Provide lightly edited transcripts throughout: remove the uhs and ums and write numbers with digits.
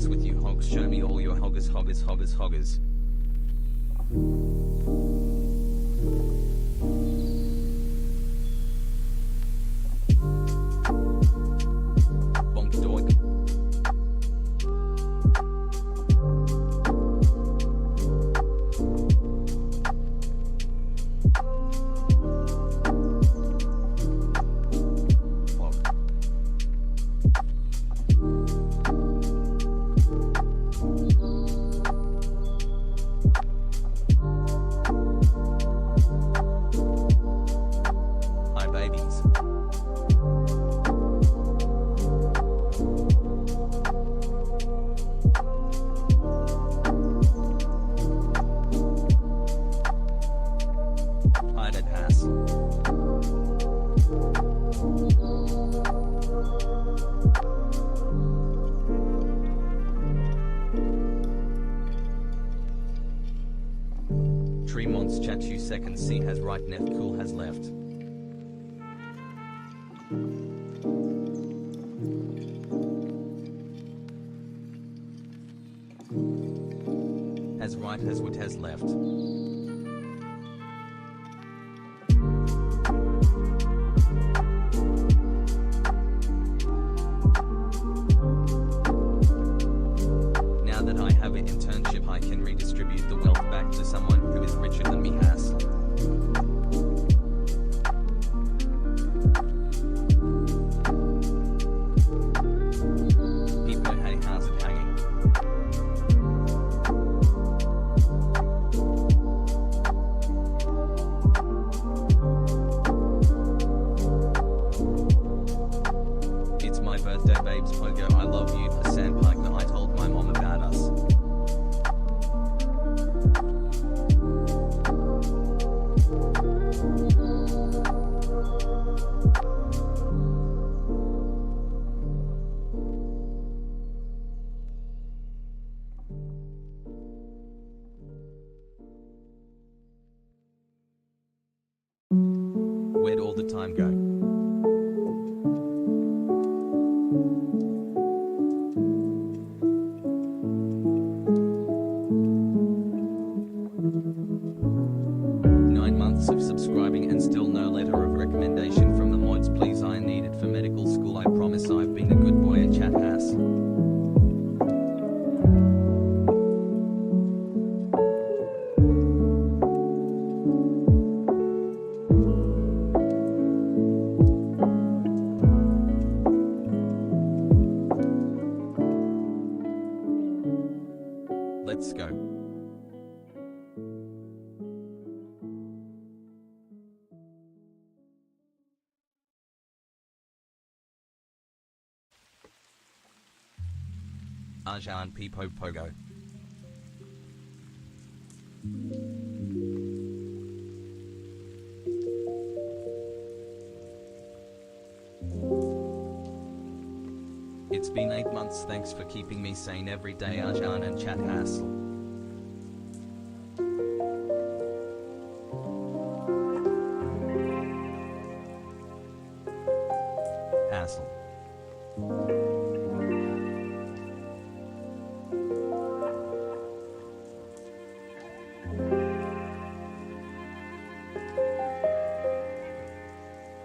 dance with you hogs. Show me all your hoggers, hoggers, hoggers, hoggers. Bonk doink. Tremont's chat 2 seconds. C has right, Nef cool has left. Has right, has what has left. Now that I have an internship, I can redistribute the wealth back to someone who is richer than me. Has. People, hey, how's it hanging? It's my birthday, babes. Pogo, I love you. Hasan Partner, I told my mom about us. Where'd all the time go? Of subscribing and still no letter of recommendation from the mods. Please, I need it for medical school. I promise I've been a good boy at chat. Has. Let's go. Arjan Peepo Pogo. It's been 8 months. Thanks for keeping me sane every day, Arjan and chat. Has. Hassle.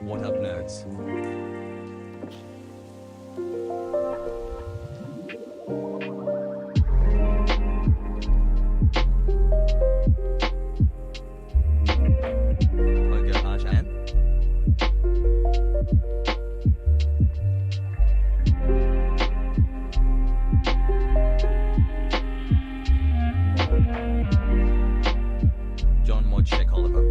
What up, nerds? Pogo Arjan? John Modchek Oliver.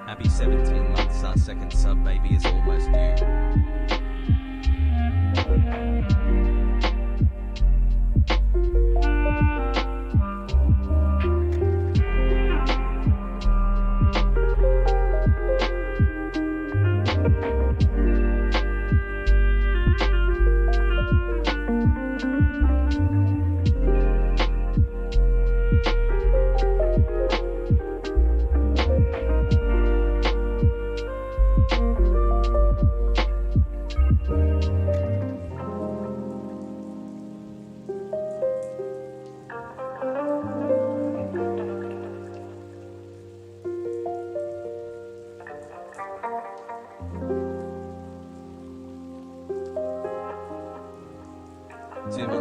Happy 17 months, our second sub baby is almost due.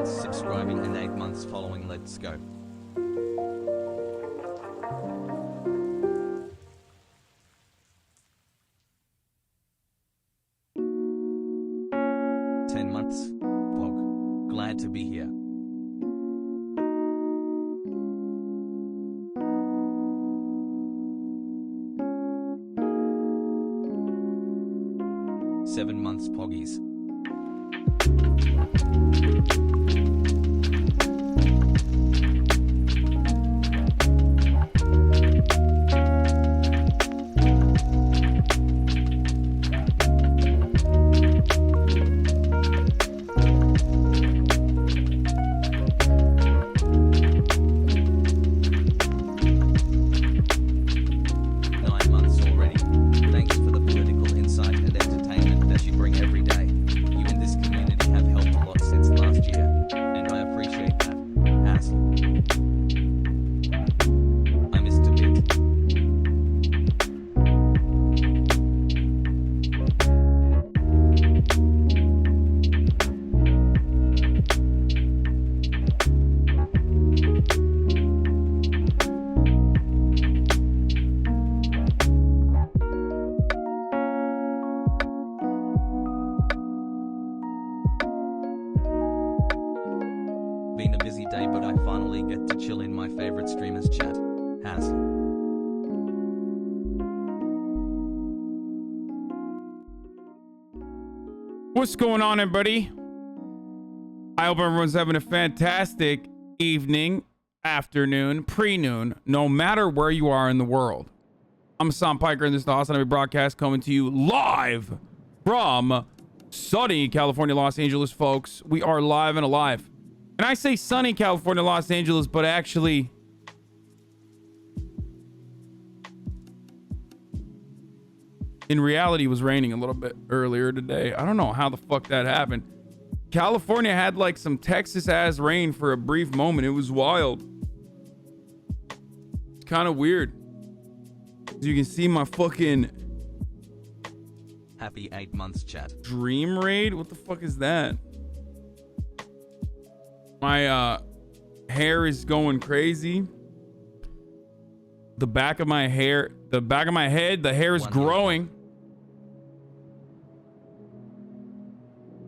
Subscribing and 8 months following. Let's go. Months. Pog. Glad to be here. Seven months, Poggies. Been a busy day, but I finally get to chill in my favorite streamer's chat. Hasan. What's going on, everybody? I hope everyone's having a fantastic evening, afternoon, pre-noon, no matter where you are in the world. I'm Hasan Piker, and this is the HasanAbi broadcast coming to you live from sunny California, Los Angeles, folks. We are live and alive. And I say sunny California, Los Angeles, but actually in reality it was raining a little bit earlier today. I don't know how the fuck that happened. California had like some Texas ass rain for a brief moment. It was wild. It's kind of weird. As you can see my fucking happy 8 months chat. Dream raid? What the fuck is that? My hair is going crazy. The back of my hair, the back of my head, the hair is growing.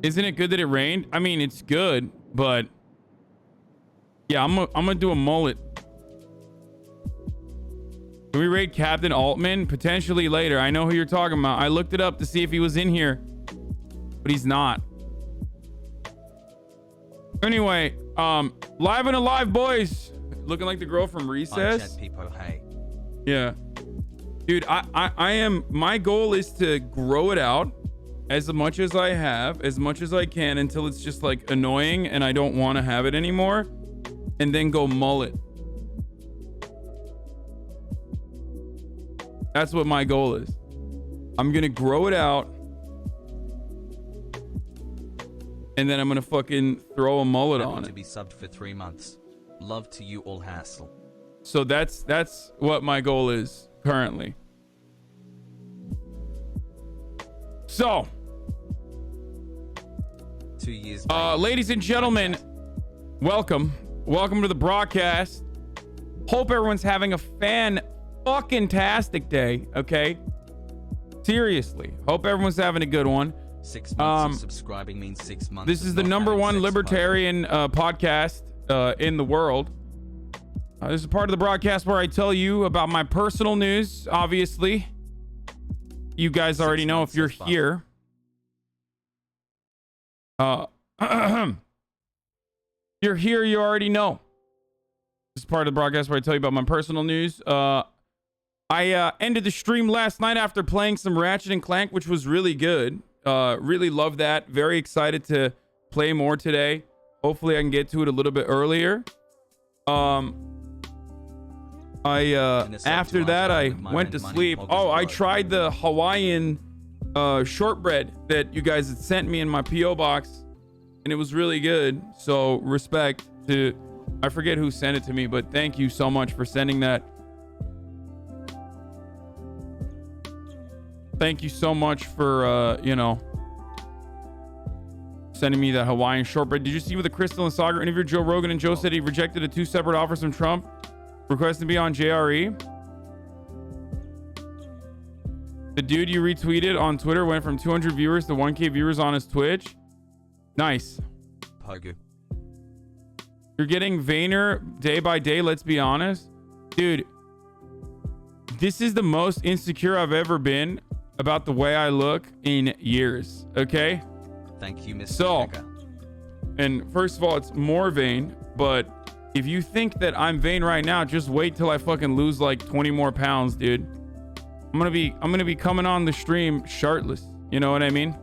Isn't it good that it rained? I mean, it's good, but yeah, I'm gonna do a mullet. Can we raid Captain Altman? Potentially later. I know who you're talking about. I looked it up to see if he was in here, but he's not. Anyway, live and alive, boys. Looking like the girl from Recess. Hey. Yeah, dude, I am. My goal is to grow it out as much as I have, as much as I can, until it's just like annoying and I don't want to have it anymore, and then go mullet. That's what my goal is. I'm gonna grow it out, and then I'm gonna fucking throw a mullet on it. To be subbed for 3 months. Love to you all, Hassel. So that's what my goal is currently. So 2 years. Ladies and gentlemen, welcome to the broadcast. Hope everyone's having a fucking-tastic day. Okay, seriously, hope everyone's having a good one. 6 months of subscribing means 6 months. This is the #1 libertarian podcast in the world. This is part of the broadcast where I tell you about my personal news, obviously, you guys already know if you're here. You're here, you already know. This is part of the broadcast where I tell you about my personal news. I ended the stream last night after playing some Ratchet and Clank, which was really good. Really love that. Very excited to play more today. Hopefully I can get to it a little bit earlier. After that I went to sleep. Oh, I tried the Hawaiian shortbread that you guys had sent me in my PO box, and it was really good. So respect to, I forget who sent it to me, but thank you so much for sending that. Thank you so much for you know, sending me that Hawaiian shortbread. Did you see with the Crystal and Sagar interview, Joe Rogan and Joe said he rejected 2 separate offers from Trump requesting to be on JRE? The dude you retweeted on Twitter went from 200 viewers to 1K viewers on his Twitch. Nice. Pogu. You're getting vainer day by day, let's be honest. Dude, this is the most insecure I've ever been about the way I look in years, okay? Thank you, Mr. So, Sugar. and first of all, it's more vain, but if you think that I'm vain right now, just wait till I fucking lose like 20 more pounds, dude. I'm gonna be coming on the stream shirtless. You know what I mean?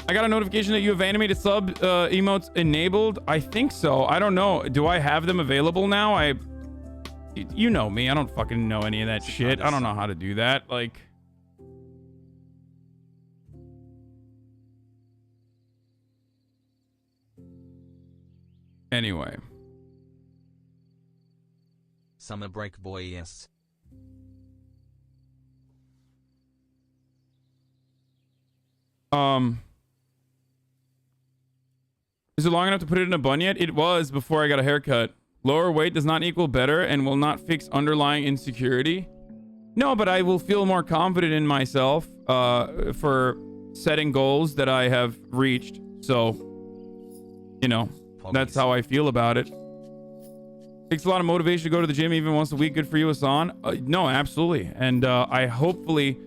I got a notification that you have animated sub emotes enabled. I think so. I don't know. Do I have them available now? You know me. I don't fucking know any of that shit. I don't know how to do that. Like, anyway. Summer break boy, yes. Is it long enough to put it in a bun yet? It was before I got a haircut. Lower weight does not equal better and will not fix underlying insecurity. No, but I will feel more confident in myself for setting goals that I have reached. So, you know, that's how I feel about it. Takes a lot of motivation to go to the gym even once a week. Good for you, Hasan. No, absolutely. And I hopefully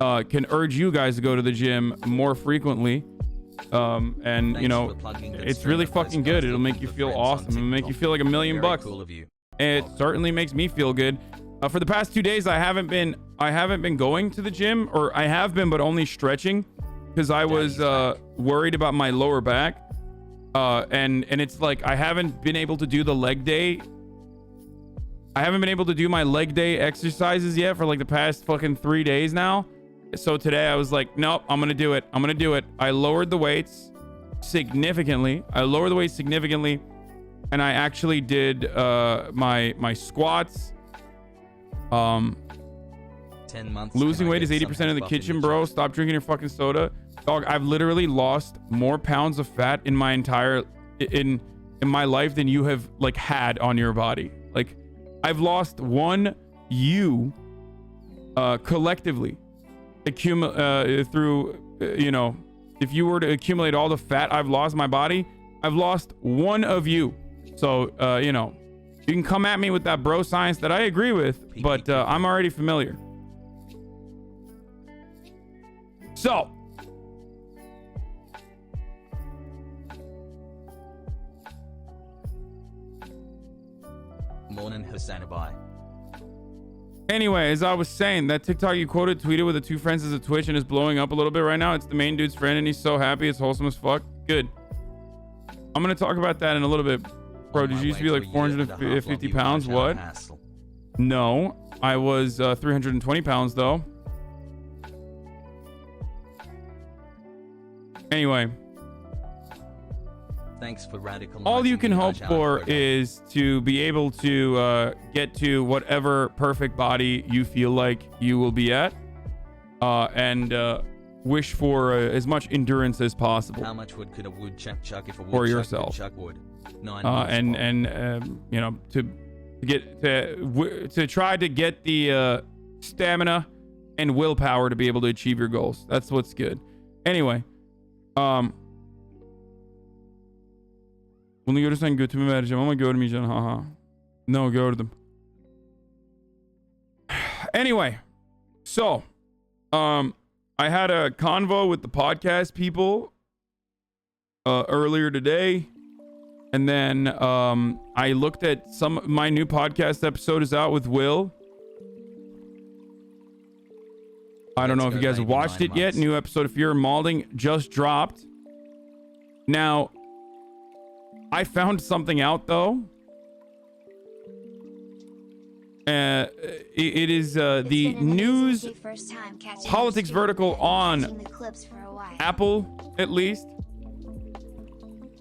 can urge you guys to go to the gym more frequently. And you know, it's really fucking good. It'll make you feel awesome. It'll make you feel like $1 million. Cool of you. It certainly makes me feel good. For the past 2 days, I haven't been going to the gym, or I have been, but only stretching, because I was worried about my lower back. And it's like I haven't been able to do the leg day. I haven't been able to do my leg day exercises yet for like the past fucking 3 days now. So today I was like, nope, I'm gonna do it. I'm gonna do it. I lowered the weights significantly. And I actually did my squats. 10 months. Losing weight is 80% in the kitchen, bro. Stop drinking your fucking soda. Dog, I've literally lost more pounds of fat in my entire in my life than you have like had on your body. Like, I've lost one you collectively through you know, if you were to accumulate all the fat I've lost in my body, I've lost one of you. So you know, you can come at me with that bro science that I agree with, but I'm already familiar. So Morning, HasanAbi. anyway, as I was saying, that TikTok you quoted tweeted with the 2 friends as a Twitch and is blowing up a little bit right now. It's the main dude's friend and he's so happy. It's wholesome as fuck. Good. I'm gonna talk about that in a little bit. Bro, did you used to be like 450 pounds? What? No, I was 320 pounds though. Anyway, thanks for radical. all you can hope for is to be able to get to whatever perfect body you feel like you will be at, and wish for as much endurance as possible. How much wood could a woodchuck chuck if a for woodchuck yourself? could chuck wood? 9 And you know, to try to get the stamina and willpower to be able to achieve your goals. That's what's good. Anyway, bunu görürsen götümü vereceğim ama görmeyeceksin. Haha. No, gördüm. Anyway, so I had a convo with the podcast people earlier today, and then I looked at my new podcast episode is out with Will. I don't know if you guys have watched it yet. New episode of Fear and Malding just dropped. Now, I found something out though. It is the news politics vertical on Apple, at least,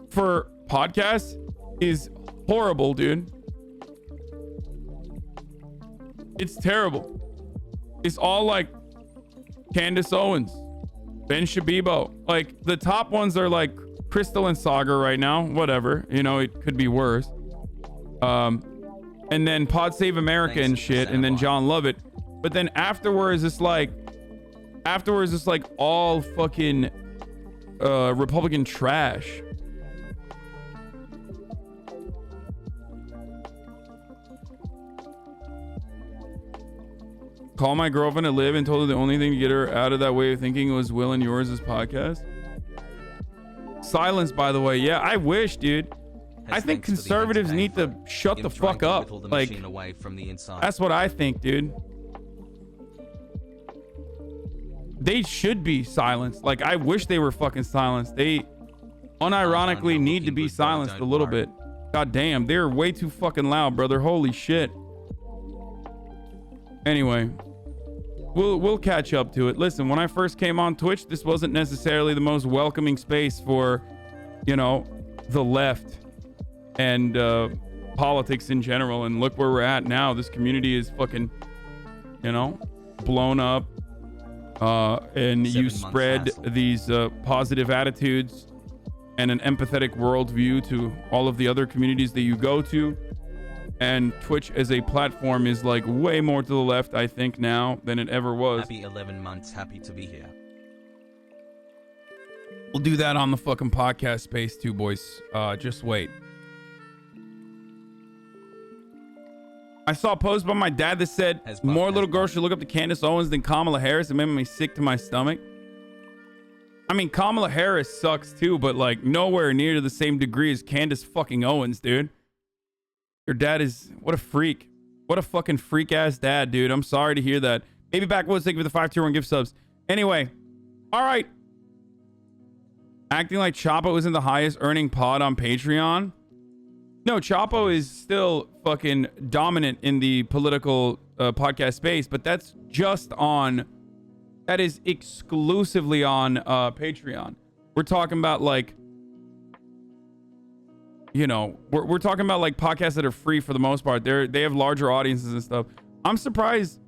for podcasts is horrible, dude. It's terrible. It's all like Candace Owens, Ben Shabibo. Like the top ones are like Crystal and Saga right now. Whatever, you know, it could be worse. And then Pod Save America and shit, and then John Lovett. But then afterwards, it's like all fucking Republican trash. Call my girlfriend to live and told her the only thing to get her out of that way of thinking was Will and Yours' podcast. Silence, by the way. Yeah, I wish, dude. I think conservatives need to shut the fuck up. Like, that's what I think, dude. They should be silenced. Like, I wish they were fucking silenced. They unironically need to be silenced a little bit. God damn, they're way too fucking loud, brother. Holy shit. Anyway, we'll catch up to it. Listen, when I first came on Twitch, this wasn't necessarily the most welcoming space for, you know, the left and politics in general. And look where we're at now. This community is fucking, you know, blown up. And you spread these positive attitudes and an empathetic worldview to all of the other communities that you go to. And Twitch as a platform is like way more to the left, I think, now than it ever was. Happy 11 months, happy to be here. We'll do that on the fucking podcast space too, boys. Just wait. I saw a post by my dad that said more little girls should look up to Candace Owens than Kamala Harris. It made me sick to my stomach. I mean, Kamala Harris sucks too, but like nowhere near to the same degree as Candace fucking Owens, dude. Your dad is, what a freak. What a fucking freak ass dad, dude. I'm sorry to hear that. Baby Backwoods, thank you for the 5 tier 1 gift subs. Anyway, all right. Acting like Chapo isn't the highest earning pod on Patreon. No, Chapo is still fucking dominant in the political podcast space, but that's just on, that is exclusively on Patreon. We're talking about like, you know, we're talking about like podcasts that are free for the most part. They have larger audiences and stuff. I'm surprised.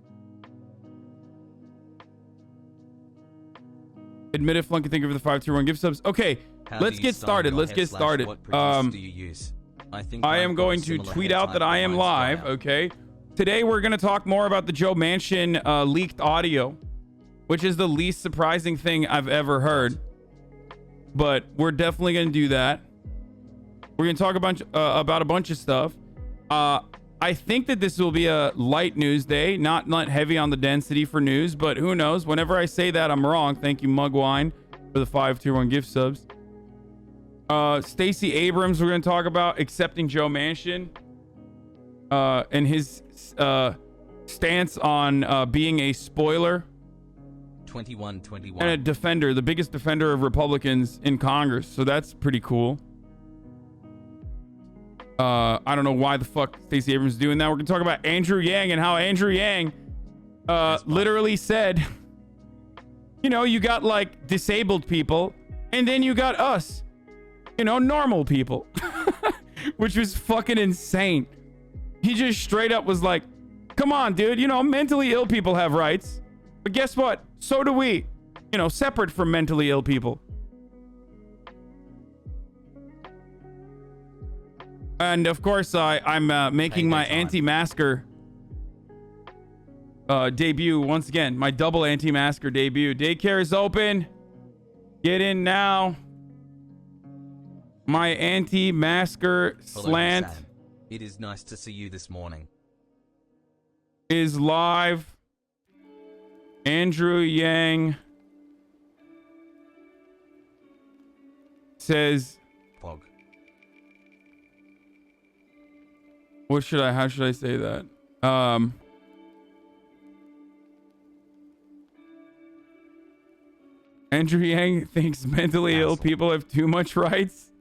Admit it, Flunky. Thank you for the 5 tier 1 gift subs. Okay, let's get started. Let's get started. Do you use? I am going to tweet out that I am live. Okay. Today we're going to talk more about the Joe Manchin leaked audio, which is the least surprising thing I've ever heard. But we're definitely going to do that. We're going to talk about a bunch of stuff. I think that this will be a light news day, not heavy on the density for news, but who knows? Whenever I say that, I'm wrong. Thank you, Mugwine, for the 5 tier 1 gift subs. Stacey Abrams, we're going to talk about accepting Joe Manchin and his stance on being a spoiler. 21. And a defender, the biggest defender of Republicans in Congress. So that's pretty cool. I don't know why the fuck Stacey Abrams is doing that. We're gonna talk about Andrew Yang and how Andrew Yang literally said, you know, you got like disabled people and then you got us, you know, normal people, which was fucking insane. He just straight up was like, come on, dude, you know, mentally ill people have rights, but guess what? So do we, you know, separate from mentally ill people. And of course, I'm making my anti-masker debut once again. My double anti-masker debut. Daycare is open. Get in now. My anti-masker slant. It is nice to see you this morning. Is live. Andrew Yang says, Pog. how should I say that? Andrew Yang thinks mentally ill people have too much rights.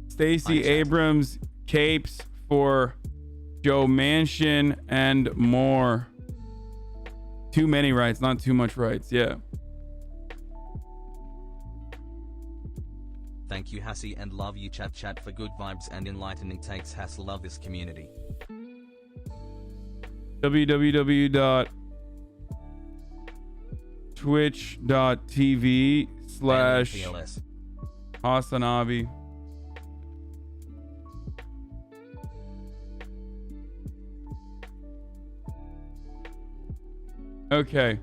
Stacey Abrams capes for Joe Manchin and more. Too many rights, not too much rights. Yeah. Thank you, Hassie, and love you, chat for good vibes and enlightening takes. Hassel, love this community. www.twitch.tv/HasanAbi. Okay.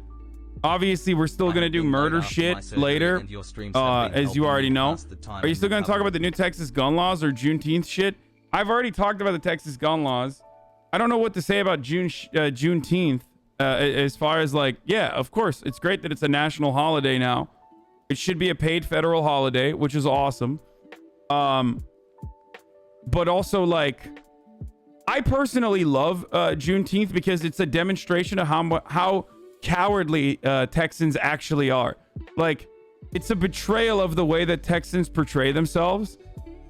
Obviously, we're still going to do murder shit later, as you already know. Are you still going to talk about the new Texas gun laws or Juneteenth shit? I've already talked about the Texas gun laws. I don't know what to say about Juneteenth as far as like, yeah, of course. It's great that it's a national holiday now. It should be a paid federal holiday, which is awesome. But also, like, I personally love Juneteenth because it's a demonstration of how cowardly Texans actually are. Like, it's a betrayal of the way that Texans portray themselves.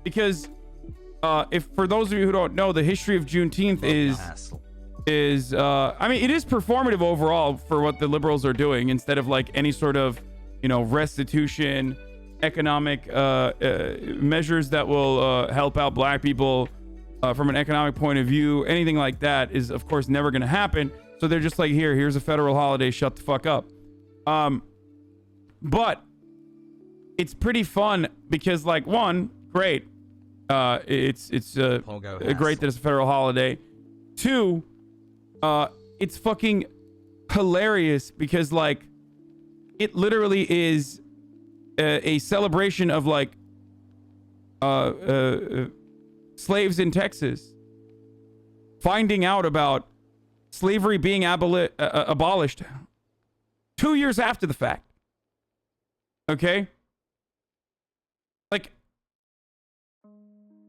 Because if for those of you who don't know, the history of Juneteenth is I mean, it is performative overall for what the liberals are doing, instead of like any sort of, you know, restitution, economic measures that will help out black people from an economic point of view. Anything like that is, of course, never going to happen. So they're just like, here's a federal holiday, shut the fuck up. But it's pretty fun because, like, one, great. It's great that it's a federal holiday. Two, it's fucking hilarious because, like, it literally is a celebration of, like, slaves in Texas finding out about slavery being abolished 2 years after the fact. Okay? Like,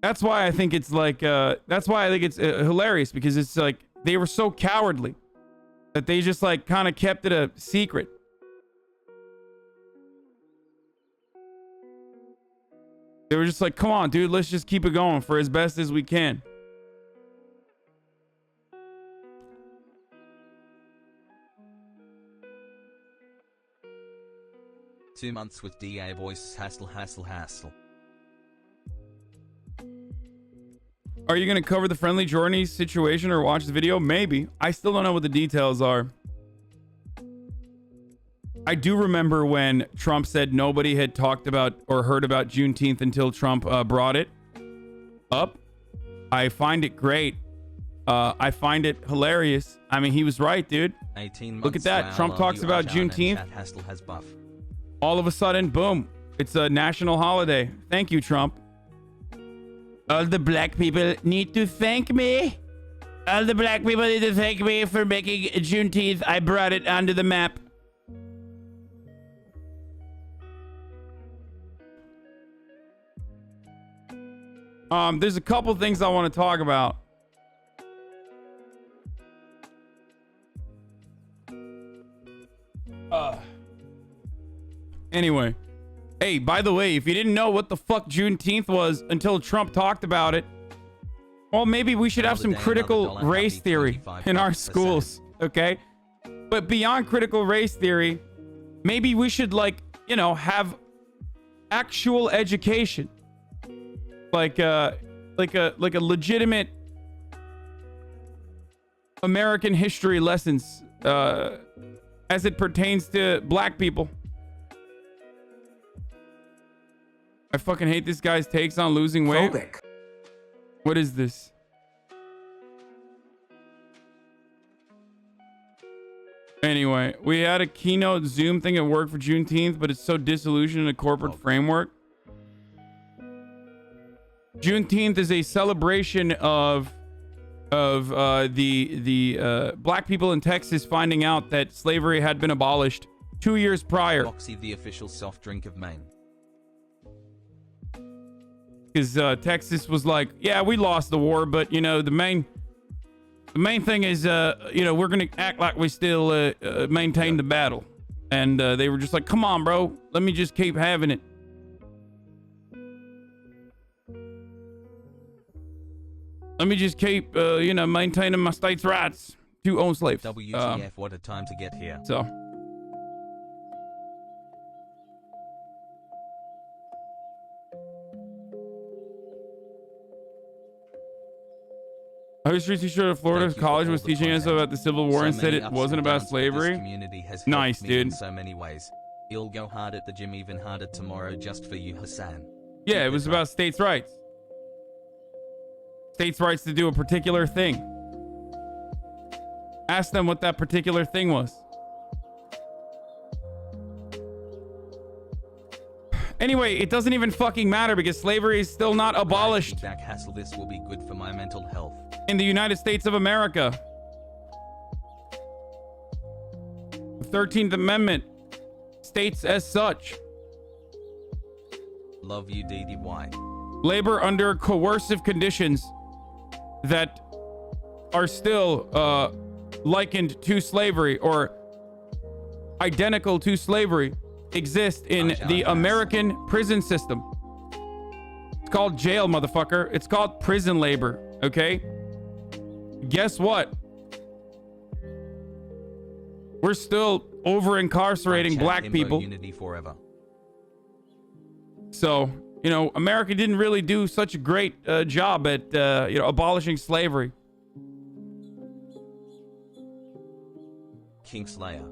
that's why I think it's like, hilarious, because it's like, they were so cowardly that they just like kind of kept it a secret. They were just like, come on, dude, let's just keep it going for as best as we can. Two months with DA voice hassle. Are you going to cover the friendly Jordan situation or watch the video? Maybe. I still don't know what the details are. I do remember when Trump said nobody had talked about or heard about Juneteenth until Trump brought it up. I find it great. I find it hilarious. I mean, he was right, dude. 18 months. Look at that. Trump talks about Juneteenth. All of a sudden, boom. It's a national holiday. Thank you, Trump. All the black people need to thank me. All the black people need to thank me for making Juneteenth. I brought it onto the map. There's a couple things I want to talk about. Anyway. Hey, by the way, if you didn't know what the fuck Juneteenth was until Trump talked about it, well, maybe we should have some critical race theory in our schools, okay? But beyond critical race theory, maybe we should, like, you know, have actual education. Like a legitimate American history lessons as it pertains to black people. I fucking hate this guy's takes on losing weight. Phobic. What is this? Anyway, we had a keynote Zoom thing at work for Juneteenth, but it's so disillusioned in a corporate framework. Juneteenth is a celebration of the black people in Texas finding out that slavery had been abolished 2 years prior. Roxy, the official soft drink of Maine. Because Texas was like, yeah, we lost the war, but you know the main thing is you know, we're gonna act like we still maintain the battle, and they were just like, come on, bro, let me just keep having it. Let me just keep you know, maintaining my state's rights to own slaves. WTF, what a time to get here. So a history teacher at Florida College was teaching us about the Civil War and said it wasn't about slavery. Nice, dude. In so many ways. You'll go hard at the gym, even harder tomorrow, just for you, Hasan. Yeah, it was about states' rights. States' rights to do a particular thing. Ask them what that particular thing was. Anyway, it doesn't even fucking matter because slavery is still not abolished. Back hassle, this will be good for my mental health. In the United States of America. The 13th Amendment states as such. Love you, DDY. Labor under coercive conditions that are still likened to slavery or identical to slavery exist in the American prison system. It's called jail, motherfucker. It's called prison labor, okay? Guess what? We're still over incarcerating black people. Unity forever. So, you know, America didn't really do such a great job at, you know, abolishing slavery. Kingslayer.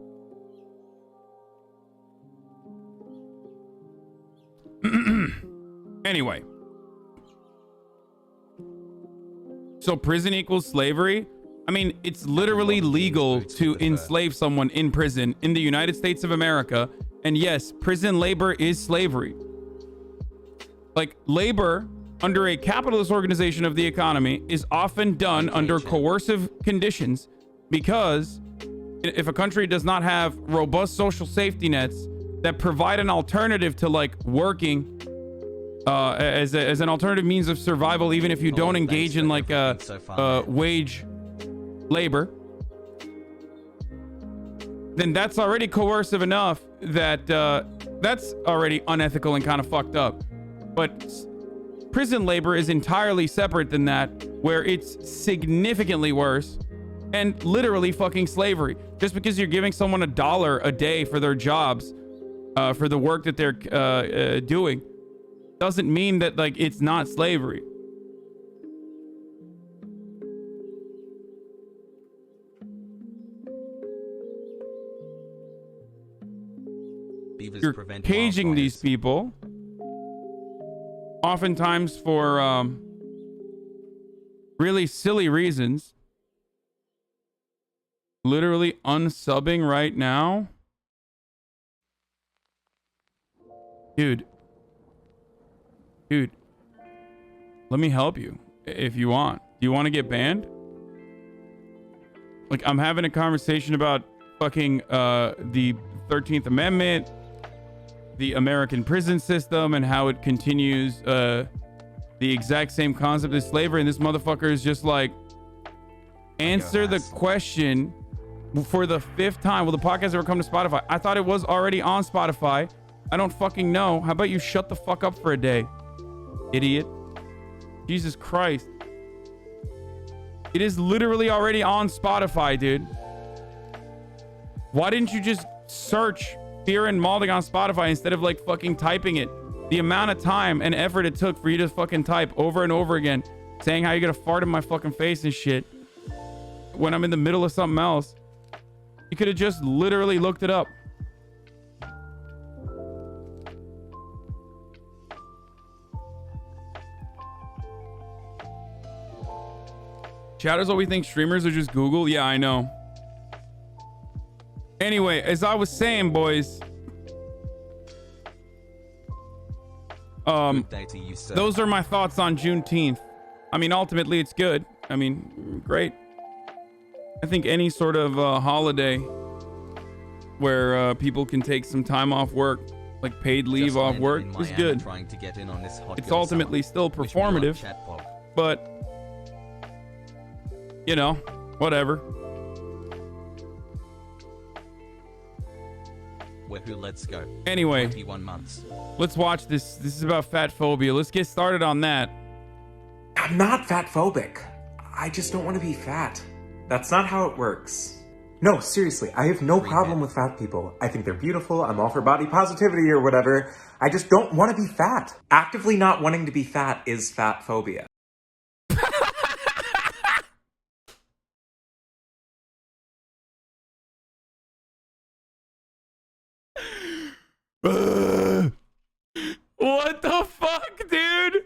Anyway. So prison equals slavery? I mean, it's literally legal to enslave someone in prison in the United States of America. And yes, prison labor is slavery. Like, labor under a capitalist organization of the economy is often done under coercive conditions because if a country does not have robust social safety nets that provide an alternative to, like, working as an alternative means of survival, even if you don't engage in, like, wage labor, then that's already coercive enough that that's already unethical and kind of fucked up. But prison labor is entirely separate than that, where it's significantly worse and literally fucking slavery. Just because you're giving someone $1 a day for their jobs, for the work that they're doing, doesn't mean that, like, it's not slavery. You're caging these people, oftentimes for really silly reasons. Literally unsubbing right now. Dude, let me help you if you want. Do you want to get banned? Like, I'm having a conversation about fucking the 13th Amendment, the American prison system, and how it continues the exact same concept as slavery, and this motherfucker is just like, answer the question for the 5th time. Will the podcast ever come to Spotify? I thought it was already on Spotify. I don't fucking know. How about you shut the fuck up for a day, idiot? Jesus Christ. It is literally already on Spotify, dude. Why didn't you just search Fear and Malding on Spotify instead of, like, fucking typing it? The amount of time and effort it took for you to fucking type over and over again saying how you're gonna fart in my fucking face and shit when I'm in the middle of something else. You could have just literally looked it up. Chatters always think streamers are just Google. Yeah, I know. Anyway, as I was saying, boys, Good day to you, sir. Those are my thoughts on Juneteenth. I mean, ultimately, it's good. I mean, great. I think any sort of holiday where people can take some time off work, like paid leave off work, is good. Trying to get in on this hot It's girl ultimately summer. still Wish me luck, performative, chatbot. but, you know, whatever. Woohoo, let's go. Anyway, 21 months. let's watch this. This is about fat phobia. Let's get started on that. I'm not fat phobic. I just don't want to be fat. That's not how it works. No, seriously, I have no problem with fat people. I think they're beautiful. I'm all for body positivity or whatever. I just don't want to be fat. Actively not wanting to be fat is fat phobia. What the fuck, dude?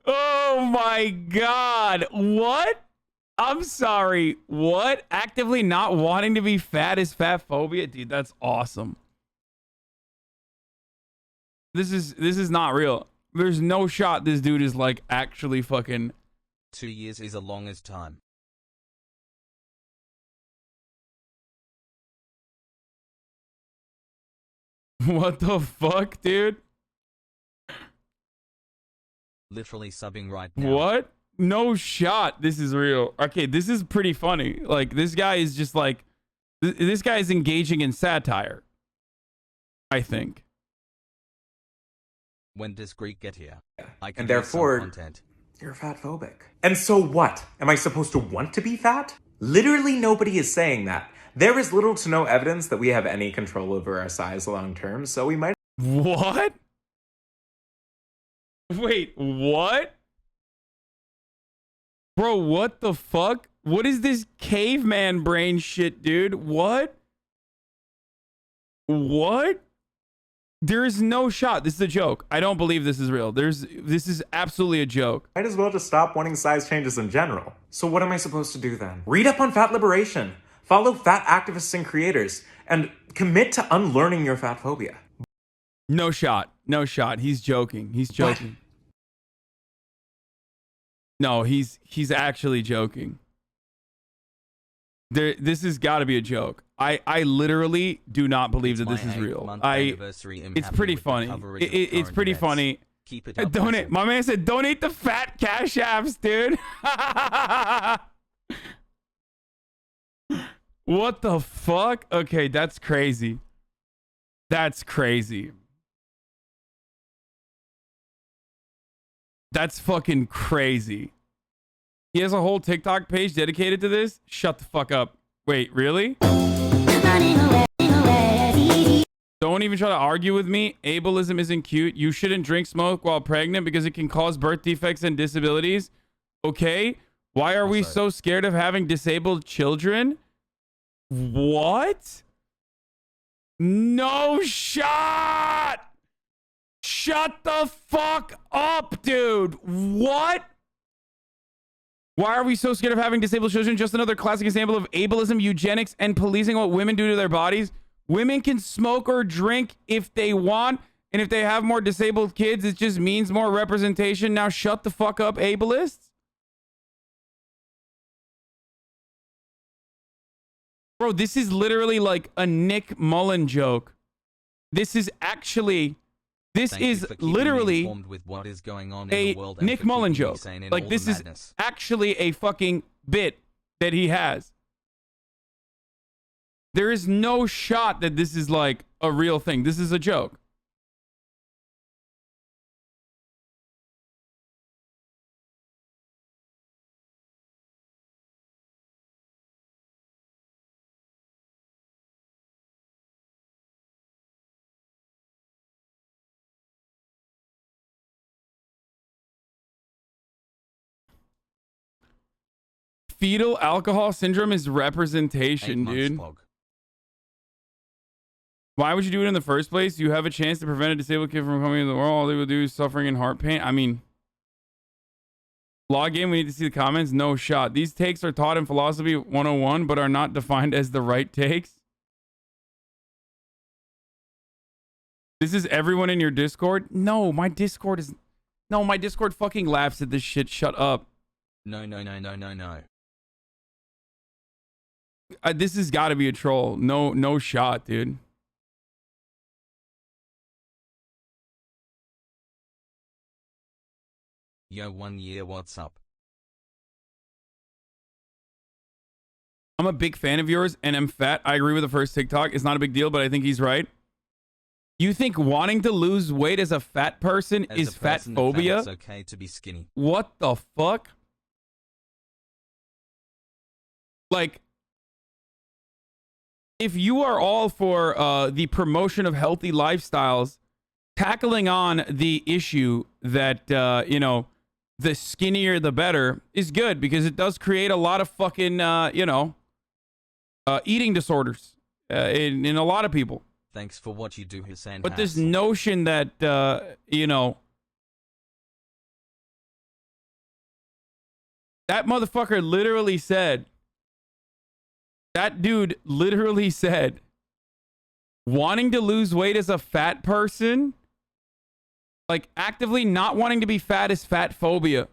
Oh my god. What? I'm sorry. What? Actively not wanting to be fat is fat phobia? Dude, that's awesome. This is not real. There's no shot this dude is like actually fucking 2 years is a long as time. What the fuck, dude? Literally subbing right now. What? No shot. This is real. Okay, this is pretty funny. Like, this guy is just like, this guy is engaging in satire, I think. When does Greek get here? I can And do some therefore, content. you're fat phobic. And so what? Am I supposed to want to be fat? Literally nobody is saying that. There is little to no evidence that we have any control over our size long term, so we might. What? Wait, what? Bro, what the fuck? What is this caveman brain shit, dude? What? What? There is no shot. This is a joke. I don't believe this is real. This is absolutely a joke. Might as well just stop wanting size changes in general. So what am I supposed to do then? Read up on fat liberation. Follow fat activists and creators. And commit to unlearning your fat phobia. No shot. No shot. He's joking. He's joking. No, he's actually joking. This has got to be a joke. I literally do not believe that this is real. It's pretty funny. It's pretty funny. Keep it up. Donate. My man said donate the fat cash apps, dude. What the fuck? Okay, that's crazy. That's crazy. That's fucking crazy. He has a whole TikTok page dedicated to this? Shut the fuck up. Wait, really? Don't even try to argue with me. Ableism isn't cute. You shouldn't drink smoke while pregnant because it can cause birth defects and disabilities. Okay? Why are we so scared of having disabled children? What? No shot! Shut the fuck up, dude. What? Why are we so scared of having disabled children? Just another classic example of ableism, eugenics, and policing what women do to their bodies. Women can smoke or drink if they want, and if they have more disabled kids, it just means more representation. Now shut the fuck up, ableists. Bro, this is literally like a Nick Mullen joke. This is actually... This is literally with what is going on a in the world Nick Mullen joke. Like, this is madness. actually a fucking bit that he has. There is no shot that this is like a real thing. This is a joke. Fetal alcohol syndrome is representation, dude. Why would you do it in the first place? You have a chance to prevent a disabled kid from coming into the world. All they will do is suffering and heart pain. I mean, log in. We need to see the comments. No shot. These takes are taught in philosophy 101, but are not defined as the right takes. This is everyone in your Discord? No, my Discord is... No, my Discord fucking laughs at this shit. Shut up. No. This has got to be a troll. No shot, dude. Yo, 1 year, what's up? I'm a big fan of yours and I'm fat. I agree with the first TikTok. It's not a big deal, but I think he's right. You think wanting to lose weight as a fat person As is a person fat that phobia? It's okay to be skinny. What the fuck? Like, if you are all for the promotion of healthy lifestyles, tackling on the issue that, you know, the skinnier the better is good because it does create a lot of fucking, you know, eating disorders in a lot of people. Thanks for what you do, Hasan. But this notion that, you know, that motherfucker literally said, that dude literally said, wanting to lose weight as a fat person, like actively not wanting to be fat is fat phobia.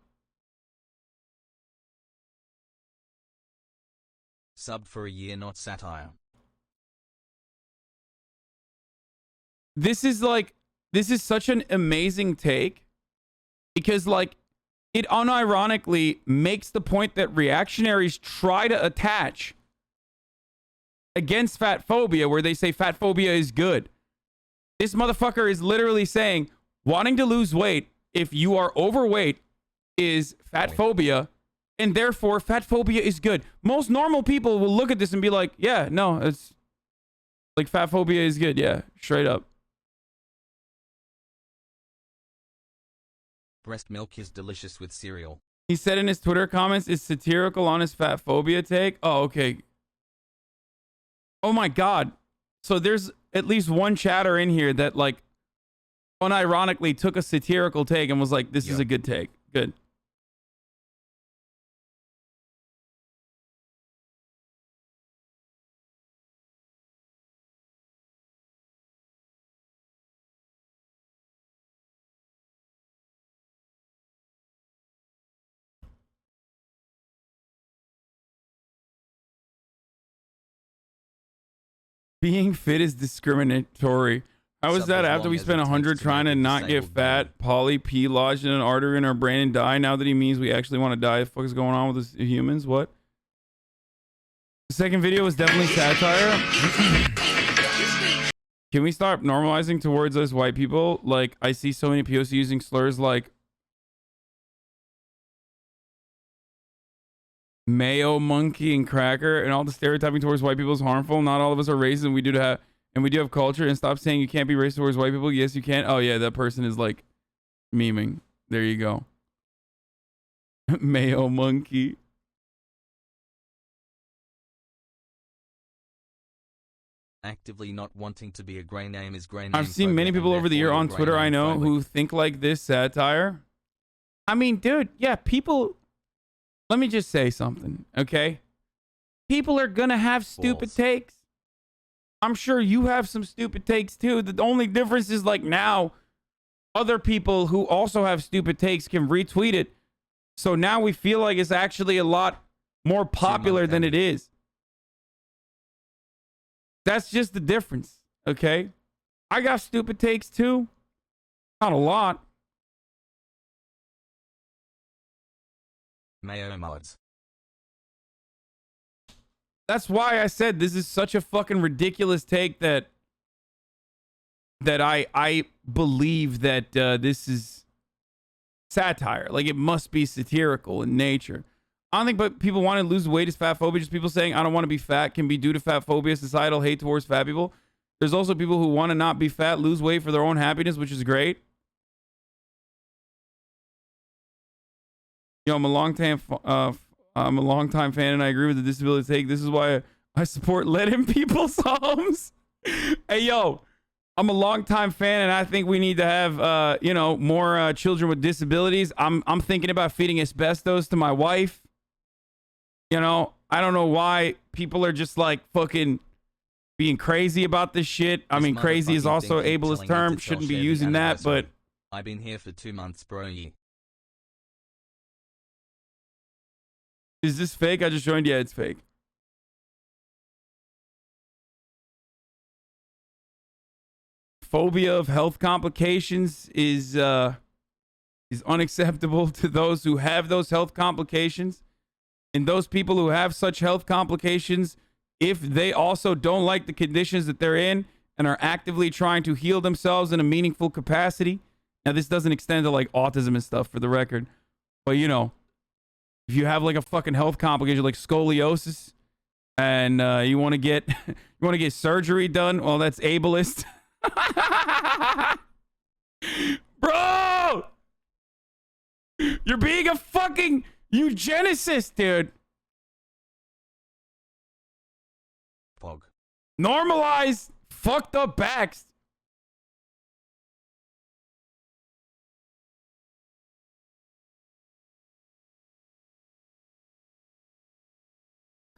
Sub for a year, not satire. This is such an amazing take because like it unironically makes the point that reactionaries try to attach against fat phobia where they say fat phobia is good. This motherfucker is literally saying wanting to lose weight if you are overweight is fat phobia and therefore fat phobia is good. Most normal people will look at this and be like, yeah, no, it's like fat phobia is good. Yeah, straight up. Breast milk is delicious with cereal. He said in his Twitter comments, is satirical on his fat phobia take. Oh, okay. Oh my God. So there's at least one chatter in here that like unironically took a satirical take and was like, this is a good take. Good. Being fit is discriminatory. How is that after we spent 100 trying to not get fat? Poly P lodged in an artery in our brain and die. Now that he means we actually want to die. What the fuck is going on with us humans? What? The second video was definitely satire. Can we start normalizing towards us white people? Like, I see so many POC using slurs like mayo, monkey, and cracker, and all the stereotyping towards white people is harmful. Not all of us are racist, and we do have culture. And stop saying you can't be racist towards white people. Yes, you can. Oh yeah, that person is like memeing. There you go. Mayo, monkey. Actively not wanting to be a grey name is grey name. I've seen many people over the year on Twitter I know who think like this satire. I mean, dude, yeah, people. Let me just say something, okay? People are gonna have stupid takes. I'm sure you have some stupid takes too. The only difference is like now other people who also have stupid takes can retweet it. So now we feel like it's actually a lot more popular than it is. That's just the difference, okay? I got stupid takes too. Not a lot. Mayo mods. That's why I said this is such a fucking ridiculous take that I believe that this is satire. Like it must be satirical in nature. I don't think but people want to lose weight is fat phobia. Just people saying I don't want to be fat can be due to fat phobia, societal hate towards fat people. There's also people who want to not be fat, lose weight for their own happiness, which is great. Yo, I'm a long-time fan, and I agree with the disability take. This is why I support letting people's homes. Hey, yo, I'm a long-time fan, and I think we need to have, you know, more children with disabilities. I'm thinking about feeding asbestos to my wife. You know, I don't know why people are just like fucking being crazy about this shit. I mean, crazy is also ableist term. Shouldn't be using that, but I've been here for 2 months, bro. Is this fake? I just joined. Yeah, it's fake. Phobia of health complications is unacceptable to those who have those health complications. And those people who have such health complications, if they also don't like the conditions that they're in and are actively trying to heal themselves in a meaningful capacity. Now, this doesn't extend to like autism and stuff, for the record. But, you know, if you have like a fucking health complication like scoliosis and you want to get surgery done, well, that's ableist. Bro! You're being a fucking eugenicist, dude. Pog. Normalize fucked up backs.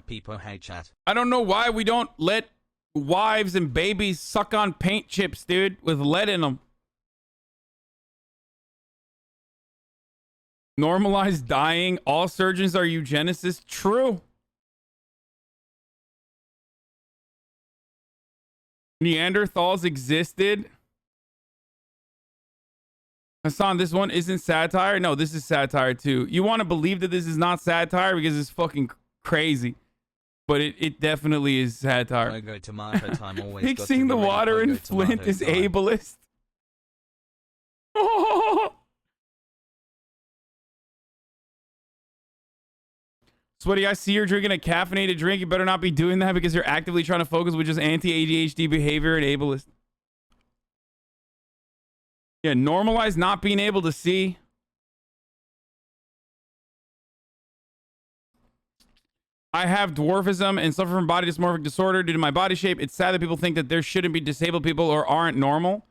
People hate chat. I don't know why we don't let wives and babies suck on paint chips, dude, with lead in them. Normalize dying. All surgeons are eugenicists. True. Neanderthals existed. Hasan, this one isn't satire. No, this is satire too. You want to believe that this is not satire because it's fucking crazy. But it definitely is satire. Fixing the water in Flint is ableist. Sweaty, I see you're drinking a caffeinated drink. You better not be doing that because you're actively trying to focus with just anti-ADHD behavior and ableist. Yeah, normalize not being able to see. I have dwarfism and suffer from body dysmorphic disorder due to my body shape. It's sad that people think that there shouldn't be disabled people or aren't normal.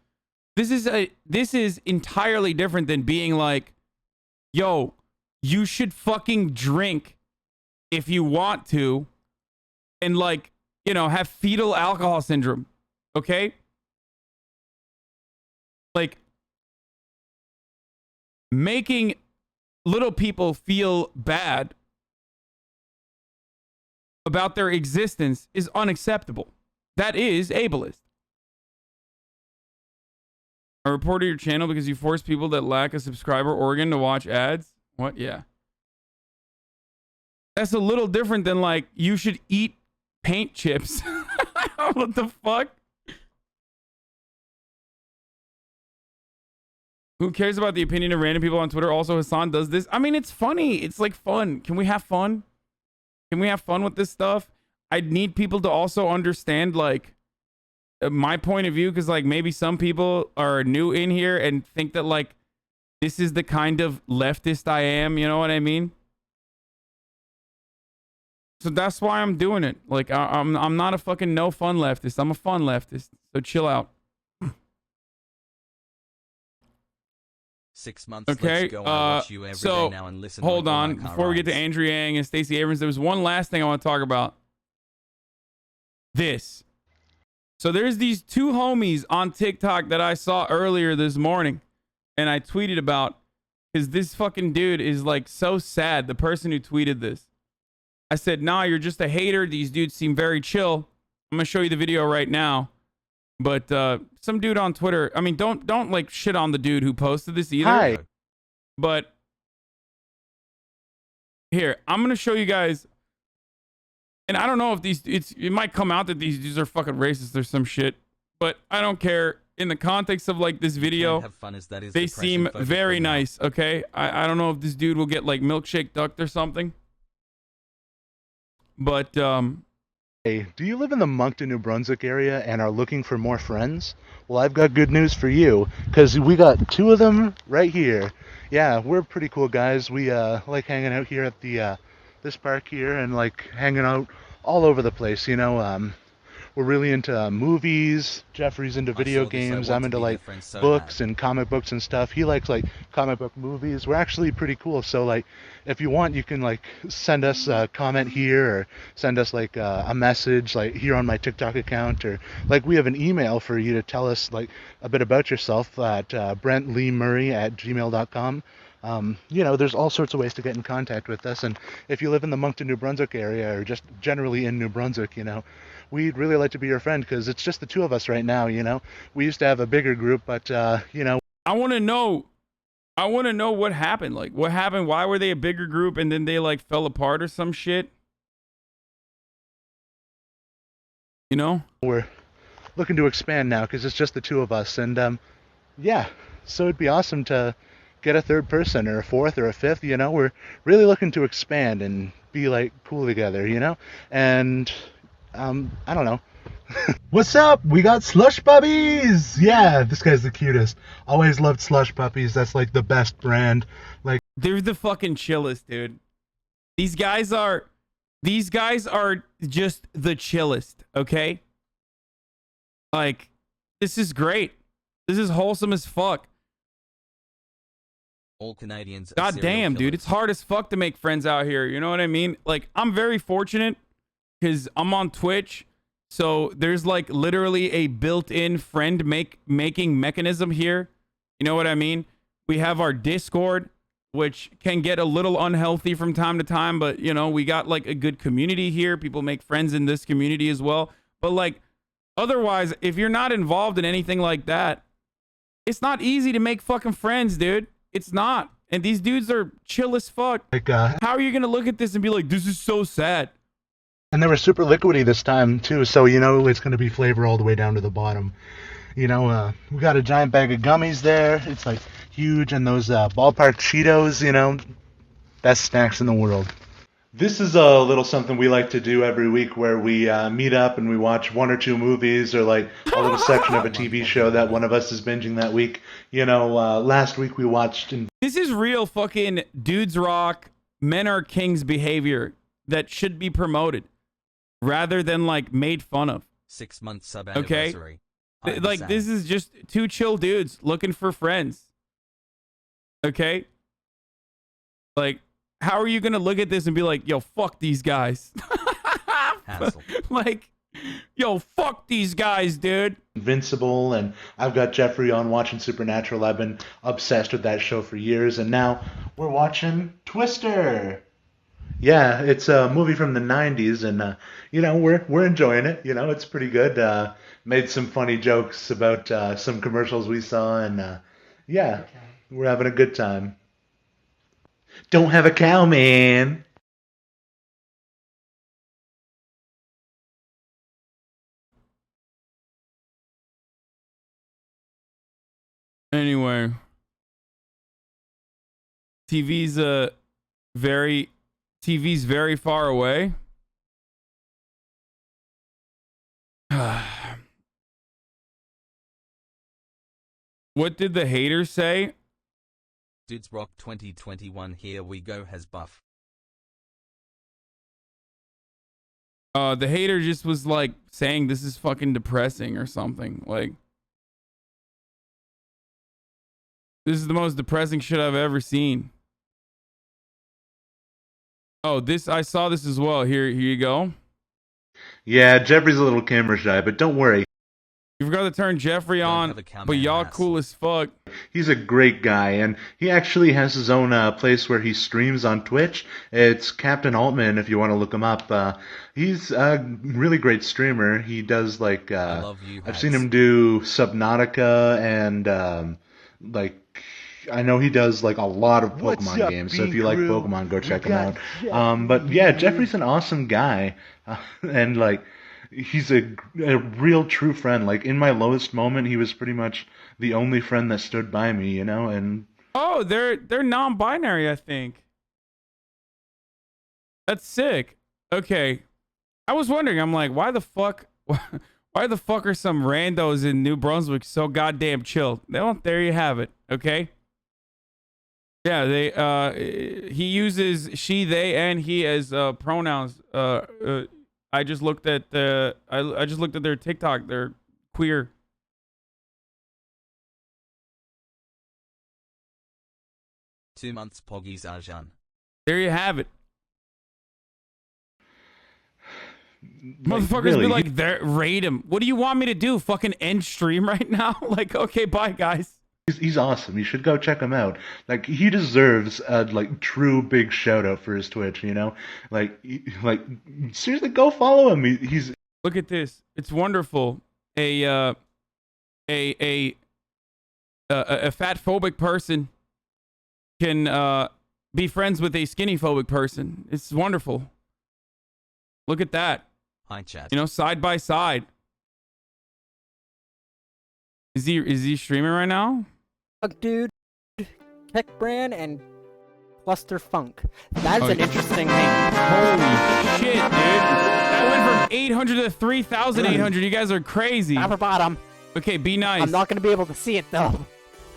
This is entirely different than being like, yo, you should fucking drink if you want to, and like, you know, have fetal alcohol syndrome. Okay? Like, making little people feel bad about their existence is unacceptable. That is ableist. I reported your channel because you force people that lack a subscriber organ to watch ads. What? Yeah. That's a little different than like, you should eat paint chips. What the fuck? Who cares about the opinion of random people on Twitter? Also, Hasan does this. I mean, it's funny. It's like fun. Can we have fun? Can we have fun with this stuff? I need people to also understand, like, my point of view, because, like, maybe some people are new in here and think that, like, this is the kind of leftist I am. You know what I mean? So that's why I'm doing it. Like, I'm not a fucking no fun leftist. I'm a fun leftist. So chill out. 6 months. Okay. Let's go. I watch you every day now and listen. Hold on. Before we get to Andrew Yang and Stacey Abrams, there was one last thing I want to talk about. This. So there's these two homies on TikTok that I saw earlier this morning, and I tweeted about, because this fucking dude is like so sad. The person who tweeted this. I said, nah, you're just a hater. These dudes seem very chill. I'm gonna show you the video right now. But some dude on Twitter, I mean, don't like shit on the dude who posted this either. Hi. But here, I'm gonna show you guys. And I don't know if it might come out that these dudes are fucking racist or some shit. But I don't care. In the context of like this video, they seem very nice. Okay, I don't know if this dude will get like milkshake ducked or something. But Hey, do you live in the Moncton, New Brunswick area and are looking for more friends? Well, I've got good news for you, because we got two of them right here. Yeah, we're pretty cool guys. We like hanging out here at the this park here and like hanging out all over the place, you know. we're really into movies. Jeffrey's into video saw this, I games. want I'm to into be their like friend so books bad. and comic books and stuff. He likes like comic book movies. We're actually pretty cool. So like, if you want, you can like send us a comment here or send us like a message like here on my TikTok account, or like we have an email for you to tell us like a bit about yourself at brentleemurray@gmail.com. You know, there's all sorts of ways to get in contact with us. And if you live in the Moncton, New Brunswick area, or just generally in New Brunswick, you know, we'd really like to be your friend, because it's just the two of us right now, you know. We used to have a bigger group, but, you know. I want to know what happened. Like, what happened? Why were they a bigger group and then they like fell apart or some shit? You know? We're looking to expand now because it's just the two of us. And, yeah, so it'd be awesome to get a third person or a fourth or a fifth, you know. We're really looking to expand and be like cool together, you know. And I don't know. What's up? We got slush puppies. Yeah, this guy's the cutest. Always loved slush puppies. That's like the best brand. Like, They're the fucking chillest, dude. These guys are just the chillest, okay? Like, this is great. This is wholesome as fuck. All Canadians. God damn, dude. It's hard as fuck to make friends out here. You know what I mean? Like, I'm very fortunate because I'm on Twitch. So there's like literally a built-in friend making mechanism here. You know what I mean? We have our Discord, which can get a little unhealthy from time to time, but you know, we got like a good community here. People make friends in this community as well. But like, otherwise, if you're not involved in anything like that, it's not easy to make fucking friends, dude. It's not. And these dudes are chill as fuck. How are you going to look at this and be like, this is so sad? And they were super liquidy this time, too. So, you know, it's going to be flavor all the way down to the bottom. You know, we got a giant bag of gummies there. It's like huge. And those ballpark Cheetos, you know, best snacks in the world. This is a little something we like to do every week, where we meet up and we watch one or two movies, or like a little section of a TV show that one of us is binging that week. You know, last week we watched... This is real fucking dudes rock, men are kings behavior that should be promoted rather than like made fun of. 6 month sub Okay? anniversary. Like, this is just two chill dudes looking for friends. Okay? Like, how are you going to look at this and be like, yo, fuck these guys? Like, yo, fuck these guys, dude. Invincible, and I've got Jeffrey on watching Supernatural. I've been obsessed with that show for years, and now we're watching Twister. Yeah, it's a movie from the 90s, and, you know, we're enjoying it. You know, it's pretty good. Made some funny jokes about some commercials we saw, and, yeah, we're having a good time. Don't have a cow, man. Anyway, TV's very far away. What did the haters say? Dudes Rock 2021, here we go, has buff. The hater just was like saying this is fucking depressing or something. Like, this is the most depressing shit I've ever seen. Oh, I saw this as well. Here you go. Yeah, Jeffrey's a little camera shy, but don't worry. You forgot to turn Jeffrey on, but y'all cool as fuck. He's a great guy, and he actually has his own place where he streams on Twitch. It's Captain Altman, if you want to look him up. He's a really great streamer. He does like I love you, I've seen him do Subnautica, and like I know he does like a lot of Pokemon games. So if you like Pokemon, go check him out. But yeah, Jeffrey's an awesome guy, and like, he's a real true friend. Like, in my lowest moment, he was pretty much the only friend that stood by me, you know. And oh, they're non-binary, I think. That's sick. Okay, I was wondering. I'm like, why the fuck are some randos in New Brunswick so goddamn chill? Well, there you have it. Okay. Yeah, he uses she, they, and he as pronouns. I just looked at the I just looked at their TikTok. They're queer. Two months Poggies Arjan. There you have it. Like, Motherfuckers really, be like, there, raid him. What do you want me to do? Fucking end stream right now? Like, okay, bye, guys. he's awesome. You should go check him out. Like, he deserves a like true big shout out for his Twitch. You know, like seriously, go follow him. He's Look at this. It's wonderful. A fatphobic person can be friends with a skinny phobic person. It's wonderful. Look at that. Hi chat. You know, side by side. Is he streaming right now? Dude, Tech Brand and Cluster Funk. That's an yeah. interesting name. Holy shit, dude. That went from 800 to 3,800. You guys are crazy. Top or bottom. Okay, be nice. I'm not going to be able to see it, though.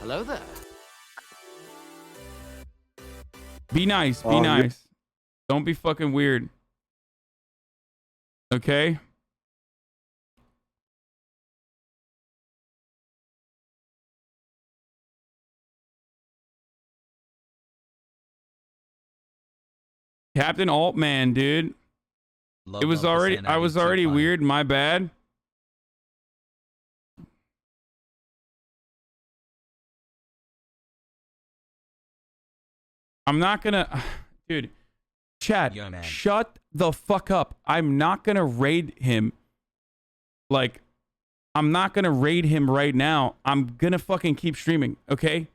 Hello there. Be nice. Be nice. Don't be fucking weird. Okay? Captain Altman, dude. Love It was of already HasanAbi I was too already funny. weird, my bad. I'm not gonna dude, chat, Yo, man. shut the fuck up. I'm not gonna raid him. Like, I'm not gonna raid him right now. I'm gonna fucking keep streaming, okay?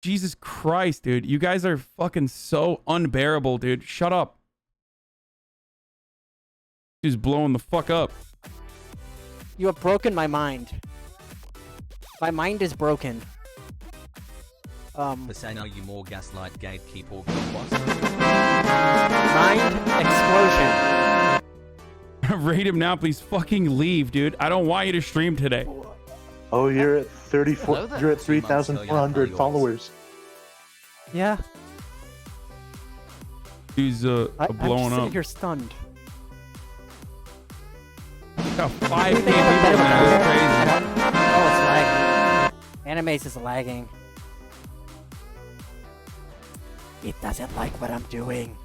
Jesus Christ, dude. You guys are fucking so unbearable, dude. Shut up. He's blowing the fuck up. You have broken my mind. My mind is broken. Hasan, are you more gaslight gatekeep or what? Mind explosion. Raid him now, please. Fucking leave, dude. I don't want you to stream today. oh, you're at 34. Hello there. You're at 3,400 3,400 followers. Yeah, He's I'm blowing just sitting up. here stunned. Got 5K Do you people think I have a better now. That's computer? crazy. Oh, it's lagging. Animaze is lagging. It doesn't like what I'm doing.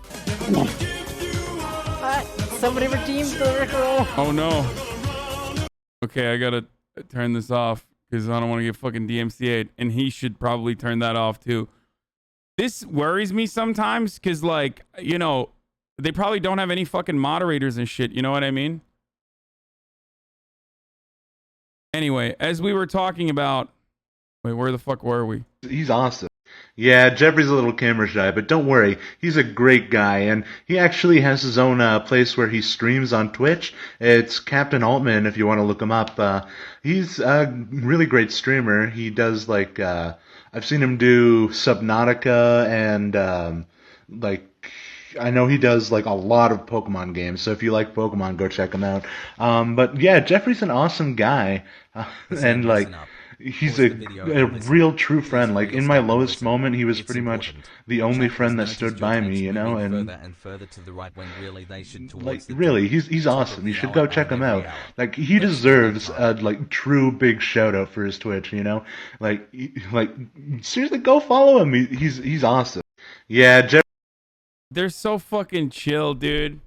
Somebody redeemed the Rickroll. Oh no. Okay, I gotta turn this off because I don't want to get fucking DMCA'd, and he should probably turn that off too. This worries me sometimes because, like, you know, they probably don't have any fucking moderators and shit. You know what I mean? Anyway, as we were talking about, wait, where the fuck were we? He's awesome. Yeah, Jeffrey's a little camera shy, but don't worry. He's a great guy, and he actually has his own place where he streams on Twitch. It's Captain Altman, if you want to look him up. He's a really great streamer. He does, like, I've seen him do Subnautica and, like, I know he does, like, a lot of Pokemon games, so if you like Pokemon, go check him out. But, yeah, Jeffrey's an awesome guy, and, like, he's a real true friend. Like, in my lowest moment, he was pretty much the only friend that stood by me, you know, and further to the right when really they should like, towards the really, top. he's Top of awesome. You the should hour go on check him every out. hour. Like, he deserves a, like, true big shout out for his Twitch, you know? Like, seriously, go follow him. He's awesome. Yeah, Jeff. They're so fucking chill, dude.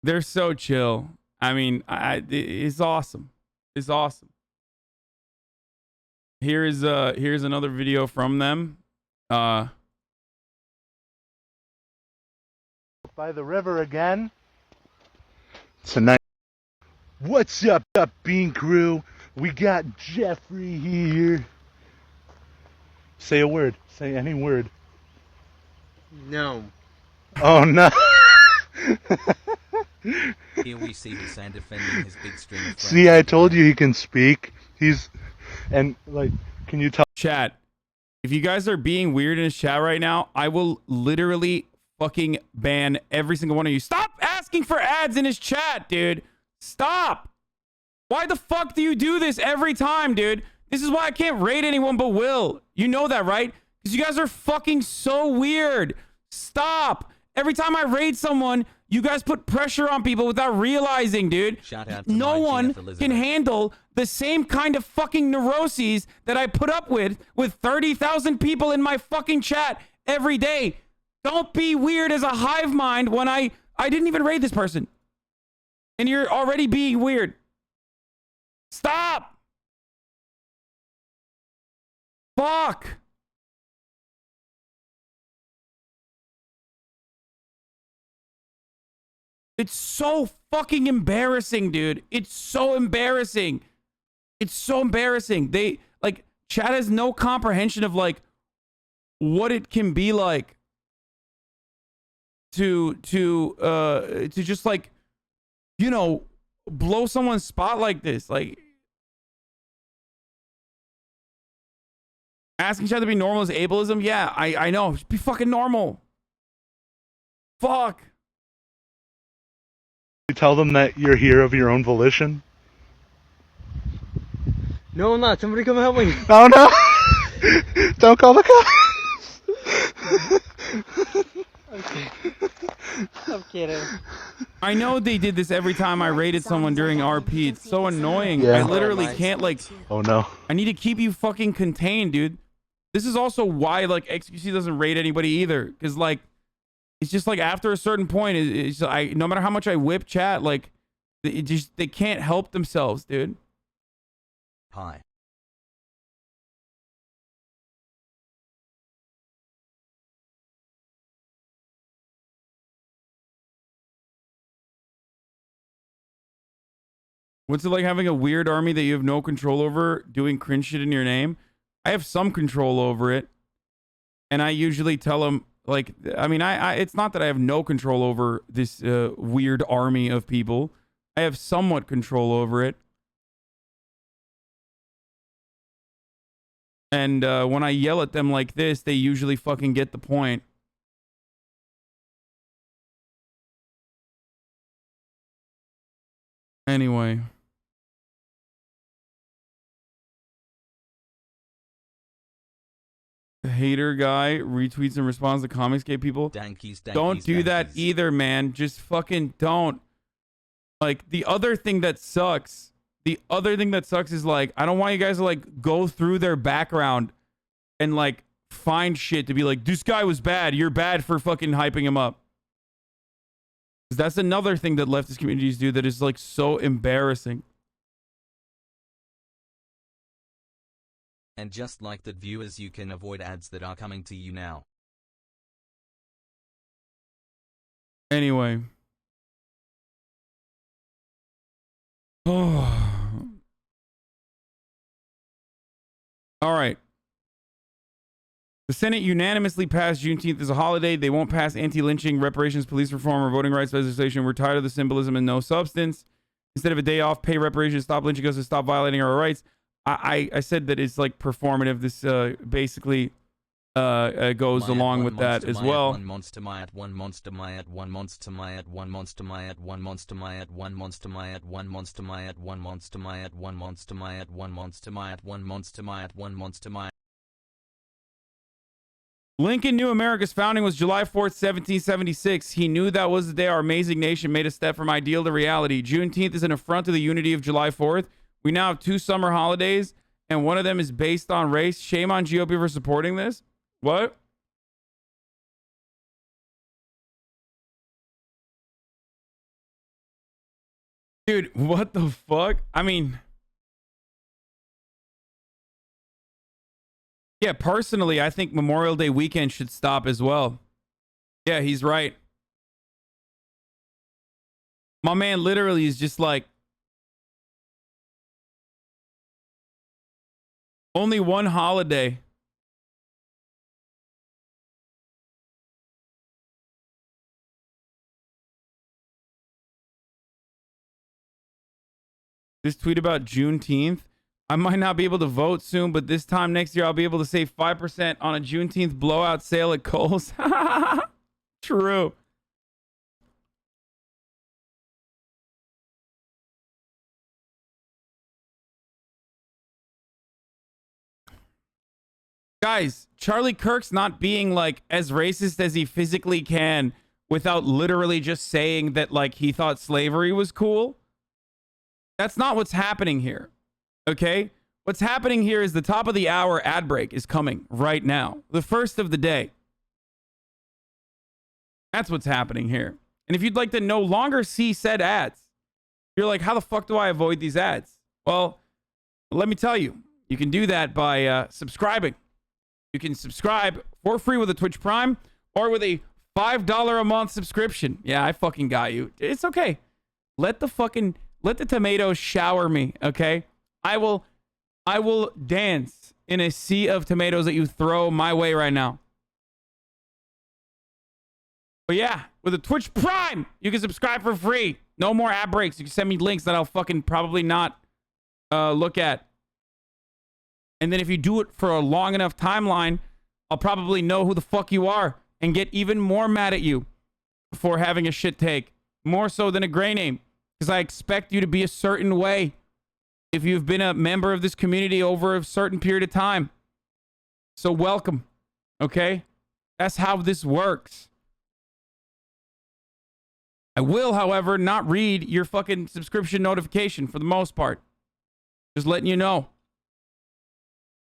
They're so chill. I mean, it's awesome. It's awesome. Here's another video from them. By the river again. Tonight. What's up, Bean Crew? We got Jeffrey here. Say a word. Say any word. No. Oh no. Here we see Hasan defending his big string of friends. See, I told you he can speak. And like, can you tell? Chat. If you guys are being weird in his chat right now, I will literally fucking ban every single one of you. Stop asking for ads in his chat, dude. Stop. Why the fuck do you do this every time, dude? This is why I can't raid anyone but Will. You know that, right? Because you guys are fucking so weird. Stop. Every time I raid someone, you guys put pressure on people without realizing, dude. Shout out to No my one GF Elizabeth. can handle the same kind of fucking neuroses that I put up with 30,000 people in my fucking chat every day. Don't be weird as a hive mind when I didn't even raid this person. And you're already being weird. Stop. Fuck. It's so fucking embarrassing, dude. It's so embarrassing. It's so embarrassing. They, like, chat has no comprehension of, like, what it can be like to just, like, you know, blow someone's spot like this. Like, asking chat to be normal is ableism? Yeah, I know. Just be fucking normal. Fuck. You tell them that you're here of your own volition? No, I'm not. Somebody come help me. Oh no! Don't call the cops! Okay. I'm kidding. I know they did this every time I raided someone during RP. It's so annoying. Yeah. I literally can't, like... Oh no. I need to keep you fucking contained, dude. This is also why, like, XQC doesn't raid anybody either. Because, like, it's just, like, after a certain point, no matter how much I whip chat, like, they can't help themselves, dude. Hi. What's it like having a weird army that you have no control over, doing cringe shit in your name? I have some control over it. And I usually tell them, like, I mean, it's not that I have no control over this weird army of people. I have somewhat control over it. And when I yell at them like this, they usually fucking get the point. Anyway. The hater guy retweets and responds to comics gay people. Don't do that either, man. Just fucking don't. Like, the other thing that sucks is, like, I don't want you guys to, like, go through their background and, like, find shit to be like, this guy was bad. You're bad for fucking hyping him up. 'Cause that's another thing that leftist communities do that is, like, so embarrassing. And just like that, viewers, you can avoid ads that are coming to you now. Anyway. Oh. All right. The Senate unanimously passed Juneteenth as a holiday. They won't pass anti-lynching, reparations, police reform, or voting rights legislation. We're tired of the symbolism and no substance. Instead of a day off, pay reparations, stop lynching us, and stop violating our rights. I said that it's like performative. This basically goes along with that as well. One monster myat, one monster myat, one monster myat, one monster myat, one monster myat, one monster myat, one monster myat, one monster myat, one monster myat, one monster myat, one monster myat, one monster myat. Lincoln knew America's founding was July 4th, 1776. He knew that was the day our amazing nation made a step from ideal to reality. Juneteenth is an affront to the unity of July 4th. We now have 2 summer holidays, and one of them is based on race. Shame on GOP for supporting this. What? Dude, what the fuck? I mean... Yeah, personally, I think Memorial Day weekend should stop as well. Yeah, he's right. My man literally is just like... Only one holiday. This tweet about Juneteenth. I might not be able to vote soon, but this time next year I'll be able to save 5% on a Juneteenth blowout sale at Kohl's. True. Guys, Charlie Kirk's not being like as racist as he physically can without literally just saying that like he thought slavery was cool. That's not what's happening here. Okay? What's happening here is the top of the hour ad break is coming right now. The first of the day. That's what's happening here. And if you'd like to no longer see said ads, you're like, how the fuck do I avoid these ads? Well, let me tell you. You can do that by subscribing. You can subscribe for free with a Twitch Prime or with a $5 a month subscription. Yeah, I fucking got you. It's okay. Let the tomatoes shower me, okay? I will dance in a sea of tomatoes that you throw my way right now. But yeah, with a Twitch Prime, you can subscribe for free. No more ad breaks. You can send me links that I'll fucking probably not look at. And then if you do it for a long enough timeline, I'll probably know who the fuck you are and get even more mad at you for having a shit take. More so than a gray name. Because I expect you to be a certain way if you've been a member of this community over a certain period of time. So welcome. Okay? That's how this works. I will, however, not read your fucking subscription notification for the most part. Just letting you know.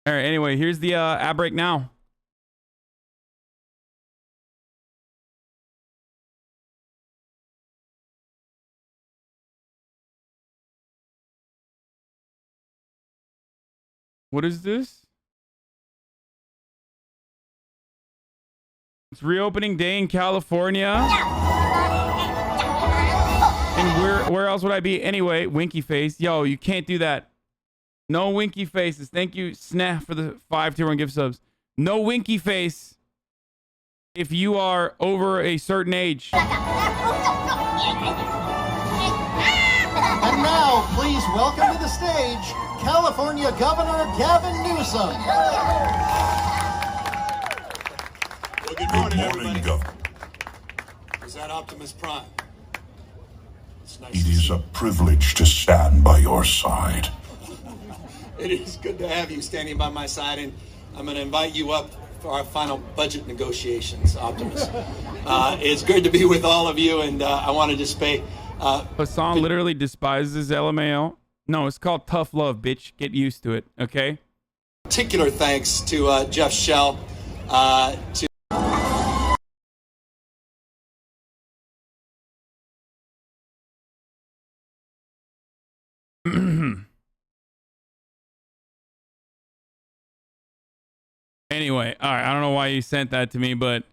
All right, anyway, here's the ad break now. What is this? It's reopening day in California. And where else would I be? Anyway, winky face. Yo, you can't do that. No winky faces. Thank you, Sneh, for the 5 tier 1 gift subs. No winky face if you are over a certain age. And now, please welcome to the stage, California Governor Gavin Newsom. Well, good morning, everybody. Governor. Is that Optimus Prime? It's nice It is a privilege to stand by your side. It is good to have you standing by my side, and I'm going to invite you up for our final budget negotiations, Optimus. It's good to be with all of you, and I want to just pay... Hasan literally despises LMAO. No, it's called tough love, bitch. Get used to it, okay? Particular thanks to Jeff Shell, to... Anyway, all right, I don't know why you sent that to me, but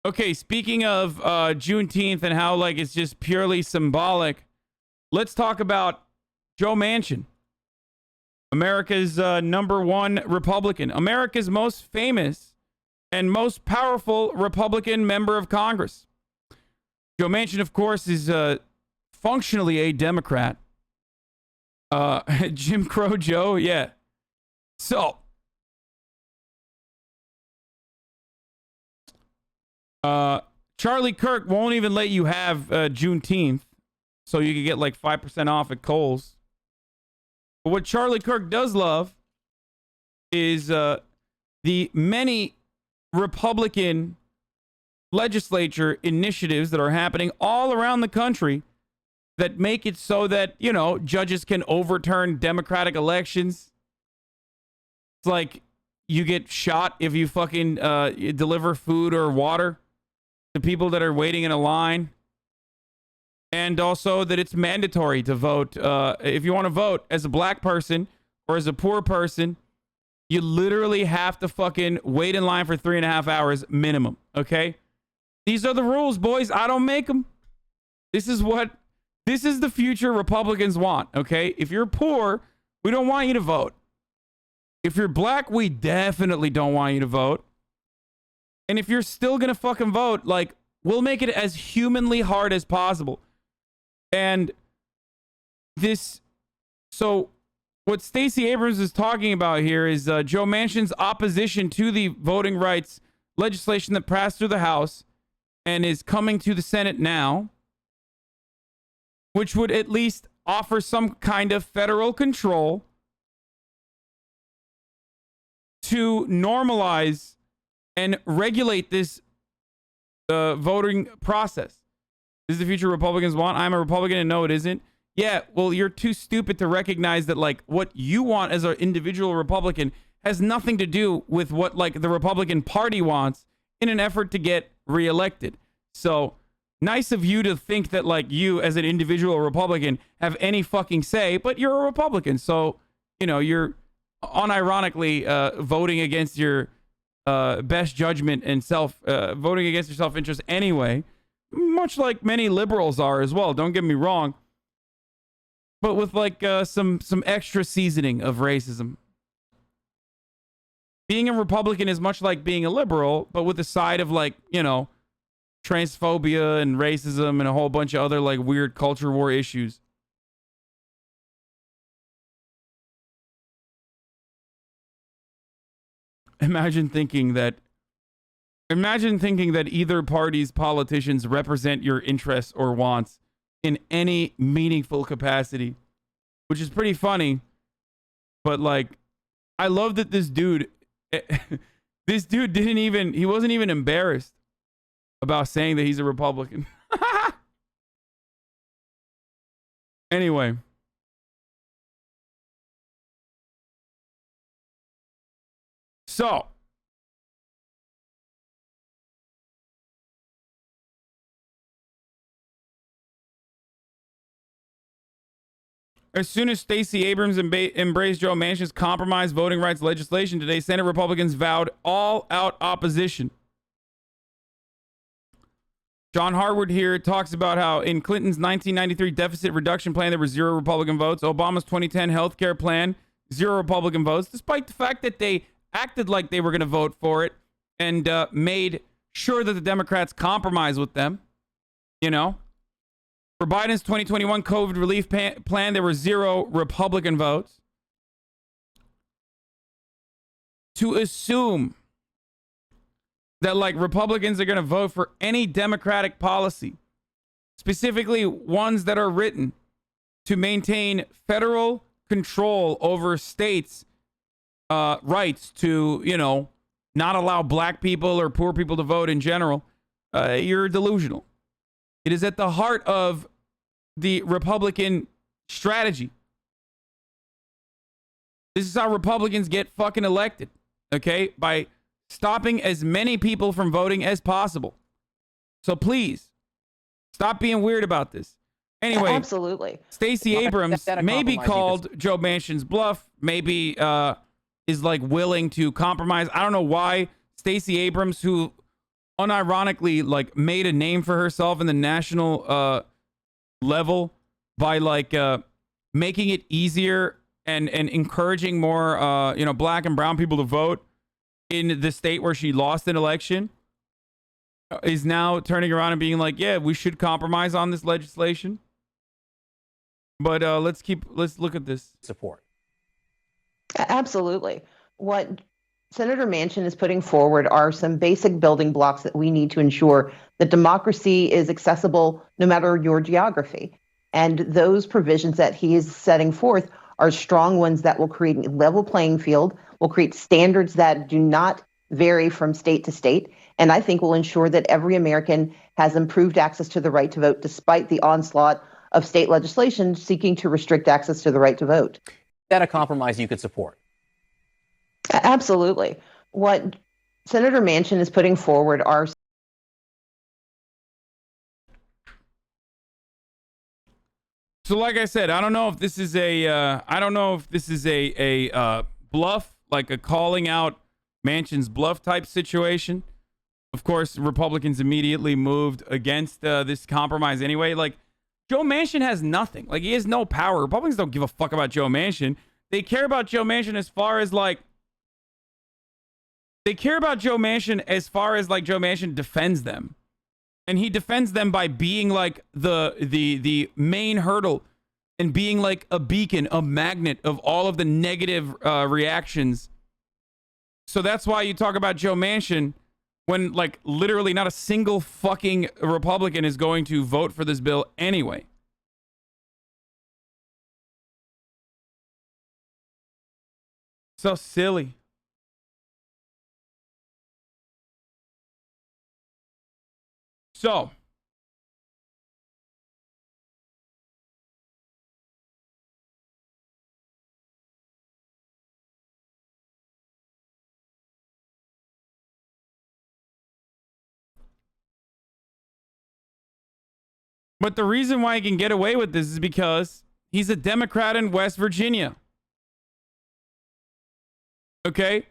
okay, speaking of Juneteenth and how like it's just purely symbolic, let's talk about Joe Manchin, America's #1 Republican, America's most famous and most powerful Republican member of Congress. Joe Manchin, of course, is functionally a Democrat. Jim Crow Joe, yeah. So Charlie Kirk won't even let you have Juneteenth, so you can get like 5% off at Kohl's. But what Charlie Kirk does love is the many Republican legislature initiatives that are happening all around the country that make it so that, you know, judges can overturn Democratic elections. It's like you get shot if you fucking deliver food or water to people that are waiting in a line. And also that it's mandatory to vote. If you want to vote as a black person or as a poor person, you literally have to fucking wait in line for 3.5 hours minimum. Okay? These are the rules, boys. I don't make them. This is the future Republicans want. Okay? If you're poor, we don't want you to vote. If you're black, we definitely don't want you to vote. And if you're still going to fucking vote, like, we'll make it as humanly hard as possible. And so what Stacey Abrams is talking about here is Joe Manchin's opposition to the voting rights legislation that passed through the House and is coming to the Senate now, which would at least offer some kind of federal control to normalize and regulate this voting process. This is the future Republicans want. I'm a Republican and no, it isn't. Yeah, well, you're too stupid to recognize that, like, what you want as an individual Republican has nothing to do with what, like, the Republican Party wants in an effort to get reelected. So, nice of you to think that, like, you as an individual Republican have any fucking say, but you're a Republican. So, you know, you're unironically voting against your best judgment and voting against your self-interest anyway, much like many liberals are as well. Don't get me wrong. But with like some extra seasoning of racism. Being a Republican is much like being a liberal, but with a side of, like, you know, transphobia and racism and a whole bunch of other, like, weird culture war issues. Imagine thinking that either party's politicians represent your interests or wants in any meaningful capacity, which is pretty funny. But, like, I love that this dude he wasn't even embarrassed about saying that he's a Republican. Anyway. So, as soon as Stacey Abrams embraced Joe Manchin's compromise voting rights legislation today, Senate Republicans vowed all-out opposition. John Harwood here talks about how in Clinton's 1993 deficit reduction plan, there were 0 Republican votes. Obama's 2010 health care plan, 0 Republican votes, despite the fact that they acted like they were going to vote for it and made sure that the Democrats compromise with them, you know. For Biden's 2021 COVID relief plan, there were 0 Republican votes. To assume that, like, Republicans are going to vote for any Democratic policy, specifically ones that are written to maintain federal control over states' rights to, you know, not allow black people or poor people to vote in general, you're delusional. It is at the heart of the Republican strategy. This is how Republicans get fucking elected, okay? By stopping as many people from voting as possible. So please, stop being weird about this. Anyway, absolutely. Stacey Abrams maybe called Joe Manchin's bluff, maybe is like willing to compromise. I don't know why Stacey Abrams, who unironically like made a name for herself in the national level by like making it easier and encouraging more you know, black and brown people to vote in the state where she lost an election, is now turning around and being like, yeah, we should compromise on this legislation. But let's look at this. Support. Absolutely. What Senator Manchin is putting forward are some basic building blocks that we need to ensure that democracy is accessible no matter your geography. And those provisions that he is setting forth are strong ones that will create a level playing field, will create standards that do not vary from state to state, and I think will ensure that every American has improved access to the right to vote despite the onslaught of state legislation seeking to restrict access to the right to vote. Is that a compromise you could support? Absolutely. What Senator Manchin is putting forward are So like I said, I don't know if this is a bluff, like a calling out Manchin's bluff type situation. Of course, Republicans immediately moved against this compromise anyway. Like, Joe Manchin has nothing. Like, he has no power. Republicans don't give a fuck about Joe Manchin. They care about Joe Manchin as far as like Joe Manchin defends them. And he defends them by being like the main hurdle and being like a beacon, a magnet of all of the negative reactions. So that's why you talk about Joe Manchin when like literally not a single fucking Republican is going to vote for this bill anyway. So silly. So, but the reason why he can get away with this is because he's a Democrat in West Virginia. Okay?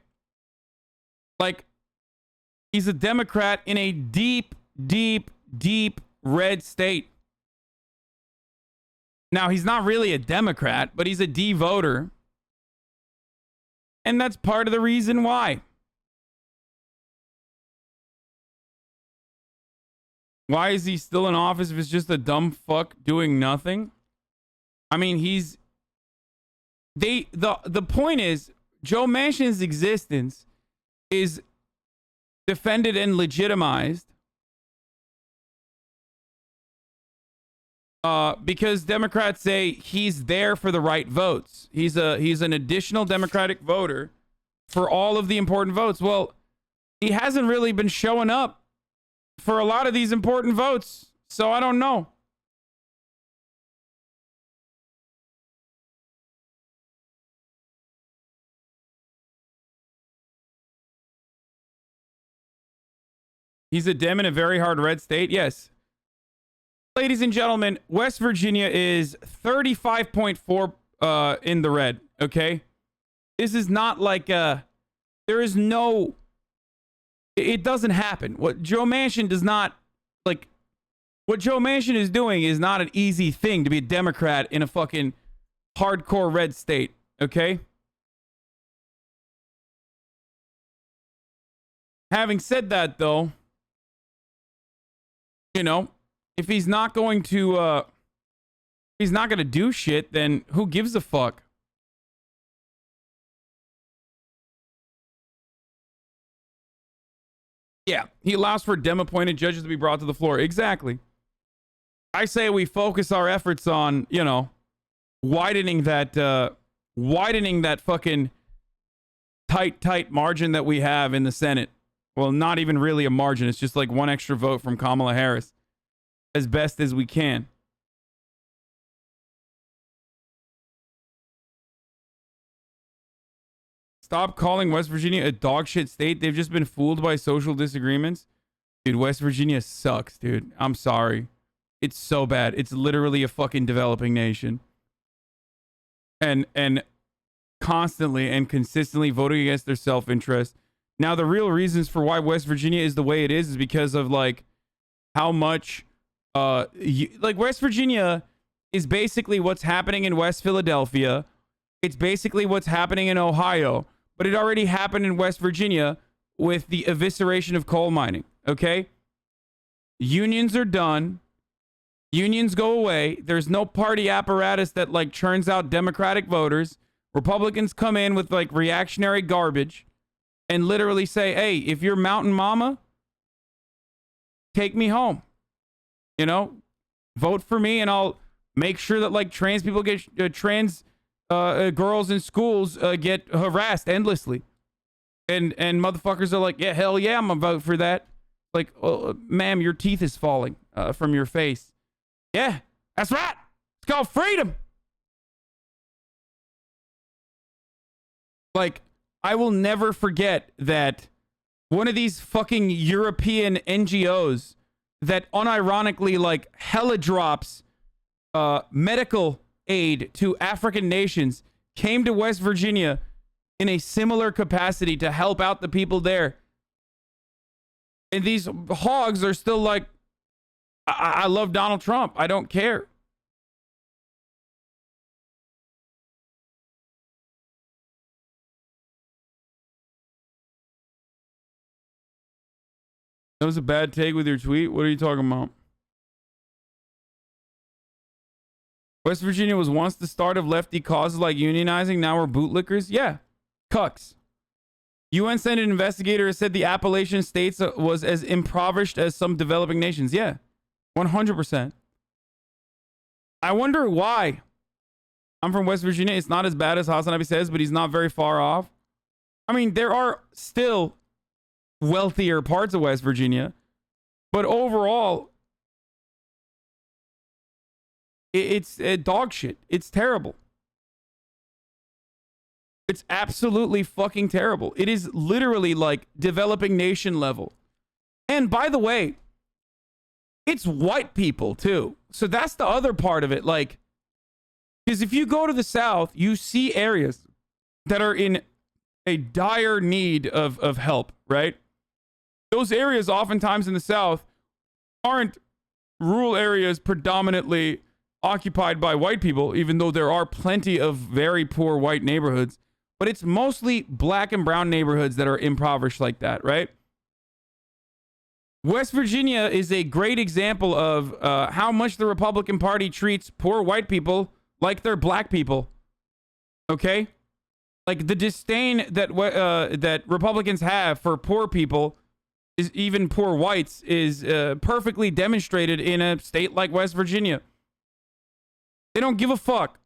Like, he's a Democrat in a deep, deep, deep red state. Now, he's not really a Democrat, but he's a D voter. And that's part of the reason why. Why is he still in office if it's just a dumb fuck doing nothing? I mean, the point is, Joe Manchin's existence is defended and legitimized because Democrats say he's there for the right votes. He's an additional Democratic voter for all of the important votes. Well, he hasn't really been showing up for a lot of these important votes, so I don't know. He's a Dem in a very hard red state, yes. Ladies and gentlemen, West Virginia is 35.4 in the red, okay? This is not like there is no... It doesn't happen. What Joe Manchin does not, like, what Joe Manchin is doing is not an easy thing to be a Democrat in a fucking hardcore red state, okay? Having said that, though, you know, if he's not going to do shit, then who gives a fuck? Yeah, he allows for Dem-appointed judges to be brought to the floor. Exactly. I say we focus our efforts on, you know, widening that fucking tight margin that we have in the Senate. Well, not even really a margin. It's just like one extra vote from Kamala Harris as best as we can. Stop calling West Virginia a dog shit state. They've just been fooled by social disagreements. Dude, West Virginia sucks, dude. I'm sorry. It's so bad. It's literally a fucking developing nation. And constantly and consistently voting against their self-interest. Now, the real reasons for why West Virginia is the way it is because of, like, how much... like, West Virginia is basically what's happening in West Philadelphia. It's basically what's happening in Ohio. But it already happened in West Virginia with the evisceration of coal mining, okay? Unions are done. Unions go away. There's no party apparatus that, like, churns out Democratic voters. Republicans come in with, like, reactionary garbage and literally say, hey, if you're Mountain Mama, take me home. You know? Vote for me and I'll make sure that, like, trans people get... girls in schools get harassed endlessly, and motherfuckers are like, yeah, hell yeah, I'm gonna vote for that. Like, oh, ma'am, your teeth is falling from your face. Yeah, that's right. It's called freedom. Like, I will never forget that one of these fucking European NGOs that unironically, like, hella drops medical aid to African nations came to West Virginia in a similar capacity to help out the people there. And these hogs are still like, I love Donald Trump. I don't care. That was a bad take with your tweet. What are you talking about? West Virginia was once the start of lefty causes like unionizing. Now we're bootlickers. Yeah. Cucks. UN Senate investigator has said the Appalachian states was as impoverished as some developing nations. Yeah. 100%. I wonder why. I'm from West Virginia. It's not as bad as HasanAbi says, but he's not very far off. I mean, there are still wealthier parts of West Virginia. But overall, it's dog shit. It's terrible. It's absolutely fucking terrible. It is literally like developing nation level. And by the way, it's white people too. So that's the other part of it. Like, because if you go to the South, you see areas that are in a dire need of help, right? Those areas oftentimes in the South aren't rural areas predominantly occupied by white people, even though there are plenty of very poor white neighborhoods, but it's mostly black and brown neighborhoods that are impoverished like that, right? West Virginia is a great example of how much the Republican Party treats poor white people like they're black people. Okay? Like the disdain that that Republicans have for poor people, is even poor whites, is perfectly demonstrated in a state like West Virginia. They don't give a fuck.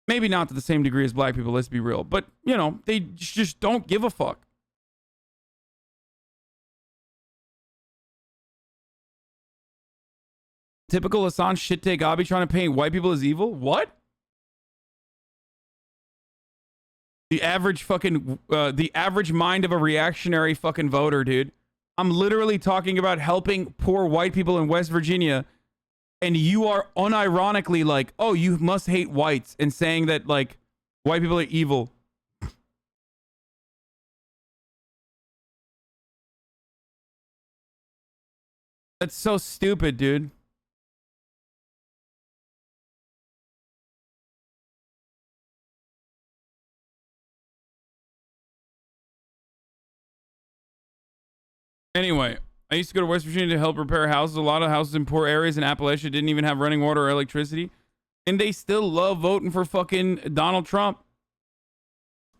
Maybe not to the same degree as black people, let's be real. But, you know, they just don't give a fuck. Typical Hasan shit take Abi trying to paint white people as evil? What? The average fucking, the average mind of a reactionary fucking voter, dude. I'm literally talking about helping poor white people in West Virginia, and you are unironically like, oh, you must hate whites, and saying that, like, white people are evil. That's so stupid, dude. Anyway, I used to go to West Virginia to help repair houses. A lot of houses in poor areas in Appalachia didn't even have running water or electricity. And they still love voting for fucking Donald Trump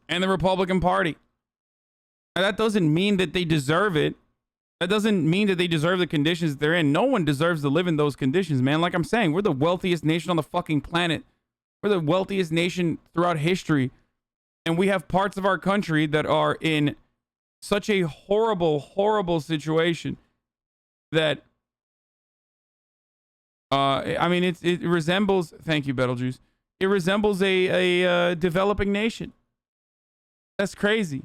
and the Republican Party. Now, that doesn't mean that they deserve it. That doesn't mean that they deserve the conditions they're in. No one deserves to live in those conditions, man. Like I'm saying, we're the wealthiest nation on the fucking planet. We're the wealthiest nation throughout history. And we have parts of our country that are in such a horrible, horrible situation that, I mean, it resembles, thank you, Betelgeuse. It resembles a developing nation. That's crazy.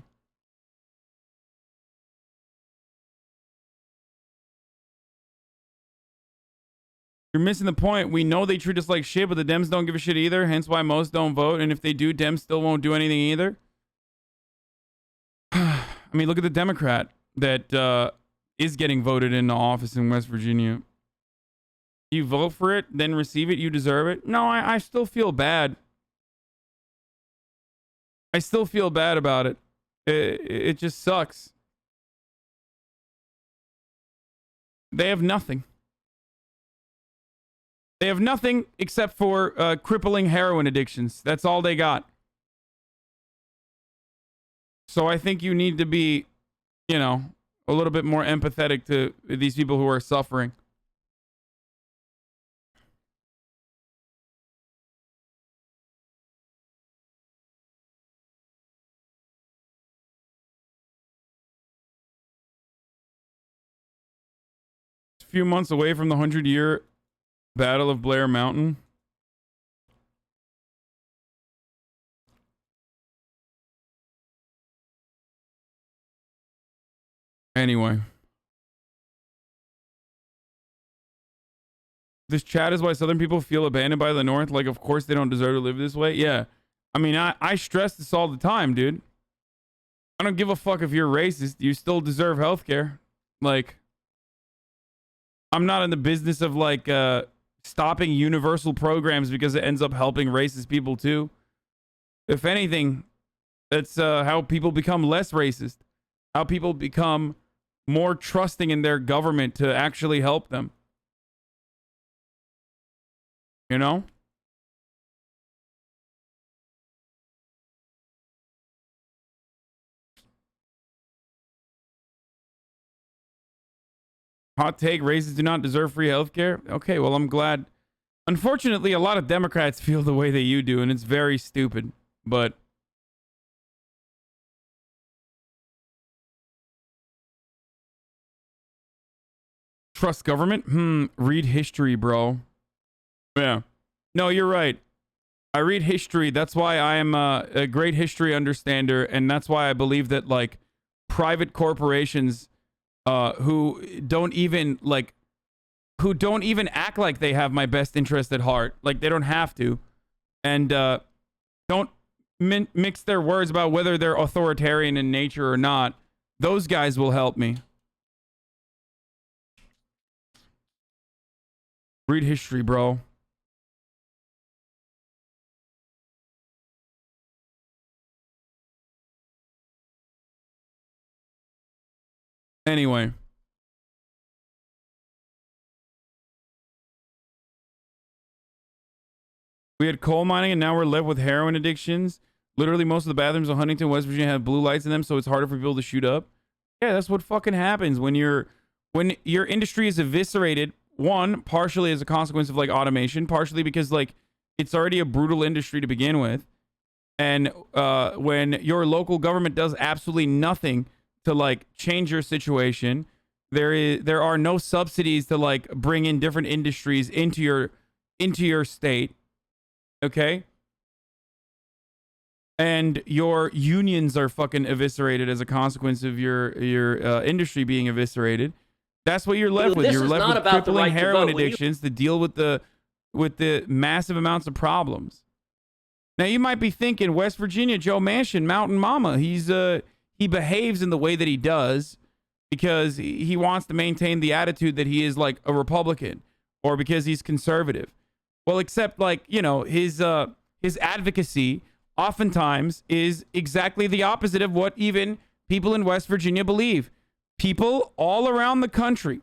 You're missing the point. We know they treat us like shit, but the Dems don't give a shit either. Hence why most don't vote. And if they do, Dems still won't do anything either. I mean, look at the Democrat that is getting voted into office in West Virginia. You vote for it, then receive it, you deserve it. No, I still feel bad. I still feel bad about it. It just sucks. They have nothing. They have nothing except for crippling heroin addictions. That's all they got. So I think you need to be, you know, a little bit more empathetic to these people who are suffering. A few months away from the 100-year Battle of Blair Mountain. Anyway. This chat is why Southern people feel abandoned by the North. Like, of course they don't deserve to live this way. Yeah. I mean, I stress this all the time, dude. I don't give a fuck if you're racist. You still deserve healthcare. Like, I'm not in the business of, like, stopping universal programs because it ends up helping racist people, too. If anything, that's how people become less racist. How people become more trusting in their government to actually help them. You know? Hot take, racists do not deserve free healthcare. Okay, well, I'm glad. Unfortunately, a lot of Democrats feel the way that you do, and it's very stupid. But Trust government? Read history, bro. Yeah. No, you're right. I read history. That's why I am a great history understander, and that's why I believe that, like, private corporations who don't even act like they have my best interest at heart, like they don't have to, and don't mix their words about whether they're authoritarian in nature or not, those guys will help me. Read history, bro. Anyway. We had coal mining and now we're left with heroin addictions. Literally most of the bathrooms in Huntington, West Virginia have blue lights in them, so it's harder for people to shoot up. Yeah, that's what fucking happens when your industry is eviscerated. One, partially as a consequence of like automation, partially because like it's already a brutal industry to begin with. And when your local government does absolutely nothing to like change your situation, there are no subsidies to like bring in different industries into your state. Okay? And your unions are fucking eviscerated as a consequence of your industry being eviscerated. That's what you're left with. You're left with crippling heroin addictions to deal with the massive amounts of problems. Now you might be thinking, West Virginia, Joe Manchin, Mountain Mama, he behaves in the way that he does because he wants to maintain the attitude that he is like a Republican or because he's conservative. Well, except like, you know, his advocacy oftentimes is exactly the opposite of what even people in West Virginia believe. People all around the country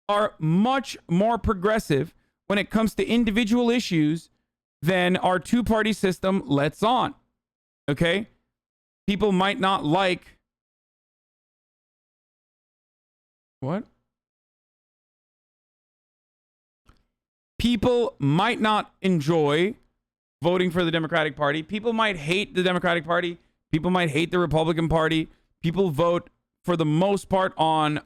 are much more progressive when it comes to individual issues than our two-party system lets on. Okay? People might not like... What? People might not enjoy voting for the Democratic Party. People might hate the Democratic Party. People might hate the Republican Party. People vote for the most part on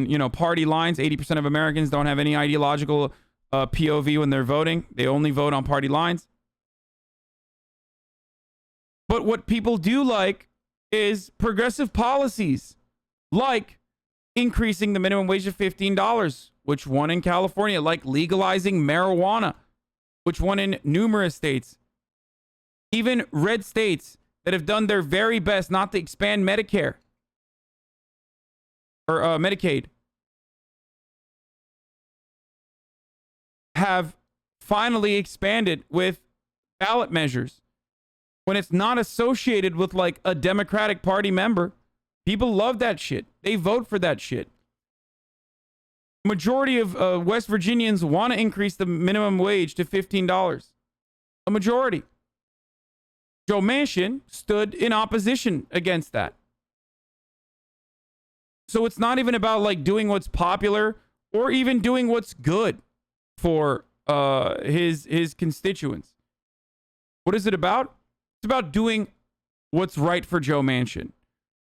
you know, party lines. 80% of Americans don't have any ideological POV when they're voting. They only vote on party lines. But what people do like is progressive policies, like increasing the minimum wage to $15, which won in California, like legalizing marijuana, which won in numerous states. Even red states that have done their very best not to expand Medicare or Medicaid have finally expanded with ballot measures. When it's not associated with like a Democratic Party member, people love that shit. They vote for that shit. Majority of West Virginians want to increase the minimum wage to $15. A majority. Joe Manchin stood in opposition against that. So it's not even about like doing what's popular or even doing what's good for his constituents. What is it about? It's about doing what's right for Joe Manchin.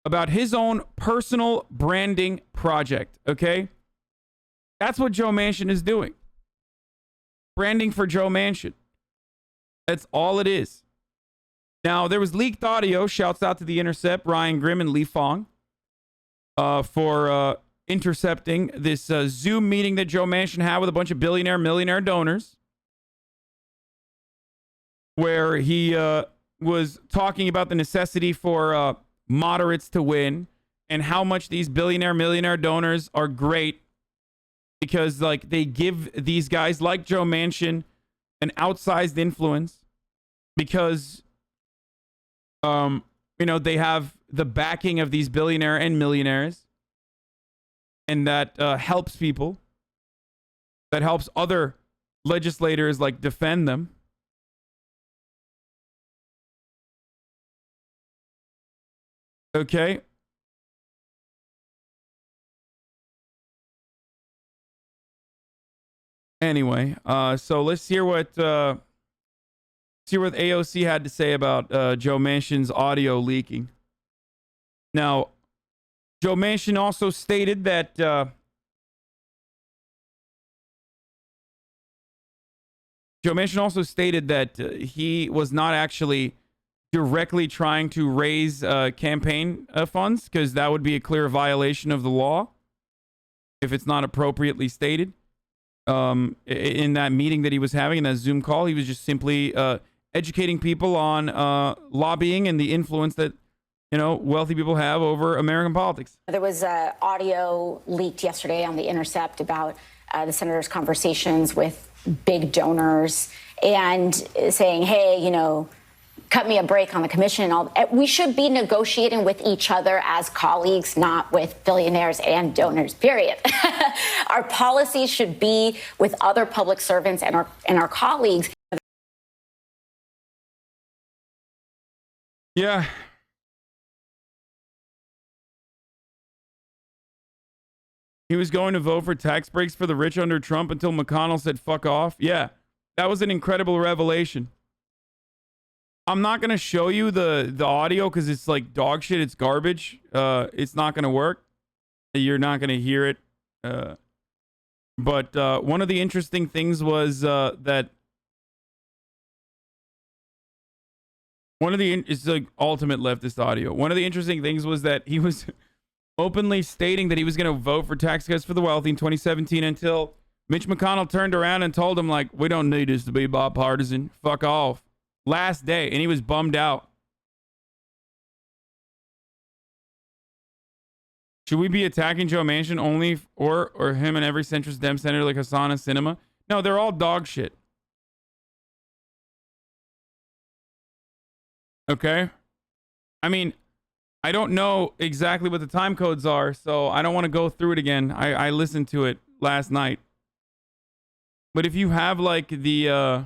About his own personal branding project, okay? That's what Joe Manchin is doing. Branding for Joe Manchin. That's all it is. Now, there was leaked audio. Shouts out to The Intercept, Ryan Grimm and Lee Fong for intercepting this Zoom meeting that Joe Manchin had with a bunch of millionaire donors, where he was talking about the necessity for moderates to win and how much these millionaire donors are great because like they give these guys like Joe Manchin an outsized influence because you know, they have the backing of these billionaire and millionaires, and that helps people. That helps other legislators like defend them. Okay. Anyway, so let's hear what AOC had to say about Joe Manchin's audio leaking. Now, Joe Manchin also stated that he was not actually directly trying to raise campaign funds, because that would be a clear violation of the law if it's not appropriately stated. In that meeting that he was having, in that Zoom call, he was just simply educating people on lobbying and the influence that, you know, wealthy people have over American politics. There was audio leaked yesterday on The Intercept about the senator's conversations with big donors and saying, hey, you know, cut me a break on the commission and all. We should be negotiating with each other as colleagues, not with billionaires and donors, period. Our policies should be with other public servants and our colleagues. Yeah. He was going to vote for tax breaks for the rich under Trump until McConnell said fuck off. Yeah, that was an incredible revelation. I'm not going to show you the audio because it's like dog shit. It's garbage. It's not going to work. You're not going to hear it. But one of the interesting things was that it's like ultimate leftist audio. One of the interesting things was that he was openly stating that he was going to vote for tax cuts for the wealthy in 2017 until Mitch McConnell turned around and told him, like, we don't need this to be bipartisan. Fuck off. Last day. And he was bummed out. Should we be attacking Joe Manchin only or him and every centrist Dem senator like Hasan and Sinema? No, they're all dog shit. Okay? I mean, I don't know exactly what the time codes are, so I don't want to go through it again. I listened to it last night. But if you have like the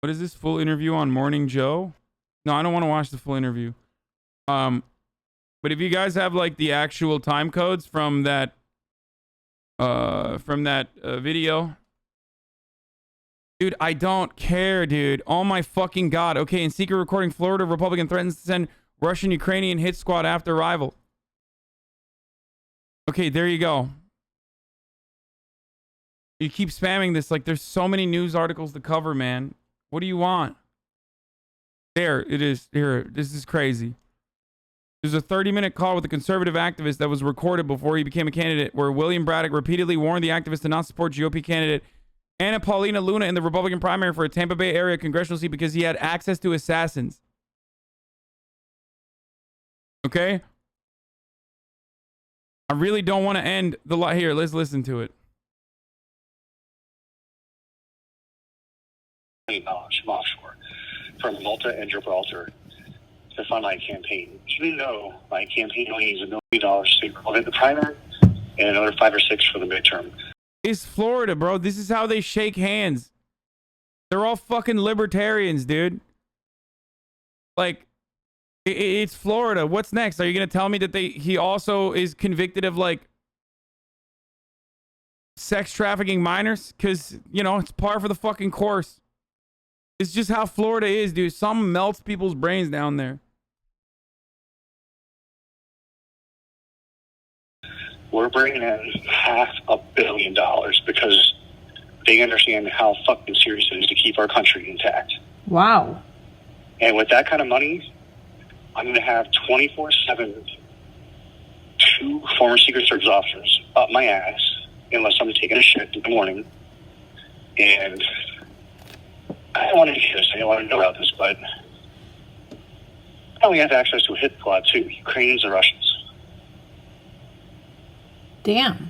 what is this full interview on Morning Joe? No, I don't want to watch the full interview. But if you guys have like the actual time codes from that video, dude, I don't care, dude. Oh my fucking god. Okay, in secret recording, Florida Republican threatens to send Russian Ukrainian hit squad after arrival. Okay, there you go. You keep spamming this like there's so many news articles to cover, man. What do you want? There it is. Here, this is crazy. There's a 30-minute call with a conservative activist that was recorded before he became a candidate, where William Braddock repeatedly warned the activist to not support GOP candidate Anna Paulina Luna in the Republican primary for a Tampa Bay area congressional seat because he had access to assassins. Okay? I really don't want to end the lot here. Let's listen to it. $1 million from offshore from Malta and Gibraltar to fund my campaign, even though my campaign only needs $1 million to hit the primary and another 5 or 6 for the midterm. It's Florida, bro. This is how they shake hands. They're all fucking libertarians, dude. Like, it's Florida. What's next? Are you gonna tell me that he also is convicted of like sex trafficking minors? Because, you know, it's par for the fucking course. It's just how Florida is, dude. Something melts people's brains down there. We're bringing in $500 million because they understand how fucking serious it is to keep our country intact. Wow. And with that kind of money, I'm going to have 24/7 2 former Secret Service officers up my ass unless I'm taking a shit in the morning. And I don't want to hear this. I don't want to know about this, but I only have access to a hit squad too, Ukrainians and Russians. Damn.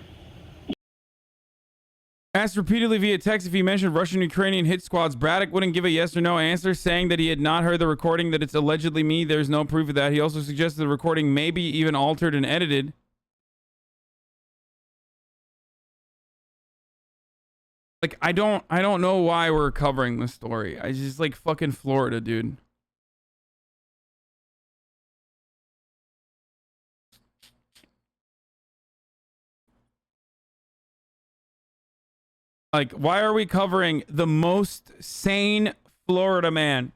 Asked repeatedly via text if he mentioned Russian Ukrainian hit squads, Braddock wouldn't give a yes or no answer, saying that he had not heard the recording, that it's allegedly me. There's no proof of that. He also suggested the recording may be even altered and edited. Like, I don't know why we're covering this story. I just like fucking Florida, dude. Like, why are we covering the most sane Florida man?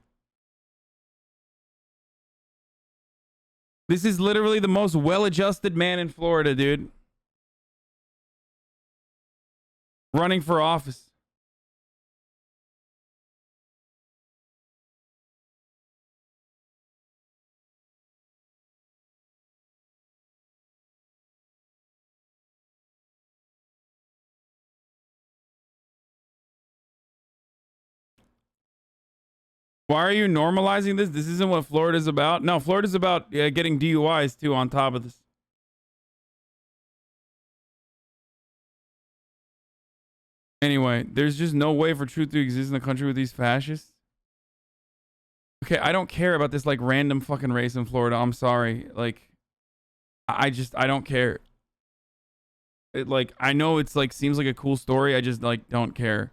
This is literally the most well-adjusted man in Florida, dude. Running for office. Why are you normalizing this? This isn't what Florida's about. No, Florida's about getting DUIs too on top of this. Anyway, there's just no way for truth to exist in a country with these fascists. Okay, I don't care about this like random fucking race in Florida. I'm sorry. Like, I don't care. It, like, I know it's like seems like a cool story. I just like don't care.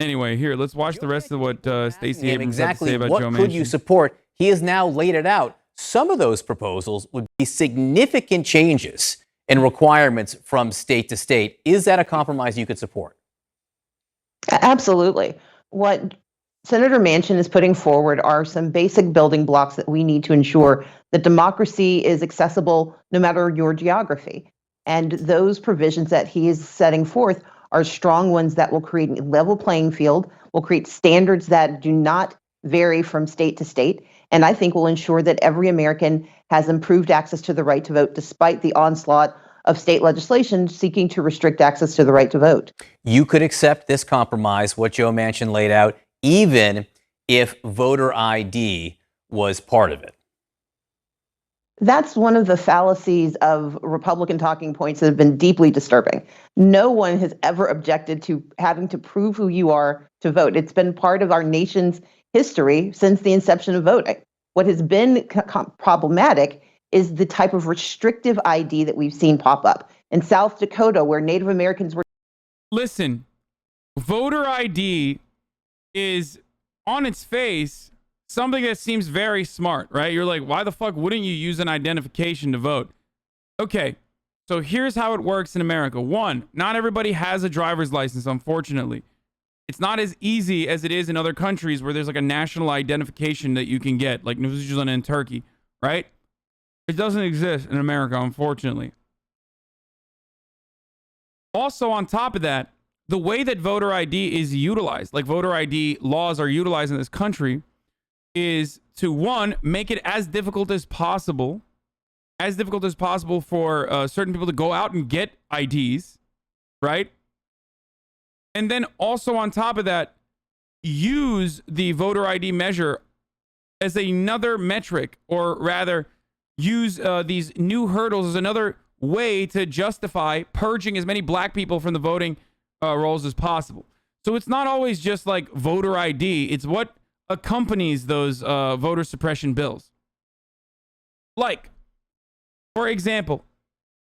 Anyway, here, let's watch the rest of what Stacey Abrams had to say about Joe Manchin. What could you support? He has now laid it out. Some of those proposals would be significant changes in requirements from state to state. Is that a compromise you could support? Absolutely. What Senator Manchin is putting forward are some basic building blocks that we need to ensure that democracy is accessible no matter your geography. And those provisions that he is setting forth are strong ones that will create a level playing field, will create standards that do not vary from state to state, and I think will ensure that every American has improved access to the right to vote despite the onslaught of state legislation seeking to restrict access to the right to vote. You could accept this compromise, what Joe Manchin laid out, even if voter ID was part of it. That's one of the fallacies of Republican talking points that have been deeply disturbing. No one has ever objected to having to prove who you are to vote. It's been part of our nation's history since the inception of voting. What has been problematic is the type of restrictive ID that we've seen pop up. In South Dakota, where Native Americans were... Listen, voter ID is, on its face, something that seems very smart, right? You're like, why the fuck wouldn't you use an identification to vote? Okay, so here's how it works in America. One, not everybody has a driver's license, unfortunately. It's not as easy as it is in other countries where there's like a national identification that you can get, like New Zealand and Turkey, right? It doesn't exist in America, unfortunately. Also, on top of that, the way that voter ID is utilized, like voter ID laws are utilized in this country, is to, one, make it as difficult as possible for certain people to go out and get IDs, right? And then also on top of that, use the voter ID measure as another metric, or rather use these new hurdles as another way to justify purging as many black people from the voting rolls as possible. So it's not always just like voter ID. It's what accompanies those voter suppression bills. Like, for example,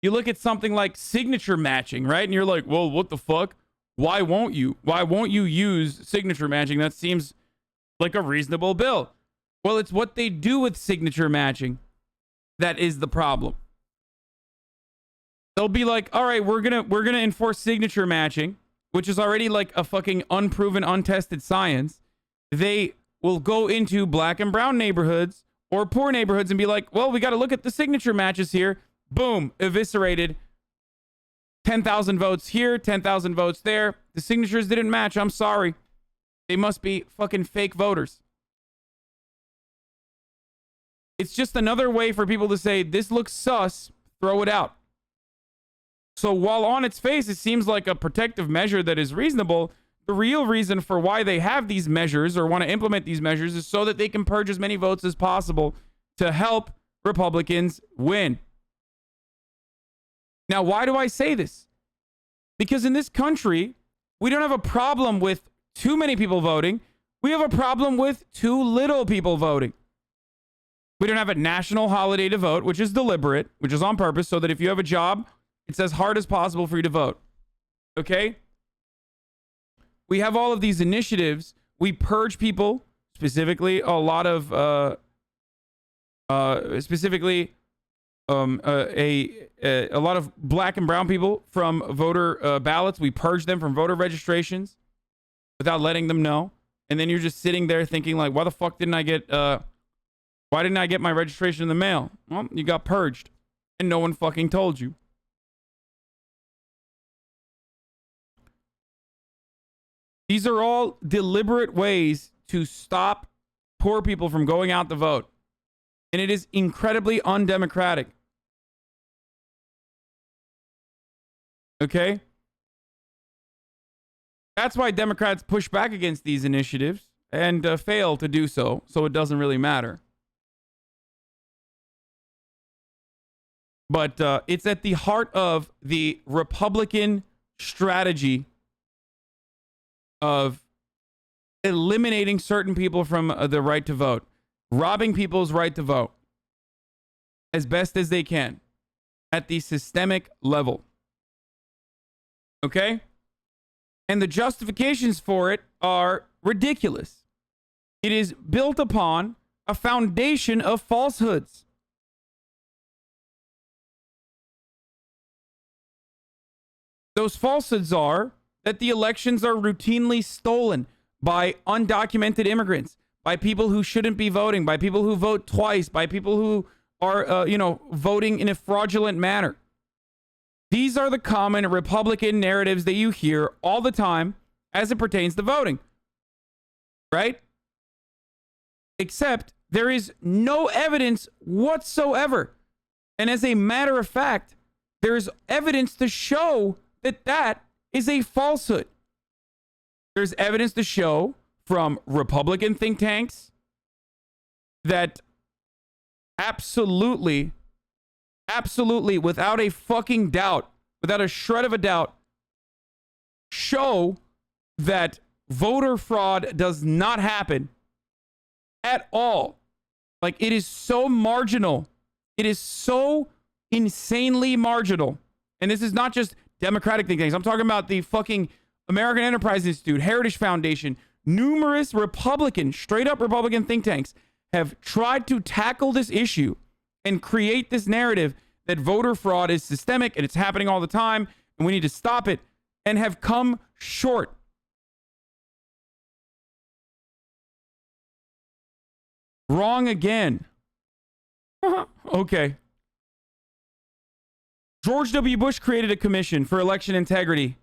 you look at something like signature matching, right? And you're like, well, what the fuck? Why won't you? Why won't you use signature matching? That seems like a reasonable bill. Well, it's what they do with signature matching that is the problem. They'll be like, all right, we're gonna enforce signature matching, which is already like a fucking unproven, untested science. They will go into black and brown neighborhoods or poor neighborhoods and be like, well, we got to look at the signature matches here. Boom, eviscerated. 10,000 votes here, 10,000 votes there. The signatures didn't match. I'm sorry. They must be fucking fake voters. It's just another way for people to say, this looks sus, throw it out. So while on its face, it seems like a protective measure that is reasonable, the real reason for why they have these measures or want to implement these measures is so that they can purge as many votes as possible to help Republicans win. Now, why do I say this? Because in this country, we don't have a problem with too many people voting. We have a problem with too little people voting. We don't have a national holiday to vote, which is deliberate, which is on purpose, so that if you have a job, it's as hard as possible for you to vote. Okay? We have all of these initiatives. We purge people, specifically a lot of a lot of black and brown people from voter ballots. We purge them from voter registrations without letting them know. And then you're just sitting there thinking like, why the fuck didn't I get Why didn't I get my registration in the mail? Well, you got purged. And no one fucking told you. These are all deliberate ways to stop poor people from going out to vote. And it is incredibly undemocratic. Okay? That's why Democrats push back against these initiatives and fail to do so it doesn't really matter. But it's at the heart of the Republican strategy of eliminating certain people from the right to vote, robbing people's right to vote as best as they can at the systemic level. Okay? And the justifications for it are ridiculous. It is built upon a foundation of falsehoods. Those falsehoods are that the elections are routinely stolen by undocumented immigrants, by people who shouldn't be voting, by people who vote twice, by people who are, voting in a fraudulent manner. These are the common Republican narratives that you hear all the time as it pertains to voting. Right? Except there is no evidence whatsoever. And as a matter of fact, there's evidence to show that that is a falsehood. There's evidence to show from Republican think tanks that absolutely, without a fucking doubt, without a shred of a doubt, show that voter fraud does not happen at all. Like, it is so marginal. It is so insanely marginal. And this is not just Democratic think tanks. I'm talking about the fucking American Enterprise Institute, Heritage Foundation. Numerous Republican, straight up Republican think tanks have tried to tackle this issue and create this narrative that voter fraud is systemic and it's happening all the time and we need to stop it, and have come short. Wrong again. Okay. George W. Bush created a commission for election integrity.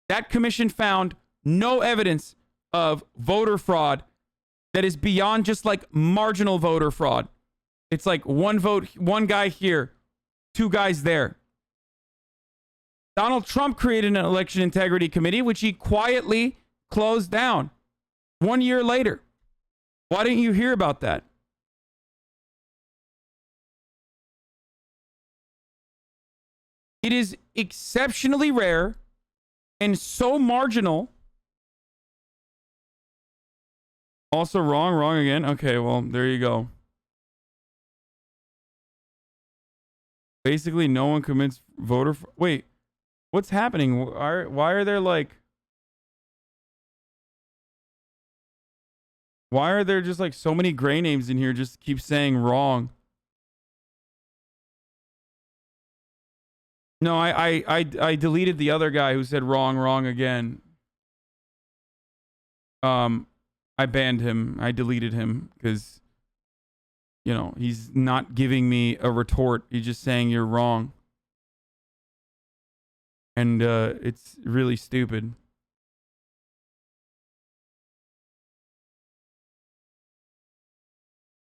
That commission found no evidence of voter fraud that is beyond just like marginal voter fraud. It's like one vote, one guy here, two guys there. Donald Trump created an election integrity committee, which he quietly closed down 1 year later. Why didn't you hear about that? It is exceptionally rare and so marginal. Also wrong again. Okay, well, there you go. Basically, no one commits voter... Wait, what's happening? Why are there like... Why are there just like so many gray names in here just keep saying wrong? No, I deleted the other guy who said wrong again. I banned him. I deleted him because, he's not giving me a retort. He's just saying you're wrong. And it's really stupid.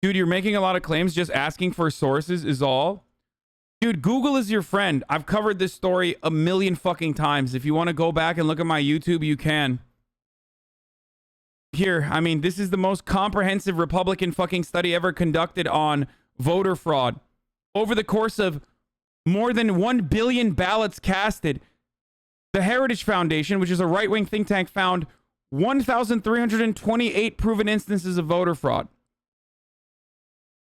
Dude, you're making a lot of claims. Just asking for sources is all. Dude, Google is your friend. I've covered this story a million fucking times. If you want to go back and look at my YouTube, you can. Here, I mean, this is the most comprehensive Republican fucking study ever conducted on voter fraud. Over the course of more than 1 billion ballots casted, the Heritage Foundation, which is a right-wing think tank, found 1,328 proven instances of voter fraud.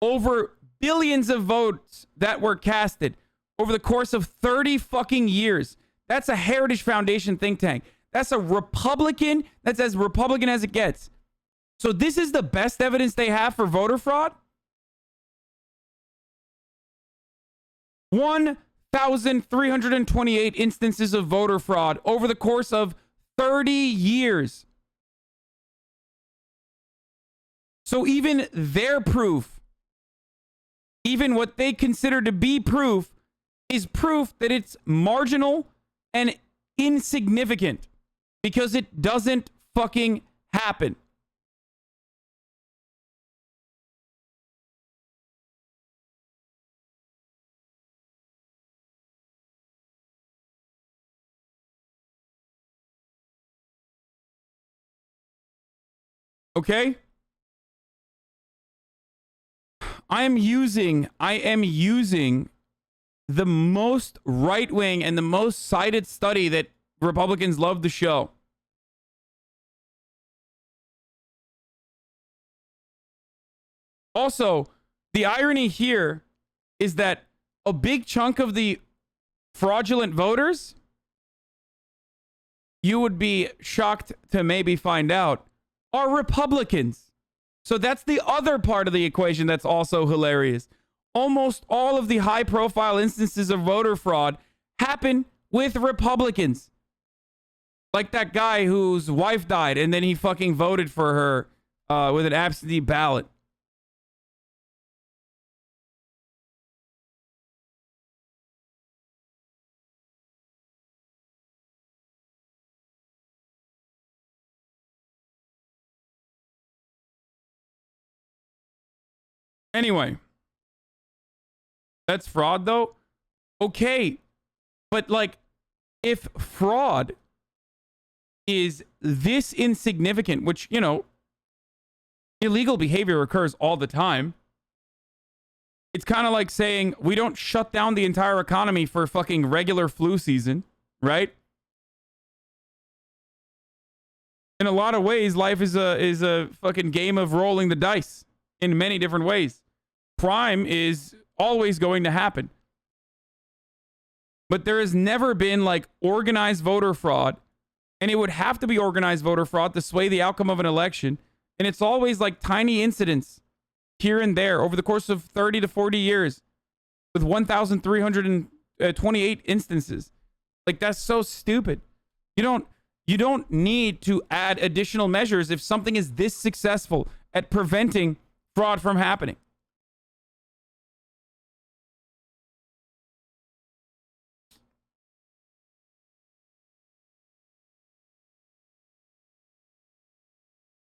Over billions of votes that were casted over the course of 30 fucking years. That's a Heritage Foundation think tank. That's a Republican. That's as Republican as it gets. So this is the best evidence they have for voter fraud? 1,328 instances of voter fraud over the course of 30 years. So even their proof even what they consider to be proof is proof that it's marginal and insignificant because it doesn't fucking happen. Okay? I am using the most right-wing and the most cited study that Republicans love to show. Also, the irony here is that a big chunk of the fraudulent voters, you would be shocked to maybe find out, are Republicans. So that's the other part of the equation that's also hilarious. Almost all of the high-profile instances of voter fraud happen with Republicans. Like that guy whose wife died and then he fucking voted for her with an absentee ballot. Anyway, that's fraud though. Okay, but like, if fraud is this insignificant, which, you know, illegal behavior occurs all the time, it's kind of like saying we don't shut down the entire economy for fucking regular flu season, right? In a lot of ways, life is a fucking game of rolling the dice in many different ways. Crime is always going to happen. But there has never been like organized voter fraud, and it would have to be organized voter fraud to sway the outcome of an election. And it's always like tiny incidents here and there over the course of 30 to 40 years with 1,328 instances. Like, that's so stupid. You don't need to add additional measures if something is this successful at preventing fraud from happening.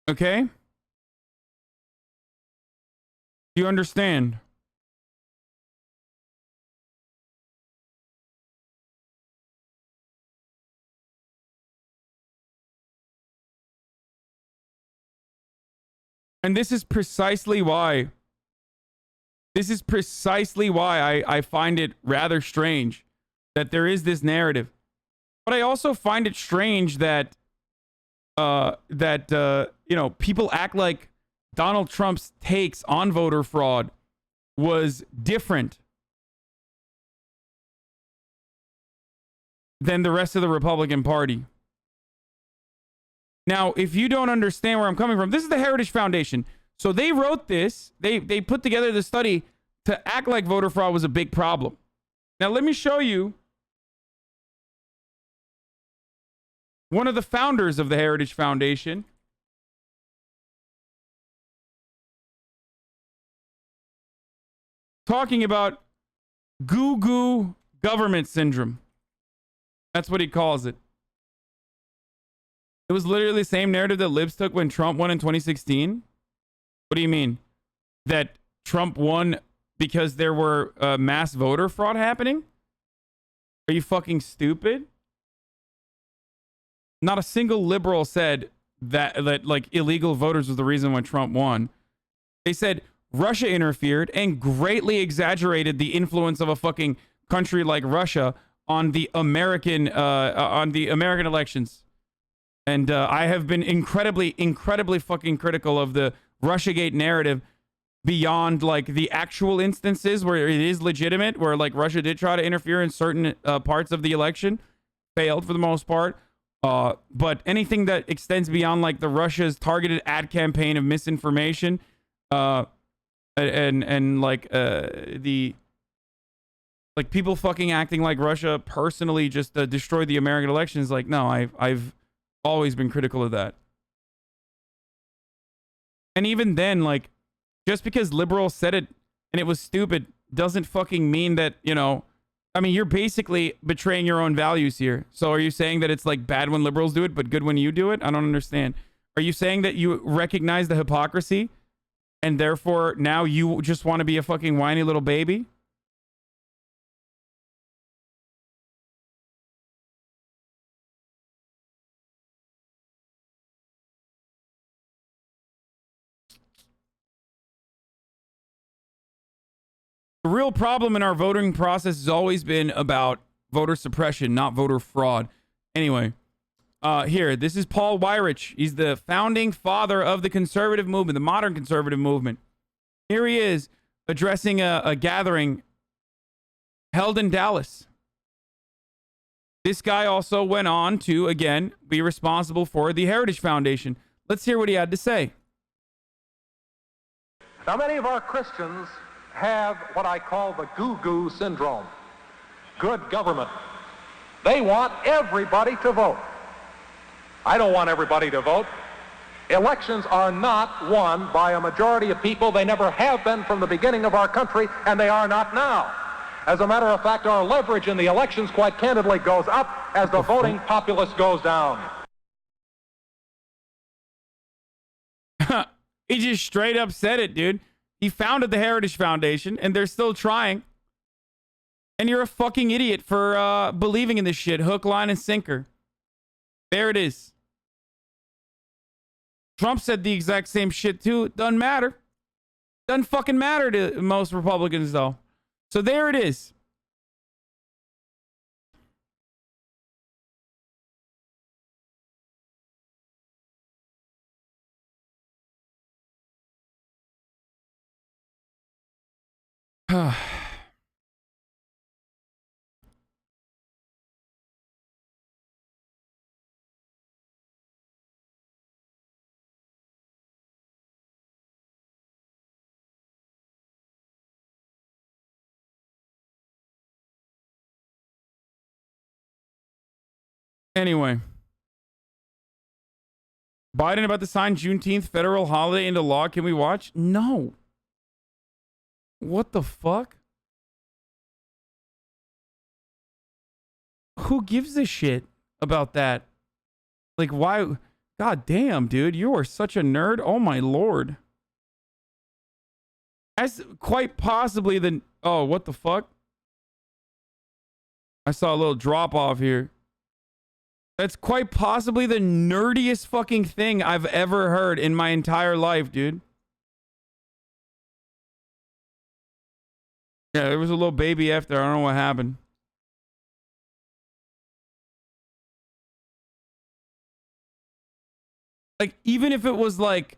Okay? Do you understand? And this is precisely why I find it rather strange that there is this narrative. But I also find it strange that you know, people act like Donald Trump's takes on voter fraud was different than the rest of the Republican Party. Now, if you don't understand where I'm coming from, this is the Heritage Foundation. So they wrote this, they put together the study to act like voter fraud was a big problem. Now, let me show you one of the founders of the Heritage Foundation talking about goo-goo government syndrome. That's what he calls it. It was literally the same narrative that libs took when Trump won in 2016. What do you mean? That Trump won because there were mass voter fraud happening? Are you fucking stupid? Not a single liberal said that like illegal voters was the reason why Trump won. They said Russia interfered and greatly exaggerated the influence of a fucking country like Russia on the American elections. And I have been incredibly fucking critical of the Russiagate narrative beyond like the actual instances where it is legitimate, where like Russia did try to interfere in certain parts of the election, failed for the most part. But anything that extends beyond like the Russia's targeted ad campaign of misinformation, and like the like people fucking acting like Russia personally just destroyed the American elections. Like, no, I've always been critical of that. And even then, like, just because liberals said it and it was stupid doesn't fucking mean that, you know, I mean, you're basically betraying your own values here. So are you saying that it's like bad when liberals do it, but good when you do it? I don't understand. Are you saying that you recognize the hypocrisy and therefore now you just want to be a fucking whiny little baby? The real problem in our voting process has always been about voter suppression, not voter fraud. Anyway, here, this is Paul Weyrich. He's the founding father of the conservative movement, the modern conservative movement. Here he is addressing a gathering held in Dallas. This guy also went on to, again, be responsible for the Heritage Foundation. Let's hear what he had to say. Now, many of our Christians have what I call the goo-goo syndrome. Good government. They want everybody to vote. I don't want everybody to vote. Elections are not won by a majority of people. They never have been from the beginning of our country, and they are not now. As a matter of fact, our leverage in the elections, quite candidly, goes up as the voting populace goes down. He just straight up said it, dude. He founded the Heritage Foundation, and they're still trying. And you're a fucking idiot for believing in this shit. Hook, line, and sinker. There it is. Trump said the exact same shit, too. Doesn't matter. Doesn't fucking matter to most Republicans, though. So there it is. Anyway. Biden about to sign Juneteenth federal holiday into law. Can we watch? No. What the fuck? Who gives a shit about that? Like, why? God damn, dude. You are such a nerd. Oh, my lord. As quite possibly the... Oh, what the fuck? I saw a little drop off here. That's quite possibly the nerdiest fucking thing I've ever heard in my entire life, dude. Yeah, there was a little baby after. I don't know what happened. Like, even if it was like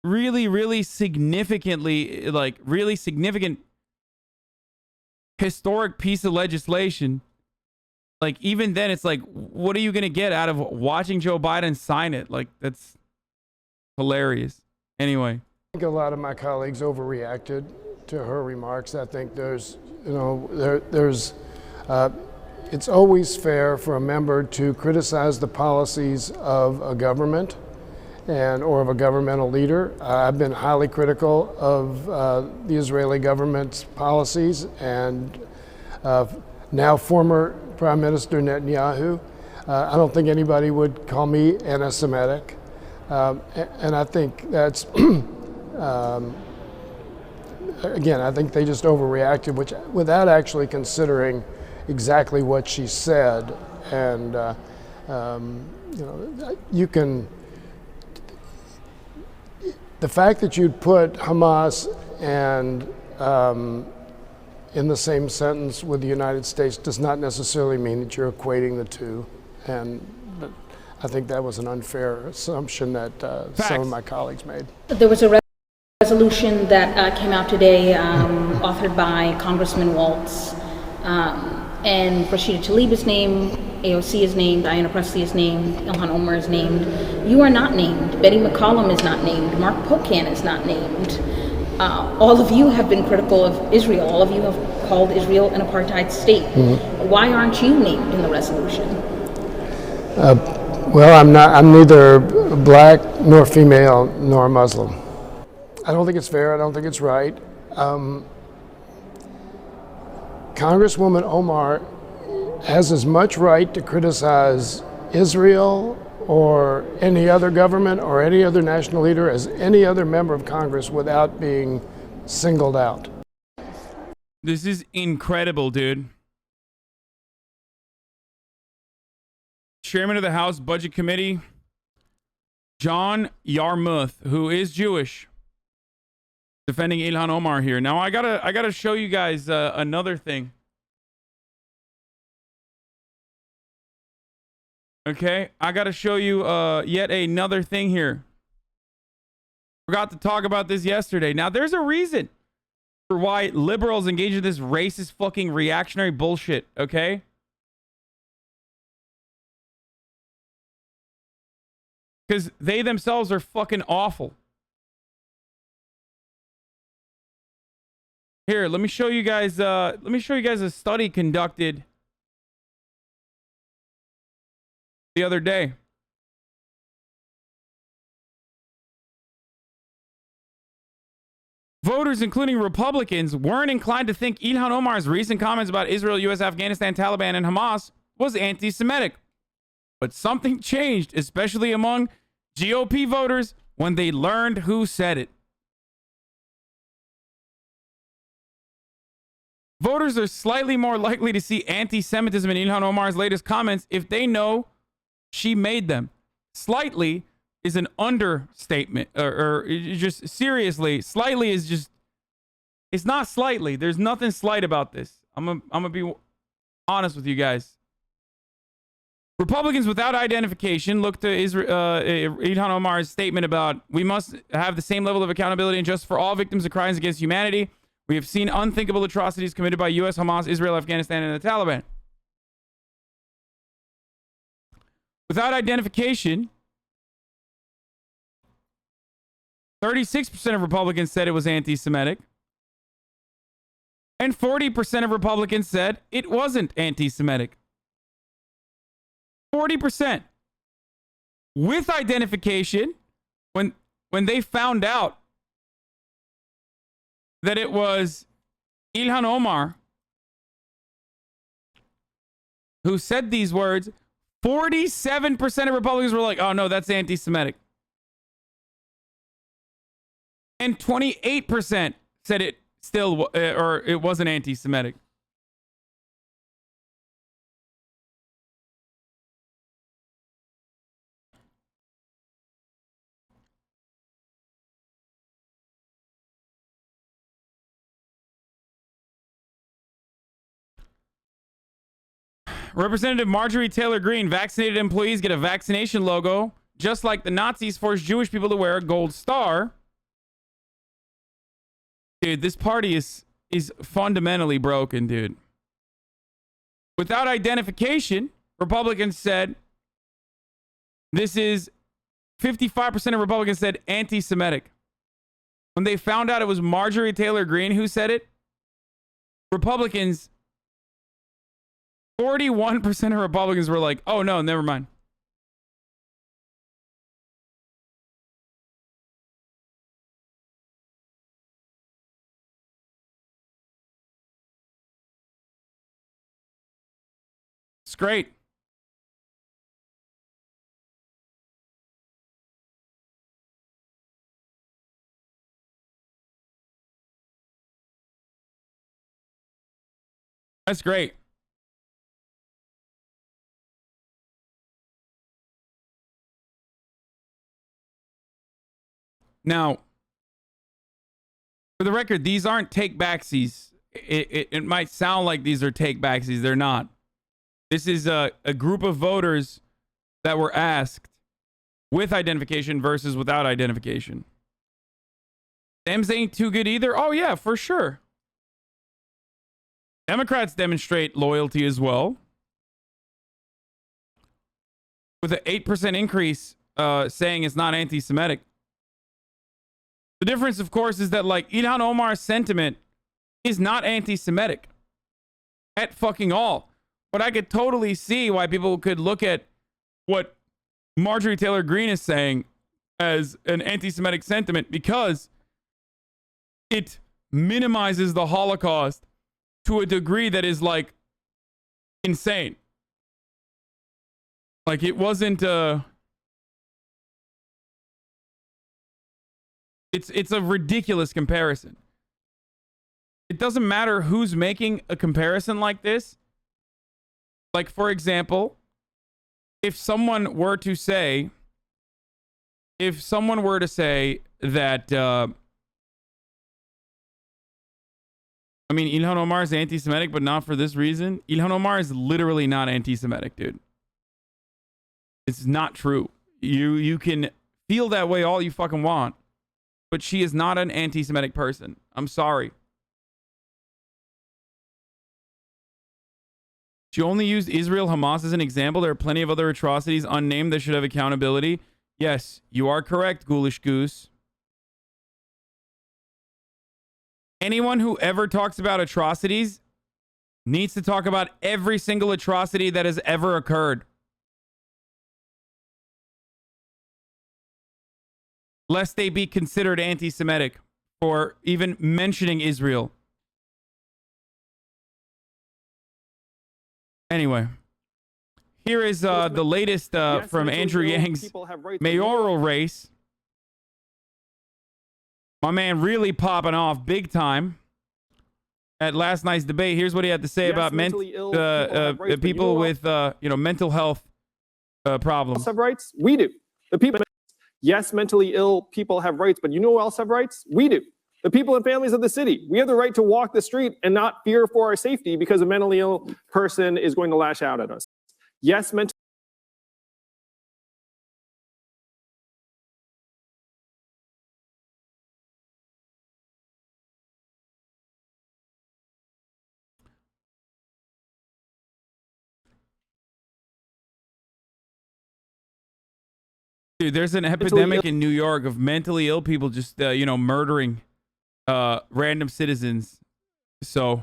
really, really significantly, like really significant historic piece of legislation, like, even then, it's like, what are you going to get out of watching Joe Biden sign it? Like, that's hilarious. Anyway. I think a lot of my colleagues overreacted to her remarks. I think there's, you know, it's always fair for a member to criticize the policies of a government or of a governmental leader. I've been highly critical of the Israeli government's policies, and now former Prime Minister Netanyahu. I don't think anybody would call me anti-Semitic. And I think that's, again, I think they just overreacted, without actually considering exactly what she said. And, you know, you can, the fact that you'd put Hamas and in the same sentence with the United States does not necessarily mean that you're equating the two. And I think that was an unfair assumption that some of my colleagues made. There was a resolution that came out today, authored by Congressman Waltz, and Rashida Tlaib is named, AOC is named, Diana Pressley is named, Ilhan Omar is named. You are not named. Betty McCollum is not named. Mark Pocan is not named. All of you have been critical of Israel. All of you have called Israel an apartheid state. Mm-hmm. Why aren't you named in the resolution? Well, I'm neither black nor female nor Muslim. I don't think it's fair. I don't think it's right. Congresswoman Omar has as much right to criticize Israel or any other government or any other national leader as any other member of Congress without being singled out. This is incredible, dude. Chairman of the House Budget Committee, John Yarmuth, who is Jewish, defending Ilhan Omar here. Now I gotta show you guys another thing. Okay, I gotta show you yet another thing here. Forgot to talk about this yesterday. Now there's a reason for why liberals engage in this racist fucking reactionary bullshit. Okay. Because they themselves are fucking awful. Here, let me show you guys. Let me show you guys a study conducted the other day. Voters, including Republicans, weren't inclined to think Ilhan Omar's recent comments about Israel, U.S., Afghanistan, Taliban, and Hamas was anti-Semitic. But something changed, especially among GOP voters, when they learned who said it. Voters are slightly more likely to see anti-Semitism in Ilhan Omar's latest comments if they know she made them. Slightly is an understatement, or just seriously, slightly is just, it's not slightly. There's nothing slight about this. I'm gonna be honest with you guys. Republicans without identification look to Ilhan Omar's statement about we must have the same level of accountability and justice for all victims of crimes against humanity. We have seen unthinkable atrocities committed by U.S., Hamas, Israel, Afghanistan, and the Taliban. Without identification, 36% of Republicans said it was anti-Semitic. And 40% of Republicans said it wasn't anti-Semitic. 40%. With identification, when they found out that it was Ilhan Omar who said these words, 47% of Republicans were like, oh no, that's anti-Semitic. And 28% said it still, or it wasn't anti-Semitic. Representative Marjorie Taylor Greene, vaccinated employees get a vaccination logo, just like the Nazis forced Jewish people to wear a gold star. Dude, this party is fundamentally broken, dude. Without identification, Republicans said this is 55% of Republicans said anti-Semitic. When they found out it was Marjorie Taylor Greene who said it, Republicans, 41% of Republicans were like, oh no, never mind. It's great. That's great. Now, for the record, these aren't take backsies. It might sound like these are take backsies. They're not. This is a group of voters that were asked with identification versus without identification. Dems ain't too good either. Oh, yeah, for sure. Democrats demonstrate loyalty as well, with an 8% increase saying it's not anti-Semitic. The difference, of course, is that, like, Ilhan Omar's sentiment is not anti-Semitic at fucking all. But I could totally see why people could look at what Marjorie Taylor Greene is saying as an anti-Semitic sentiment, because it minimizes the Holocaust to a degree that is like insane. Like it wasn't it's a ridiculous comparison. It doesn't matter who's making a comparison like this. Like, for example, if someone were to say that I mean, Ilhan Omar is anti-Semitic, but not for this reason. Ilhan Omar is literally not anti-Semitic, dude. It's not true. You can feel that way all you fucking want, but she is not an anti-Semitic person. I'm sorry. She only used Israel Hamas as an example. There are plenty of other atrocities unnamed that should have accountability. Yes, you are correct, Ghoulish Goose. Anyone who ever talks about atrocities needs to talk about every single atrocity that has ever occurred. Lest they be considered anti-Semitic for even mentioning Israel. Anyway, here is the latest from Andrew Yang's mayoral race. My man really popping off big time at last night's debate. Here's what he had to say about people with mental health problems. Have rights? We do. The people. Yes, mentally ill people have rights, but you know who else have rights? We do. The people and families of the city. We have the right to walk the street and not fear for our safety because a mentally ill person is going to lash out at us. Yes, mentally. Dude, there's an epidemic in New York of mentally ill people just, murdering random citizens. So,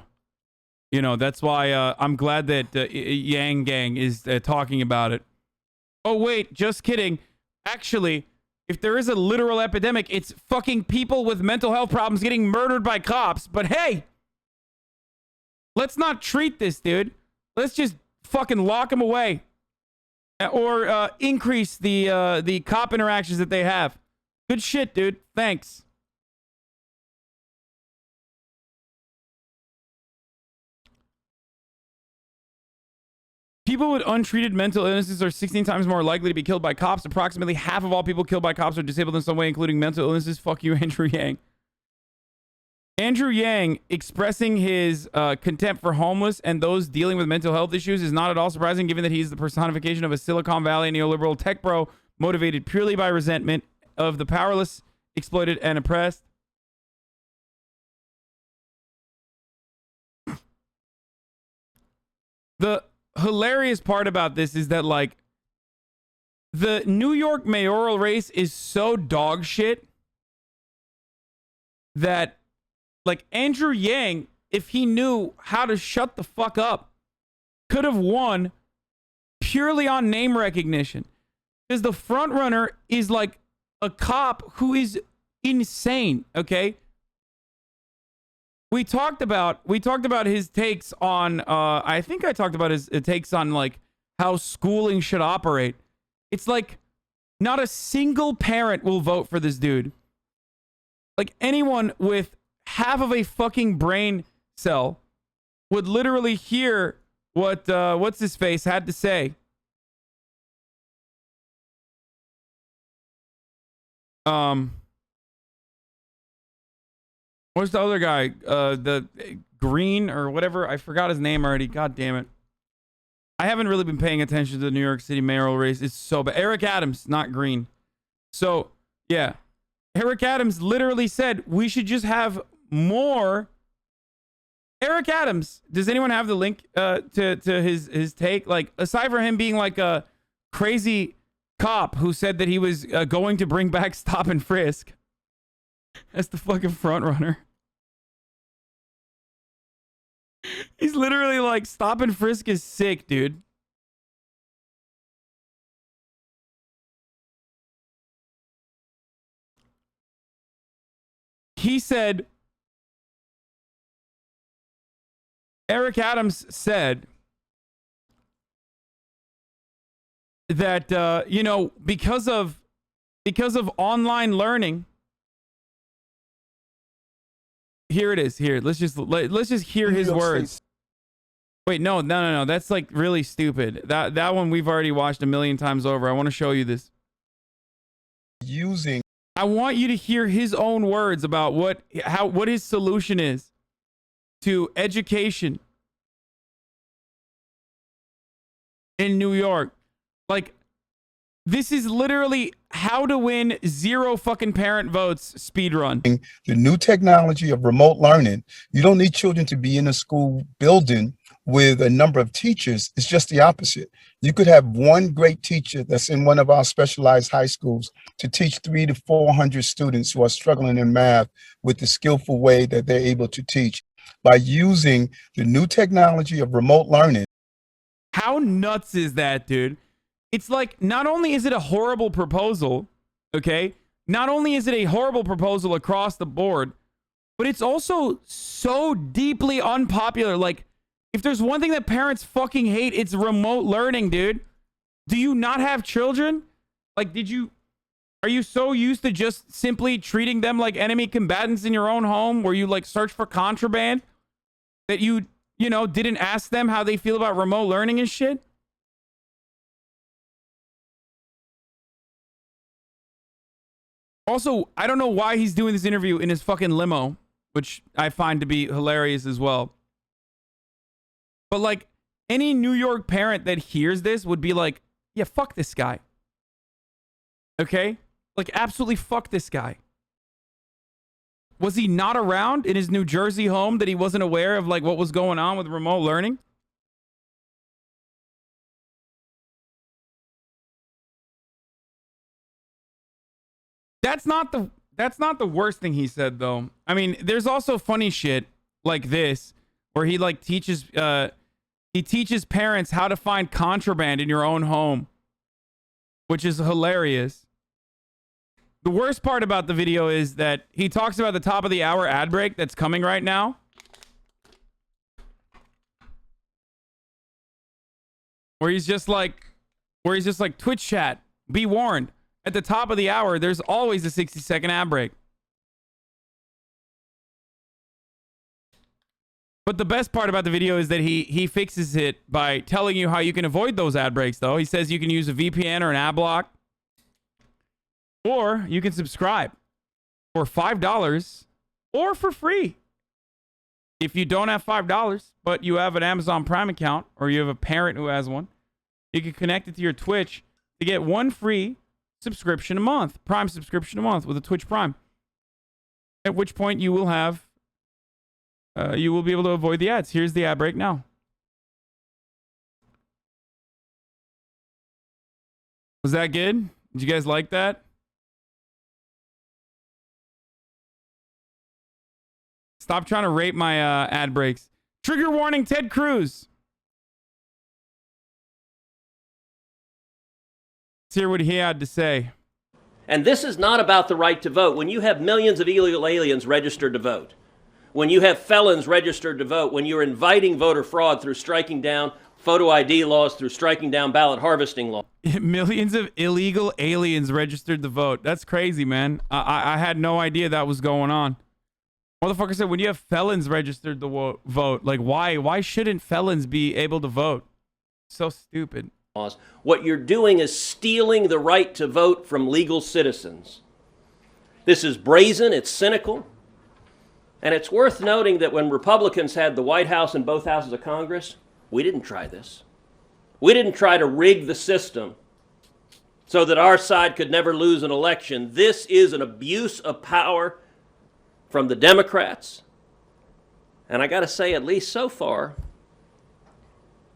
that's why I'm glad that Yang Gang is talking about it. Oh, wait, just kidding. Actually, if there is a literal epidemic, it's fucking people with mental health problems getting murdered by cops. But hey, let's not treat this, dude. Let's just fucking lock them away. Or increase the cop interactions that they have. Good shit, dude. Thanks. People with untreated mental illnesses are 16 times more likely to be killed by cops. Approximately half of all people killed by cops are disabled in some way, including mental illnesses. Fuck you, Andrew Yang. Andrew Yang expressing his contempt for homeless and those dealing with mental health issues is not at all surprising, given that he's the personification of a Silicon Valley neoliberal tech bro motivated purely by resentment of the powerless, exploited, and oppressed. The hilarious part about this is that, like, the New York mayoral race is so dog shit that, like, Andrew Yang, if he knew how to shut the fuck up, could have won purely on name recognition. Because the front runner is like a cop who is insane, okay? We talked about his takes on I think I talked about his takes on, like, how schooling should operate. It's like not a single parent will vote for this dude. Like, anyone with half of a fucking brain cell would literally hear what what's his face had to say. What's the other guy? The Green or whatever. I forgot his name already. God damn it. I haven't really been paying attention to the New York City mayoral race. It's so bad. Eric Adams, not Green. So, yeah. Eric Adams literally said we should just have more. Eric Adams, does anyone have the link to his take? Like, aside from him being like a crazy cop who said that he was going to bring back stop and frisk. That's the fucking front runner. He's literally like, stop and frisk is sick, dude. He said Eric Adams said that, you know, because of online learning, here it is. Here, let's just hear his words. Wait, no. That's like really stupid. That one we've already watched a million times over. I want to show you this. I want you to hear his own words about what his solution is to education in New York. Like, this is literally how to win 0 fucking parent votes speedrun. The new technology of remote learning, you don't need children to be in a school building with a number of teachers. It's just the opposite. You could have one great teacher that's in one of our specialized high schools to teach 300 to 400 students who are struggling in math with the skillful way that they're able to teach by using the new technology of remote learning. How nuts is that, dude? It's like, not only is it a horrible proposal, okay? Not only is it a horrible proposal across the board, but it's also so deeply unpopular. Like, if there's one thing that parents fucking hate, it's remote learning, dude. Do you not have children? Like, are you so used to just simply treating them like enemy combatants in your own home where you like search for contraband that you know, didn't ask them how they feel about remote learning and shit? Also, I don't know why he's doing this interview in his fucking limo, which I find to be hilarious as well. But like, any New York parent that hears this would be like, yeah, fuck this guy. Okay? Like, absolutely fuck this guy. Was he not around in his New Jersey home that he wasn't aware of like what was going on with remote learning? That's not the worst thing he said, though. I mean, there's also funny shit like this where he like teaches parents how to find contraband in your own home, which is hilarious. The worst part about the video is that he talks about the top of the hour ad break that's coming right now. Where he's just like Twitch chat, be warned. At the top of the hour, there's always a 60-second ad break. But the best part about the video is that he fixes it by telling you how you can avoid those ad breaks, though. He says you can use a VPN or an ad block. Or you can subscribe for $5 or for free. If you don't have $5, but you have an Amazon Prime account or you have a parent who has one, you can connect it to your Twitch to get one free subscription a month, Prime subscription a month with a Twitch Prime. At which point you will have, you will be able to avoid the ads. Here's the ad break now. Was that good? Did you guys like that? Stop trying to rape my ad breaks. Trigger warning, Ted Cruz. Let's hear what he had to say. And this is not about the right to vote. When you have millions of illegal aliens registered to vote, when you have felons registered to vote, when you're inviting voter fraud through striking down photo ID laws, through striking down ballot harvesting laws. Millions of illegal aliens registered to vote. That's crazy, man. I had no idea that was going on. Motherfucker said when you have felons registered to vote, like why shouldn't felons be able to vote? So stupid. What you're doing is stealing the right to vote from legal citizens. This is brazen, it's cynical, and it's worth noting that when Republicans had the White House and both houses of Congress, we didn't try this. We didn't try to rig the system so that our side could never lose an election. This is an abuse of power from the Democrats. And I got to say, at least so far,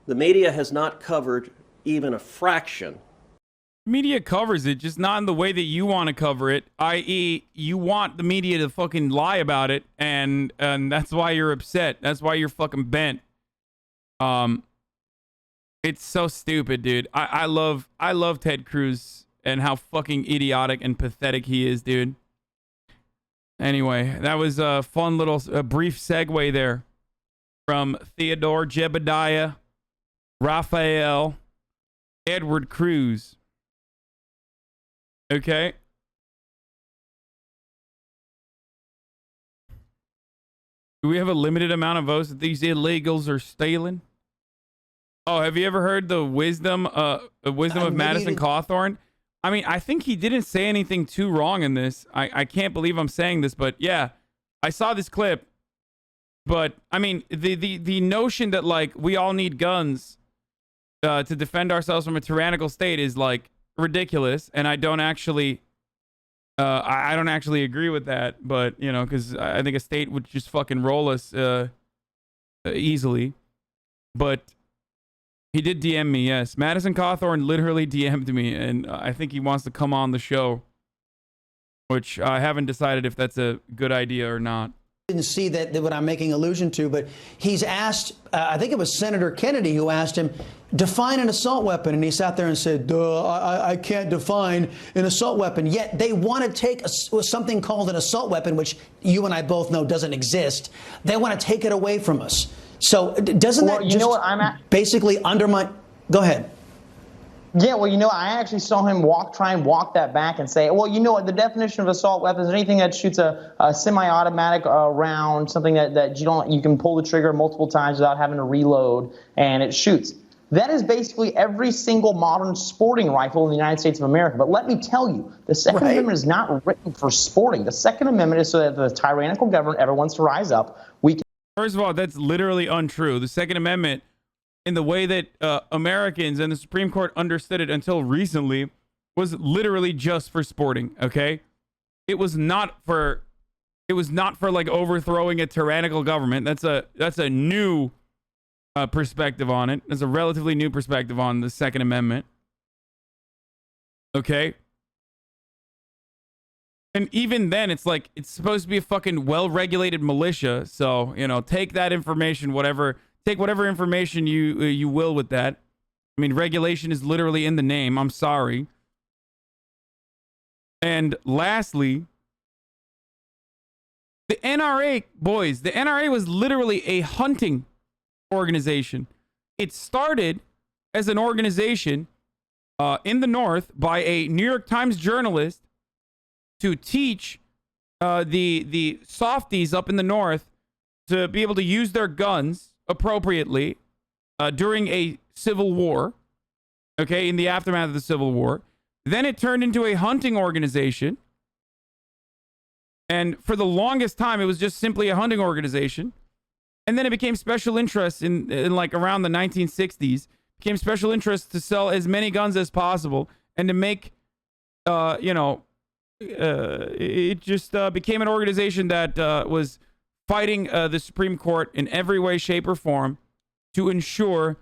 the media has not covered even a fraction. Media covers it, just not in the way that you want to cover it, i.e. you want the media to fucking lie about it, and that's why you're upset. That's why you're fucking bent. It's so stupid, dude. I love Ted Cruz and how fucking idiotic and pathetic he is, dude. Anyway, that was a fun little brief segue there. from Theodore, Jebediah, Raphael, Edward Cruz. Okay. Do we have a limited amount of votes that these illegals are stealing? Oh, have you ever heard the wisdom of Madison Cawthorn? I mean, I think he didn't say anything too wrong in this. I can't believe I'm saying this, but yeah, I saw this clip. But I mean, the notion that like we all need guns to defend ourselves from a tyrannical state is like ridiculous, and I don't actually agree with that. But you know, because I think a state would just fucking roll us easily. But he did DM me, yes. Madison Cawthorn literally DM'd me, and I think he wants to come on the show, which I haven't decided if that's a good idea or not. Didn't see that what I'm making allusion to, but he's asked, I think it was Senator Kennedy who asked him, define an assault weapon, and he sat there and said, duh, I can't define an assault weapon. Yet they want to take something called an assault weapon, which you and I both know doesn't exist. They want to take it away from us. So doesn't that just basically undermine? Go ahead. Yeah, well, you know, I actually saw him try and walk that back and say, well, you know what, the definition of assault weapon is anything that shoots a semi-automatic round, something that you can pull the trigger multiple times without having to reload, and it shoots. That is basically every single modern sporting rifle in the United States of America. But let me tell you, the Second Amendment is not written for sporting. The Second Amendment is so that the tyrannical government ever wants to rise up. First of all, that's literally untrue. The Second Amendment, in the way that Americans and the Supreme Court understood it until recently, was literally just for sporting. Okay, it was not for like overthrowing a tyrannical government. That's a new perspective on it. That's a relatively new perspective on the Second Amendment. Okay. And even then, it's like, it's supposed to be a fucking well-regulated militia. So, you know, take that information, take whatever information you will with that. I mean, regulation is literally in the name. I'm sorry. And lastly, the NRA, boys, the NRA was literally a hunting organization. It started as an organization in the North by a New York Times journalist to teach the softies up in the North to be able to use their guns appropriately during a civil war, okay, in the aftermath of the Civil War. Then it turned into a hunting organization. And for the longest time, it was just simply a hunting organization. And then it became special interest in like around the 1960s, became special interest to sell as many guns as possible and to make, it just became an organization that was fighting the Supreme Court in every way, shape, or form to ensure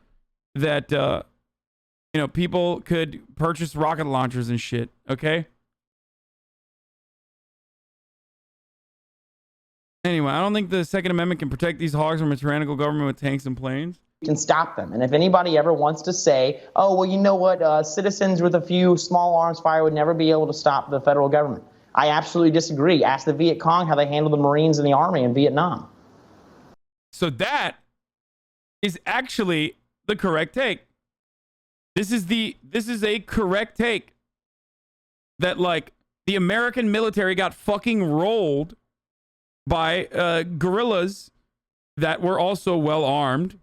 that, people could purchase rocket launchers and shit, okay? Anyway, I don't think the Second Amendment can protect these hogs from a tyrannical government with tanks and planes. Can stop them. And if anybody ever wants to say, oh, well, you know what, citizens with a few small arms fire would never be able to stop the federal government, I absolutely disagree. Ask the Viet Cong how they handled the Marines and the Army in Vietnam. So that is actually the correct take. This is a correct take. That, like, the American military got fucking rolled by guerrillas that were also well armed.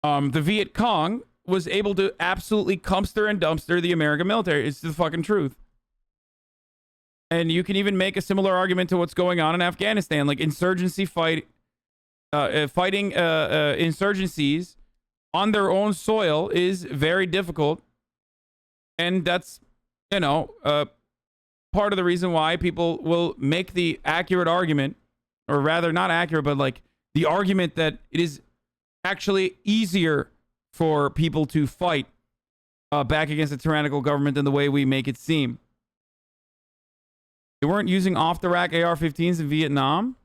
The Viet Cong was able to absolutely cumster and dumpster the American military. It's the fucking truth. And you can even make a similar argument to what's going on in Afghanistan. Like, insurgency fighting insurgencies on their own soil is very difficult. And that's, part of the reason why people will make the accurate argument, or rather not accurate, but like the argument that it is actually easier for people to fight back against a tyrannical government than the way we make it seem. They weren't using off-the-rack AR-15s in Vietnam?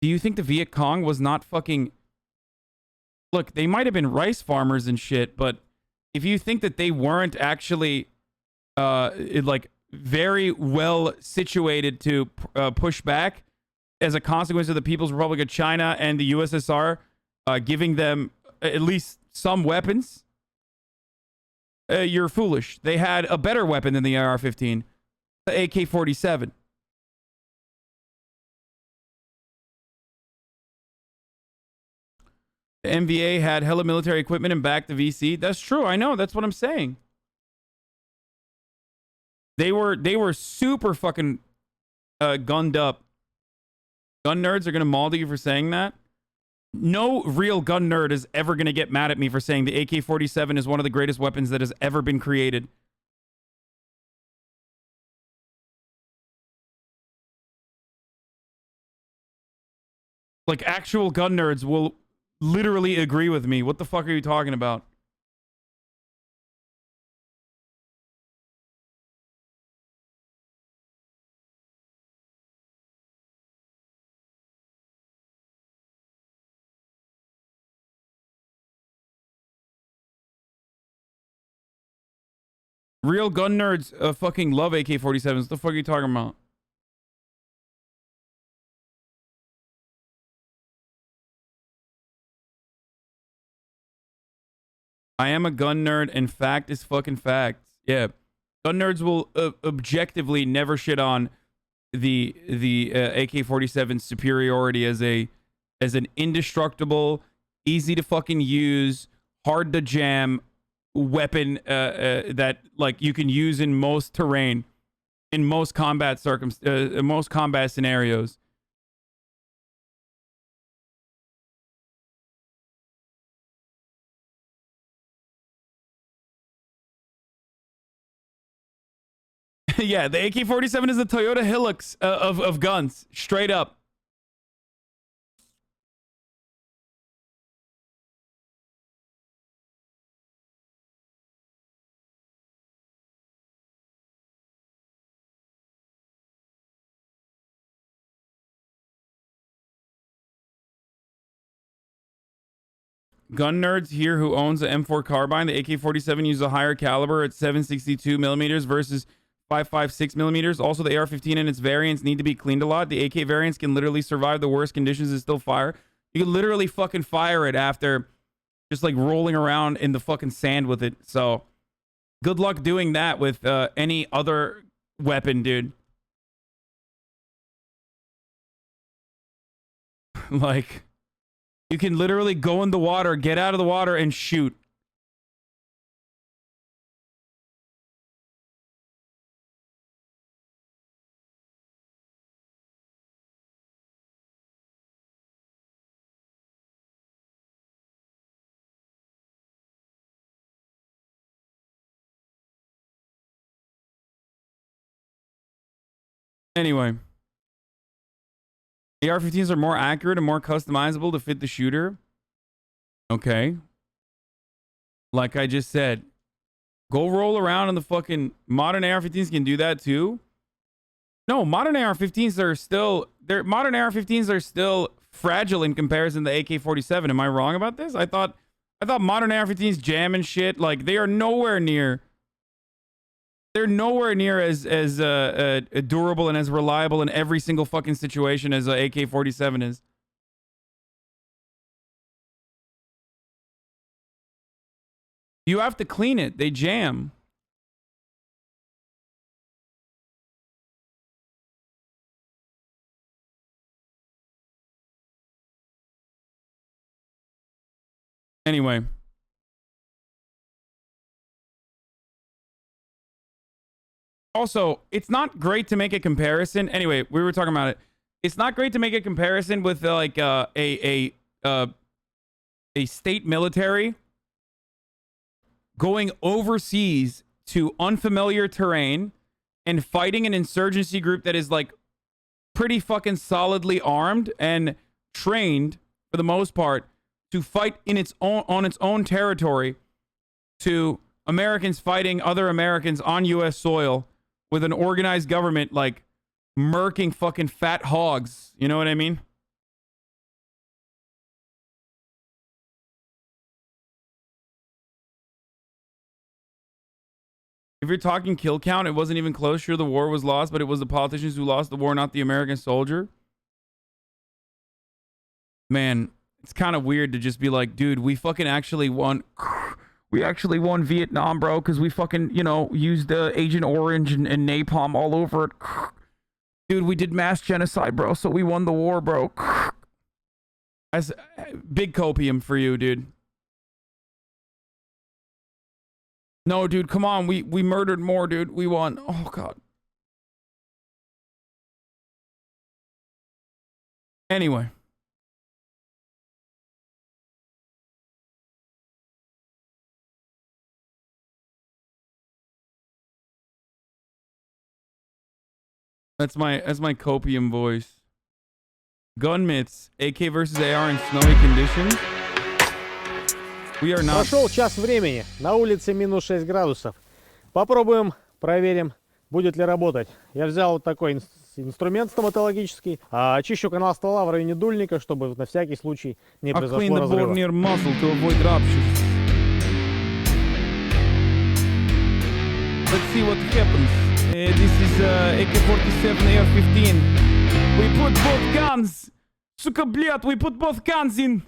Do you think the Viet Cong was not fucking... Look, they might have been rice farmers and shit, but if you think that they weren't actually very well situated to push back, as a consequence of the People's Republic of China and the USSR giving them at least some weapons, you're foolish. They had a better weapon than the AR-15, the AK-47. The MVA had hella military equipment and backed the VC. That's true. I know. That's what I'm saying. They were super fucking gunned up. Gun nerds are going to maul you for saying that. No real gun nerd is ever going to get mad at me for saying the AK-47 is one of the greatest weapons that has ever been created. Like, actual gun nerds will literally agree with me. What the fuck are you talking about? Real gun nerds fucking love AK-47s. What the fuck are you talking about? I am a gun nerd, and fact is fucking fact. Yeah. Gun nerds will objectively never shit on the AK-47's superiority as an indestructible, easy to fucking use, hard to jam weapon that like you can use in most terrain, in most combat most combat scenarios. Yeah, the AK-47 is the Toyota Hilux of guns, straight up. Gun nerds here who owns the M4 carbine, the AK-47 uses a higher caliber at 7.62 millimeters versus 5.56 millimeters. Also, the AR-15 and its variants need to be cleaned a lot. The AK variants can literally survive the worst conditions and still fire. You can literally fucking fire it after just like rolling around in the fucking sand with it. So good luck doing that with any other weapon, dude. Like, you can literally go in the water, get out of the water, and shoot. Anyway. AR-15s are more accurate and more customizable to fit the shooter. Okay. Like I just said, go roll around in the fucking modern AR-15s can do that too. No, modern AR-15s are still modern AR-15s are still fragile in comparison to the AK-47. Am I wrong about this? I thought modern AR-15s jam and shit. Like, they are nowhere near. They're nowhere near as durable and as reliable in every single fucking situation as a AK-47 is. You have to clean it. They jam. Anyway. Also, it's not great to make a comparison. Anyway, we were talking about it. It's not great to make a comparison with like a state military going overseas to unfamiliar terrain and fighting an insurgency group that is like pretty fucking solidly armed and trained for the most part to fight in its own on its own territory, to Americans fighting other Americans on US soil with an organized government like murking fucking fat hogs. You know what I mean? If you're talking kill count, it wasn't even close. Sure, the war was lost, but it was the politicians who lost the war, not the American soldier. Man, it's kind of weird to just be like, dude, we fucking actually won. We actually won Vietnam, bro, because we fucking, you know, used Agent Orange and napalm all over it. Dude, we did mass genocide, bro, so we won the war, bro. That's big copium for you, dude. No, dude, come on. We murdered more, dude. We won. Oh, God. Anyway. That's my copium voice. Gun myths, AK versus AR in snowy conditions. We are not. Прошел час времени. На улице минус 6 градусов. Попробуем, проверим, будет ли работать. Я взял вот такой инструмент стоматологический. Очищу канал ствола в районе дульника, чтобы на всякий случай не произошло разрыва. Near muzzle to avoid ruptures. Let's see what happens. This is AK-47 AR-15. We put both guns. Сука, блядь, we put both guns in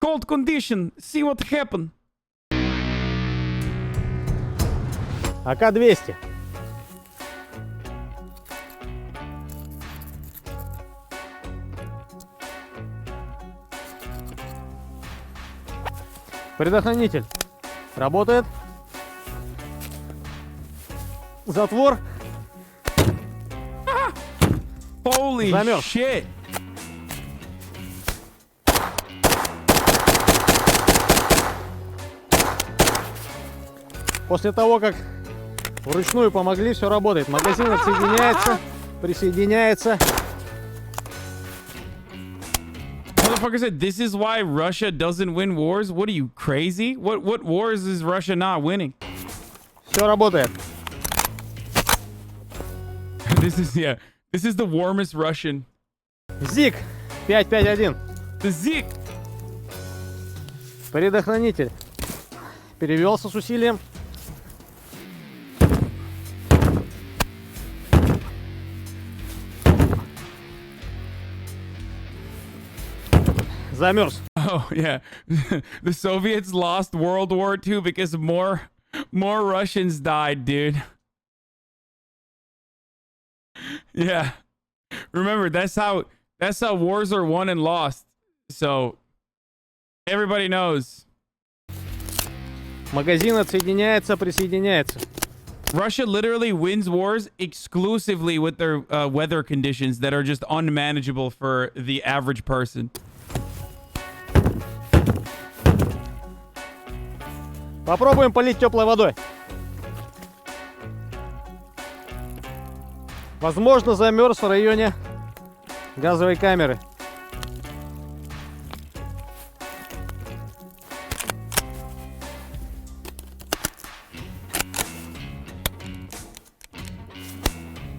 cold condition. See what happened. АК-200. Предохранитель работает. Затвор. Holy замерз. Shit. После того, как вручную помогли, все работает. Магазин отсоединяется, присоединяется. Motherfucker said, this is why Russia doesn't win wars? What are you, crazy? What wars is Russia not winning? Все работает. This is the warmest Russian. ЗИК 551. The ЗИК. Предохранитель перевелся с усилием. Замерз. Oh yeah, the Soviets lost World War II because more Russians died, dude. Yeah, remember that's how wars are won and lost. So everybody knows. Магазин отсоединяется, присоединяется. Russia literally wins wars exclusively with their weather conditions that are just unmanageable for the average person. Попробуем полить теплой водой. Возможно, замерз в районе газовой камеры.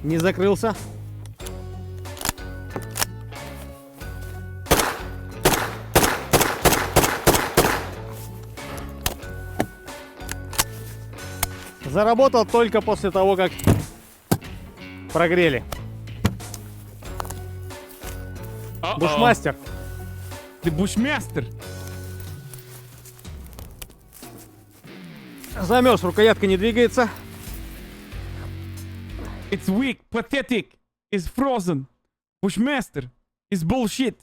Не закрылся. Заработал только после того, как прогрели. Бушмастер. Ты бушмастер. Замерз, рукоятка не двигается. It's weak, pathetic, is frozen. Bushmaster is bullshit.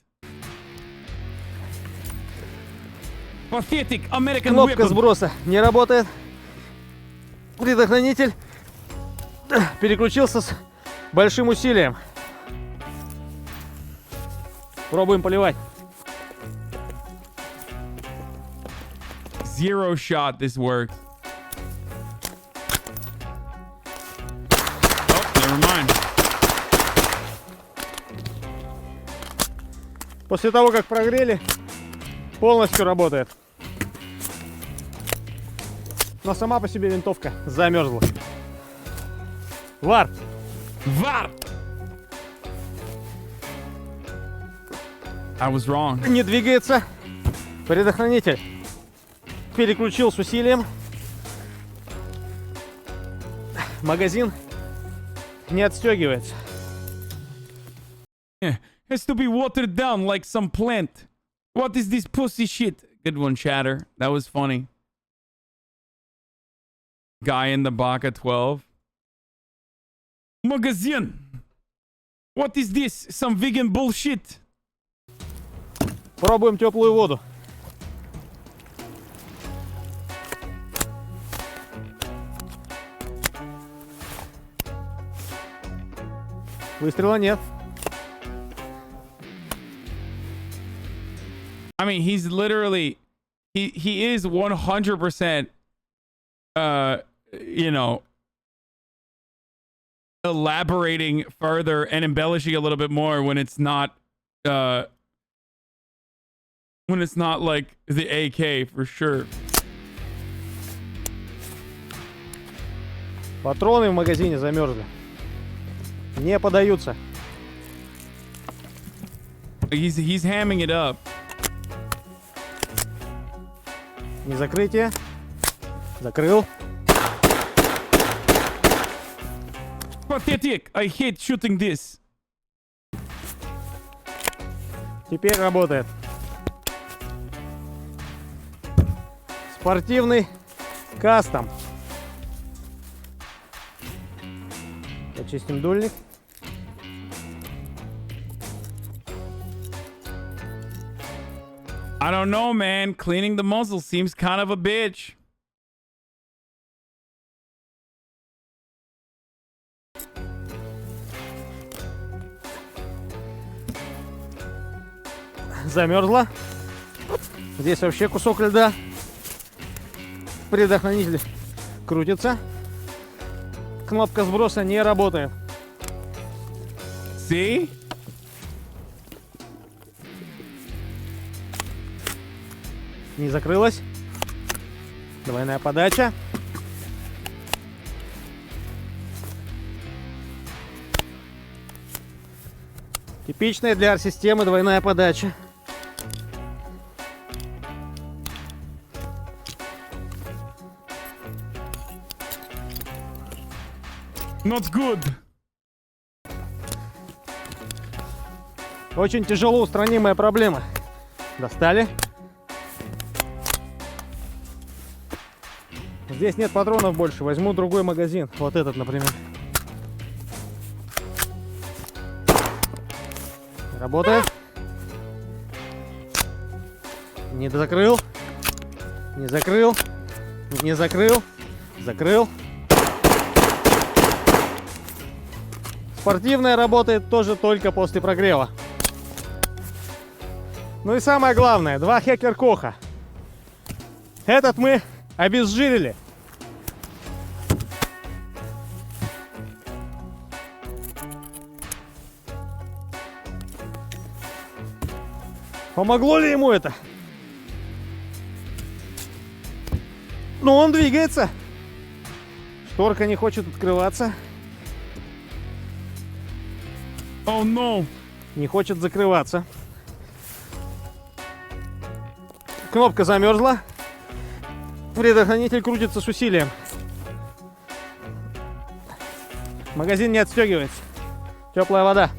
Pathetic American Кнопка weapon. сброса не работает. Предохранитель переключился с большим усилием. Пробуем поливать. Zero shot this works. Never mind. После того, как прогрели, полностью работает. Но сама по себе винтовка замерзла. Варп. Варп. I was wrong. Не двигается. Предохранитель переключил с усилием. Магазин не отстегивается. Yeah, has to be watered down like some plant. What is this pussy shit? Good one, Chatter. That was funny. Guy in the Baka 12. Magazine. What is this? Some vegan bullshit. Пробуем теплую воду. Выстрела нет. I mean, he's literally, he is 100%, you know, elaborating further and embellishing a little bit more when it's not like the AK for sure. Патроны в магазине замерзли. Не подаются. He's hamming it up. Не закрытие. Закрыл. Pathetic. I hate shooting this. Теперь работает. Спортивный кастом. Почистим дульник. I don't know, man. Cleaning the muzzle seems kind of a bitch. Замерзла. Здесь вообще кусок льда. Предохранитель крутится. Кнопка сброса не работает. See? Не закрылась. Двойная подача. Типичная для арт-системы двойная подача. Not good. Очень тяжело устранимая проблема. Достали. Здесь нет патронов больше. Возьму другой магазин. Вот этот, например. Работает. Не закрыл. Не закрыл. Не закрыл. Закрыл. Спортивная работает тоже только после прогрева. Ну и самое главное, 2 Хекер Коха. Этот мы обезжирили. Помогло ли ему это? Ну, он двигается. Шторка не хочет открываться. Oh no. Не хочет закрываться. Кнопка замерзла. Предохранитель крутится с усилием. Магазин не отстегивается. Теплая вода.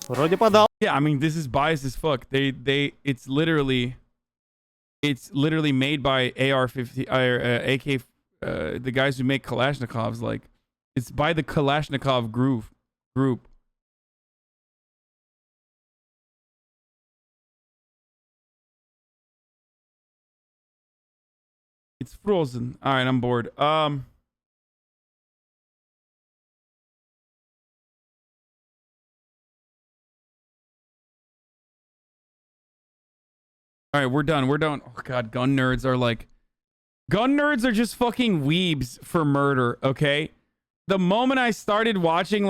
Вроде подал. Yeah, I mean, this is biased as fuck. It's literally made by AR-50 or AK. The guys who make Kalashnikovs, like, it's by the Kalashnikov group. It's frozen. All right, I'm bored. All right, we're done. We're done. Oh god, gun nerds are just fucking weebs for murder, okay? The moment I started watching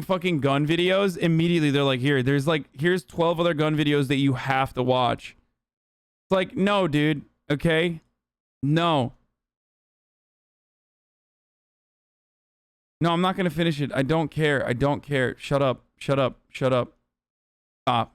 fucking gun videos, immediately they're like, here's 12 other gun videos that you have to watch. It's like, no, dude, okay? No. No, I'm not gonna finish it. I don't care. I don't care. Shut up. Shut up. Shut up. Stop.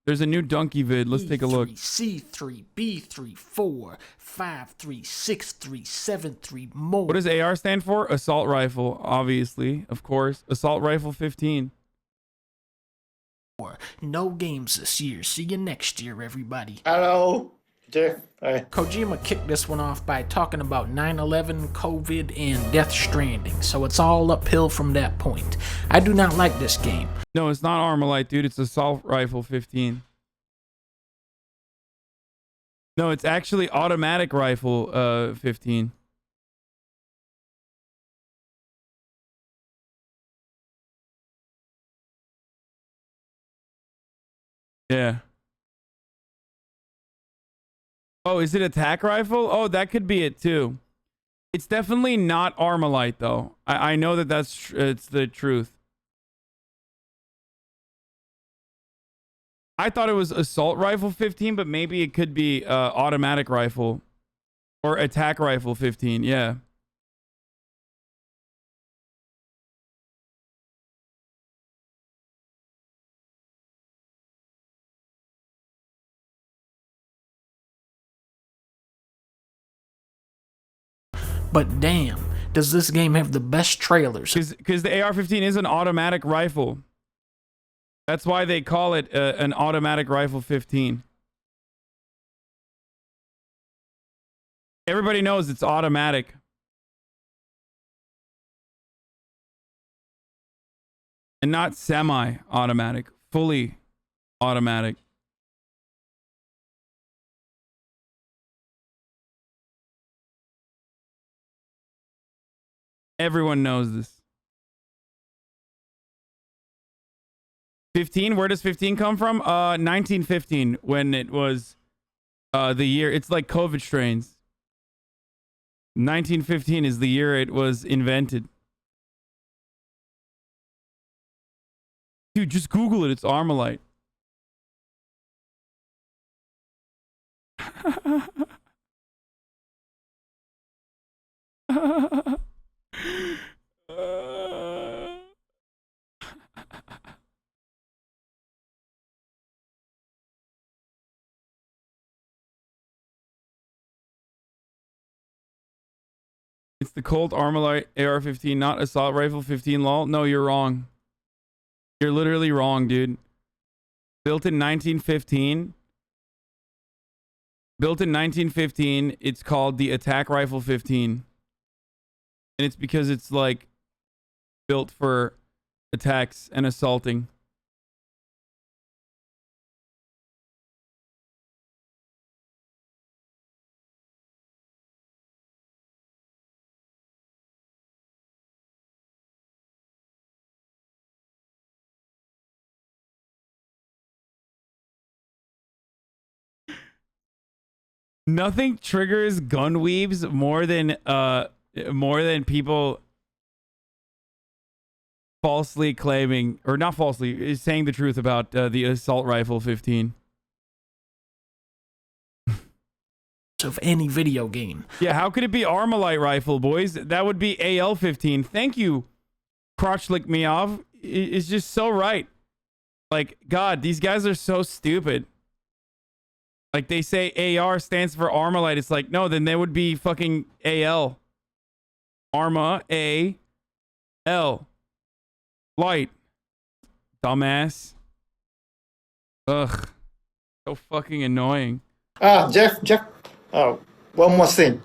There's a new donkey vid. Let's take a look. C3, B3, 4, 5, 3, 6, 3, 7, 3 more. What does AR stand for? Assault rifle, obviously, of course. Assault rifle 15. No games this year. See you next year, everybody. Hello, Jeff. Hi. Kojima kicked this one off by talking about 9/11, COVID, and Death Stranding, so it's all uphill from that point. I do not like this game. No, it's not Armalite, dude. It's Assault Rifle 15. No, it's actually Automatic Rifle 15. Yeah. Oh, is it Attack Rifle? Oh, that could be it too. It's definitely not Armalite though. I know that it's the truth. I thought it was Assault Rifle 15, but maybe it could be Automatic Rifle or Attack Rifle 15. Yeah. But damn, does this game have the best trailers? Because the AR-15 is an automatic rifle. That's why they call it an Automatic Rifle 15. Everybody knows it's automatic. And not semi-automatic, fully automatic. Everyone knows this. 15, where does 15 come from? 1915, when it was the year. It's like COVID strains. 1915 is the year it was invented. Dude, just Google it. It's Armalite. It's the Colt Armalite AR-15, not Assault Rifle 15, lol. No, you're wrong. You're literally wrong, dude. Built in 1915. Built in 1915, it's called the Attack Rifle 15. And it's because it's like built for attacks and assaulting. Nothing triggers gun weebs more than people falsely claiming, or not falsely, is saying the truth about the Assault Rifle 15. Of any video game. Yeah, how could it be Armalite Rifle, boys? That would be AL-15. Thank you, Crotch Lick Me Off. It's just so right. Like, God, these guys are so stupid. Like, they say AR stands for Armalite. It's like, no, then they would be fucking AL. Arma, A-L. Light. Dumbass. Ugh. So fucking annoying. Jeff. Oh, one more thing.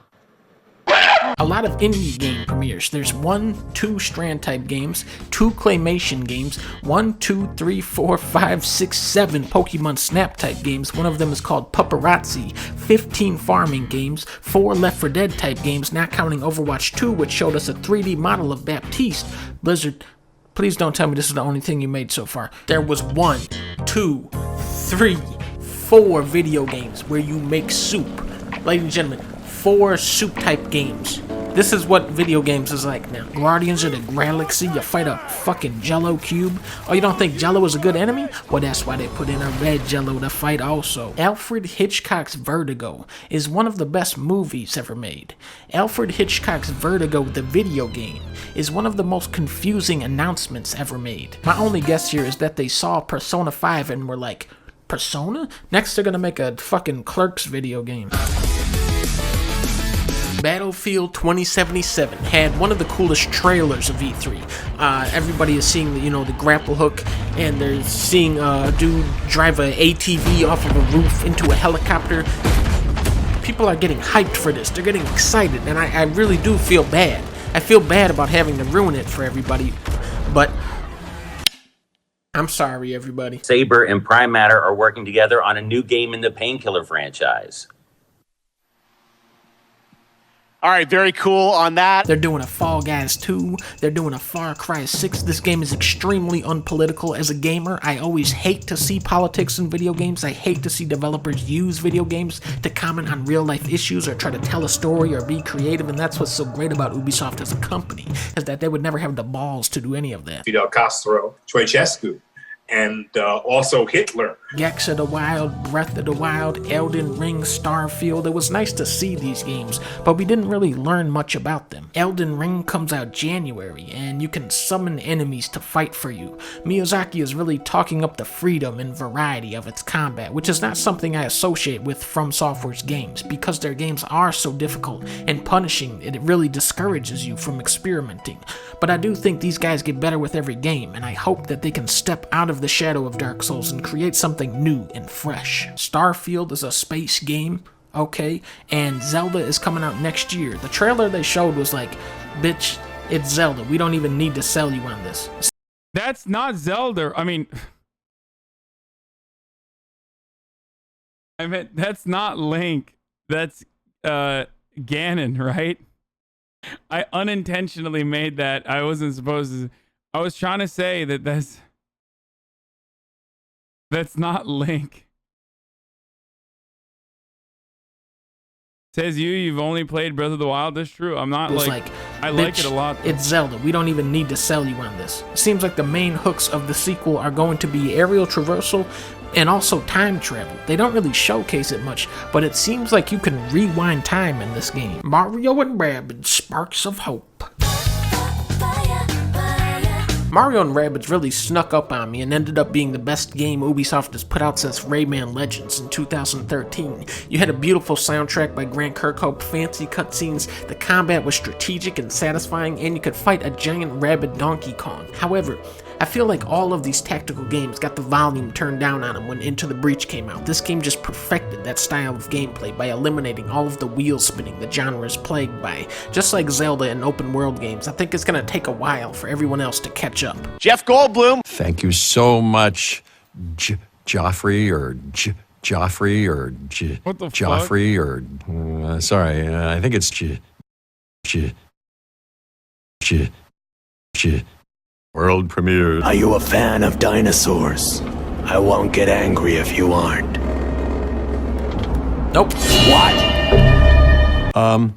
A lot of indie game premieres. There's 1, 2 strand type games, 2 claymation games, 1, 2, 3, 4, 5, 6, 7 Pokemon Snap type games. One of them is called Paparazzi. 15 farming games, 4 Left 4 Dead type games, not counting Overwatch 2, which showed us a 3D model of Baptiste. Blizzard, please don't tell me this is the only thing you made so far. There was 1, 2, 3, 4 video games where you make soup. Ladies and gentlemen, 4 soup type games. This is what video games is like now. Guardians of the Galaxy, you fight a fucking Jello cube. Oh, you don't think Jello is a good enemy? Well, that's why they put in a red Jello to fight also. Alfred Hitchcock's Vertigo is one of the best movies ever made. Alfred Hitchcock's Vertigo, the video game, is one of the most confusing announcements ever made. My only guess here is that they saw Persona 5 and were like, Persona? Next, they're gonna make a fucking Clerks video game. Battlefield 2077 had one of the coolest trailers of E3. Everybody is seeing the grapple hook, and they're seeing a dude drive a ATV off of a roof into a helicopter. People are getting hyped for this. They're getting excited, and I really do feel bad. I feel bad about having to ruin it for everybody, but I'm sorry, everybody. Saber and Prime Matter are working together on a new game in the Painkiller franchise. All right, very cool on that. They're doing a Fall Guys 2. They're doing a Far Cry 6. This game is extremely unpolitical. As a gamer, I always hate to see politics in video games. I hate to see developers use video games to comment on real-life issues or try to tell a story or be creative, and that's what's so great about Ubisoft as a company, is that they would never have the balls to do any of that. Fidel Castro, Ceausescu, and also Hitler. Gex of the Wild, Breath of the Wild, Elden Ring, Starfield. It was nice to see these games, but we didn't really learn much about them. Elden Ring comes out January, and you can summon enemies to fight for you. Miyazaki is really talking up the freedom and variety of its combat, which is not something I associate with From Software's games. Because their games are so difficult and punishing, it really discourages you from experimenting. But I do think these guys get better with every game, and I hope that they can step out of the shadow of Dark Souls and create something new and fresh. Starfield is a space game, okay, and Zelda is coming out next year. The trailer they showed was like, bitch, it's Zelda. We don't even need to sell you on this. That's not Zelda. I mean, that's not Link. That's Ganon, right? I unintentionally made that. I wasn't supposed to. I was trying to say that that's not Link. Says you've only played Breath of the Wild. That's true. I'm not like I like it a lot. It's Zelda. We don't even need to sell you on this. It seems like the main hooks of the sequel are going to be aerial traversal and also time travel. They don't really showcase it much, but it seems like you can rewind time in this game. Mario and Rabbids, Sparks of Hope. Mario and Rabbids really snuck up on me and ended up being the best game Ubisoft has put out since Rayman Legends in 2013. You had a beautiful soundtrack by Grant Kirkhope, fancy cutscenes, the combat was strategic and satisfying, and you could fight a giant rabid Donkey Kong. However, I feel like all of these tactical games got the volume turned down on them when Into the Breach came out. This game just perfected that style of gameplay by eliminating all of the wheel spinning the genre is plagued by. Just like Zelda and open world games, I think it's going to take a while for everyone else to catch up. Jeff Goldblum. Thank you so much, Joffrey or Joffrey or what the Joffrey or sorry, I think it's World premiere. Are you a fan of dinosaurs? I won't get angry if you aren't. Nope. What?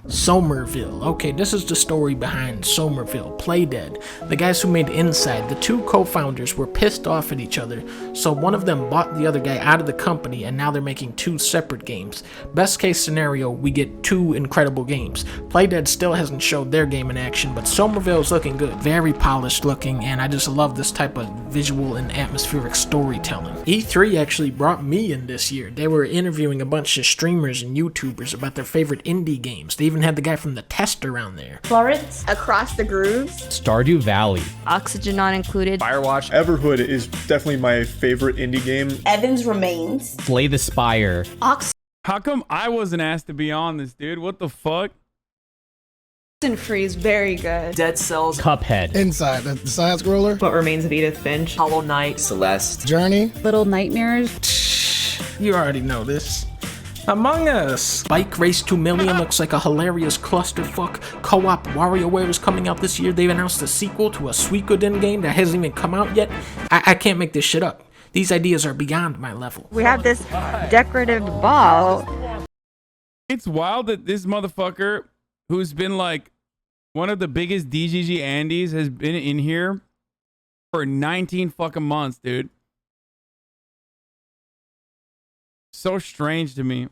Somerville. Okay, this is the story behind Somerville, Playdead. The guys who made Inside, the two co-founders were pissed off at each other, so one of them bought the other guy out of the company, and now they're making two separate games. Best case scenario, we get two incredible games. Playdead still hasn't showed their game in action, but Somerville's looking good. Very polished looking, and I just love this type of visual and atmospheric storytelling. E3 actually brought me in this year. They were interviewing a bunch of streamers and YouTubers about their favorite indie games. They even had the guy from The Test around there. Florence, Across the Grooves, Stardew Valley, Oxygen Not Included, Firewatch, Everhood is definitely my favorite indie game. Evans Remains, Slay the Spire. How come I wasn't asked to be on this, dude? What the fuck? Freeze, very good. Dead Cells, Cuphead, Inside, the side scroller, What Remains of Edith Finch, Hollow Knight, Celeste, Journey, Little Nightmares. You already know this. Among Us. Bike Race 2 Million looks like a hilarious clusterfuck. Co-op WarioWare is coming out this year. They've announced a sequel to a Suikoden game that hasn't even come out yet. I can't make this shit up. These ideas are beyond my level. We have this decorative ball. It's wild that this motherfucker, who's been like one of the biggest DGG Andes, has been in here for 19 fucking months, dude. So strange to me.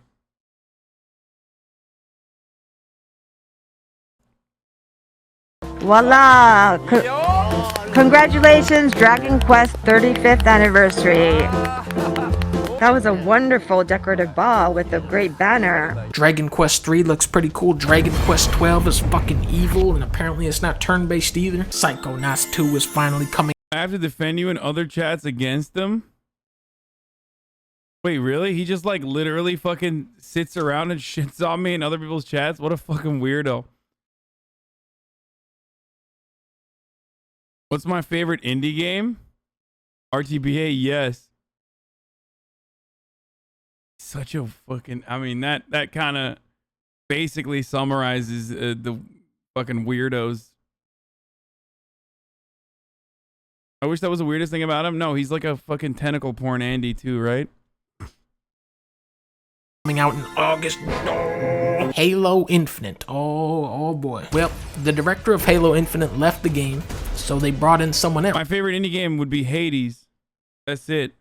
Voila! Congratulations, Dragon Quest 35th anniversary. That was a wonderful decorative ball with a great banner. Dragon Quest 3 looks pretty cool. Dragon Quest 12 is fucking evil, and apparently it's not turn-based either. Psychonauts 2 is finally coming. I have to defend you in other chats against them? Wait, really? He just like literally fucking sits around and shits on me in other people's chats? What a fucking weirdo. What's my favorite indie game? RTBA, yes. Such a fucking, I mean, that kind of basically summarizes the fucking weirdos. I wish that was the weirdest thing about him. No, he's like a fucking tentacle porn Andy too, right? Coming out in August. Oh. Halo Infinite. Oh boy. Well, the director of Halo Infinite left the game, so they brought in someone else. My favorite indie game would be Hades. That's it.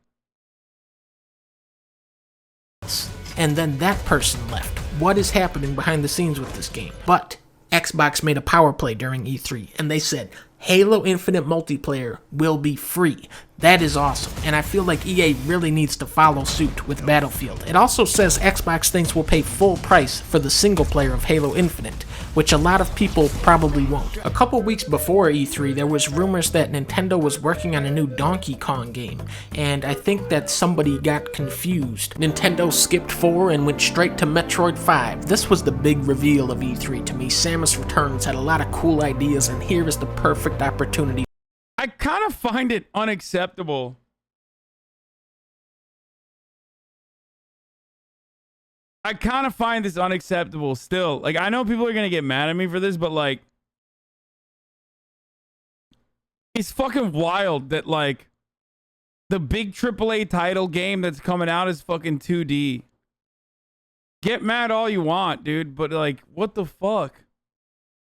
And then that person left. What is happening behind the scenes with this game? But Xbox made a power play during E3, and they said Halo Infinite multiplayer will be free. That is awesome, and I feel like EA really needs to follow suit with Battlefield. It also says Xbox thinks we'll pay full price for the single player of Halo Infinite, which a lot of people probably won't. A couple weeks before E3, there was rumors that Nintendo was working on a new Donkey Kong game, and I think that somebody got confused. Nintendo skipped 4 and went straight to Metroid 5. This was the big reveal of E3 to me. Samus Returns had a lot of cool ideas, and here is the perfect opportunity. I kind of find it unacceptable. I kind of find this unacceptable still. Like, I know people are going to get mad at me for this, but like, it's fucking wild that like the big AAA title game that's coming out is fucking 2D. Get mad all you want, dude, but like, what the fuck?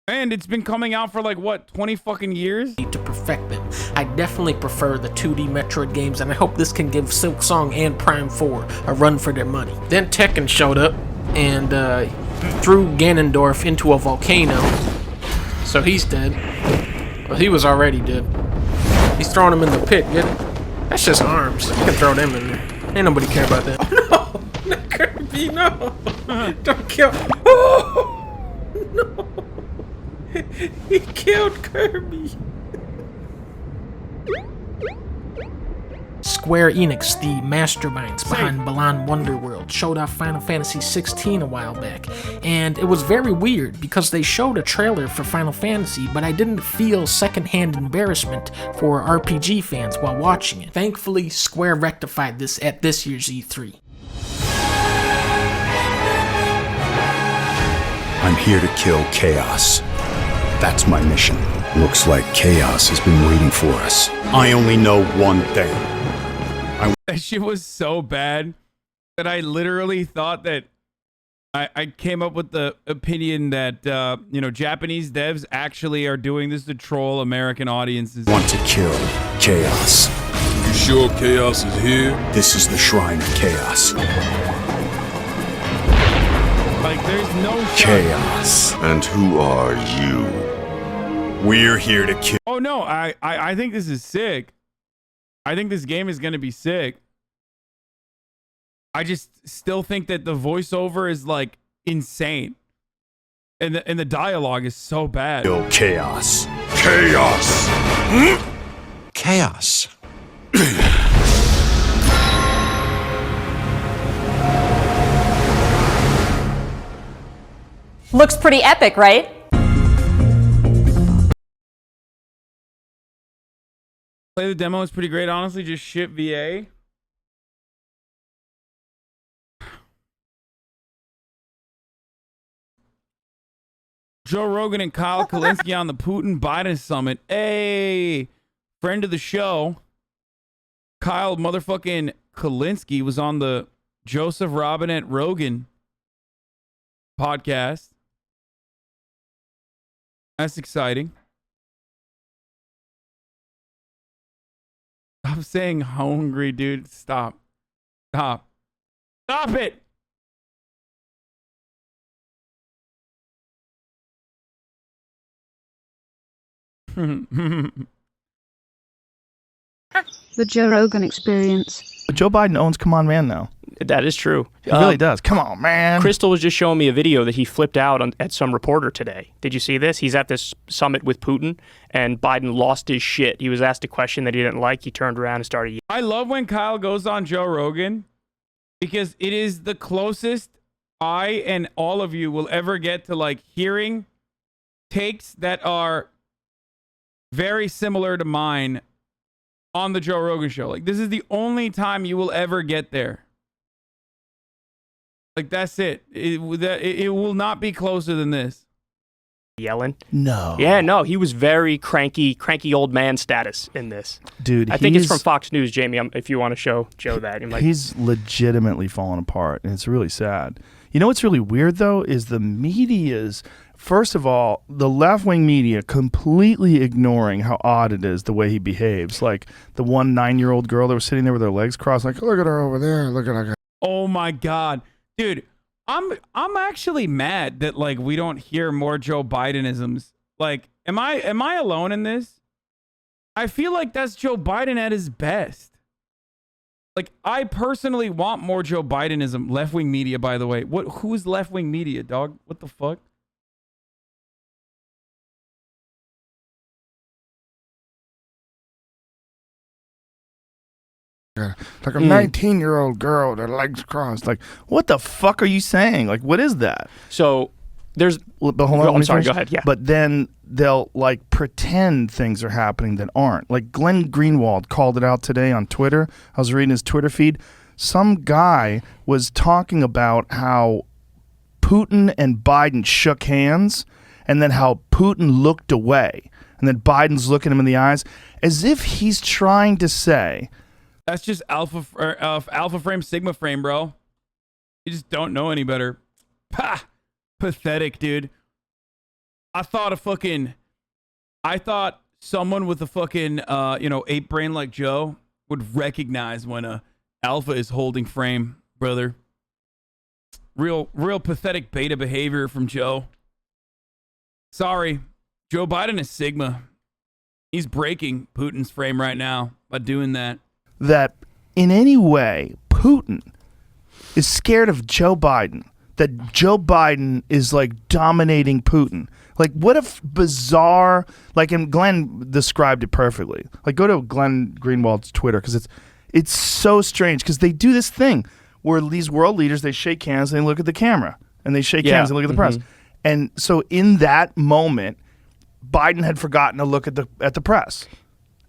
And it's been coming out for like, what, 20 fucking years? To perfect them. I definitely prefer the 2D Metroid games, and I hope this can give Silksong and Prime 4 a run for their money. Then Tekken showed up and threw Ganondorf into a volcano. So he's dead. Well, he was already dead. He's throwing him in the pit, get it? That's just arms. You can throw them in there. Ain't nobody care about that. Oh no! Not Kirby, no! Don't kill. Oh! No! He killed Kirby. Square Enix, the masterminds behind Balan Wonderworld, showed off Final Fantasy 16 a while back, and it was very weird because they showed a trailer for Final Fantasy, but I didn't feel secondhand embarrassment for RPG fans while watching it. Thankfully, Square rectified this at this year's E3. I'm here to kill chaos. That's my mission. Looks like chaos has been waiting for us. I only know one thing. That shit was so bad that I literally thought that I came up with the opinion that, you know, Japanese devs actually are doing this to troll American audiences. Want to kill chaos. You sure chaos is here? This is the shrine of chaos. Like, there's no chaos. And who are you? We're here to kill. Oh no, I think this is sick. I think this game is gonna be sick. I just still think that the voiceover is like insane, and the dialogue is so bad. Kill chaos. Chaos. Chaos. Looks pretty epic, right? Play the demo, is pretty great, honestly. Just ship VA. Joe Rogan and Kyle Kulinski on the Putin-Biden summit. Hey, friend of the show. Kyle motherfucking Kulinski was on the Joseph Robinette Rogan podcast. That's exciting. Stop saying hungry, dude. Stop. Stop. Stop it. The Joe Rogan Experience. But Joe Biden owns Come On Man now. That is true. He really does. Come on, man. Crystal was just showing me a video that he flipped out at some reporter today. Did you see this? He's at this summit with Putin, and Biden lost his shit. He was asked a question that he didn't like. He turned around and started. I love when Kyle goes on Joe Rogan because it is the closest I and all of you will ever get to like hearing takes that are very similar to mine on the Joe Rogan show. Like, this is the only time you will ever get there. Like, that's it. It will not be closer than this. Yelling? No. Yeah, no. He was very cranky old man status in this. Dude, I think it's from Fox News, Jamie, if you want to show Joe that. He's legitimately falling apart, and it's really sad. You know what's really weird, though, is the media's... First of all, the left-wing media completely ignoring how odd it is the way he behaves. Like the one 9-year-old girl that was sitting there with her legs crossed, like, look at her over there, look at her. Oh my God. Dude, I'm actually mad that like we don't hear more Joe Bidenisms. Like, am I alone in this? I feel like that's Joe Biden at his best. Like, I personally want more Joe Bidenism. Left-wing media, by the way. Who's left-wing media, dog? What the fuck? Like a 19-year-old girl with her legs crossed. Like, what the fuck are you saying? Like, what is that? So there's... But hold on, I'm sorry, go ahead, yeah. But then they'll, like, pretend things are happening that aren't. Like, Glenn Greenwald called it out today on Twitter. I was reading his Twitter feed. Some guy was talking about how Putin and Biden shook hands and then how Putin looked away. And then Biden's looking him in the eyes as if he's trying to say... That's just alpha frame, sigma frame, bro. You just don't know any better. Pah! Pathetic, dude. I thought someone with a fucking, ape brain like Joe would recognize when a alpha is holding frame, brother. Real pathetic beta behavior from Joe. Sorry. Joe Biden is sigma. He's breaking Putin's frame right now by doing that. That in any way Putin is scared of Joe Biden, that Joe Biden is like dominating Putin. Like, what if bizarre, like, and Glenn described it perfectly. Like, go to Glenn Greenwald's Twitter because it's so strange because they do this thing where these world leaders, they shake hands and they look at the camera and they shake hands and look at the press. And so in that moment, Biden had forgotten to look at the press.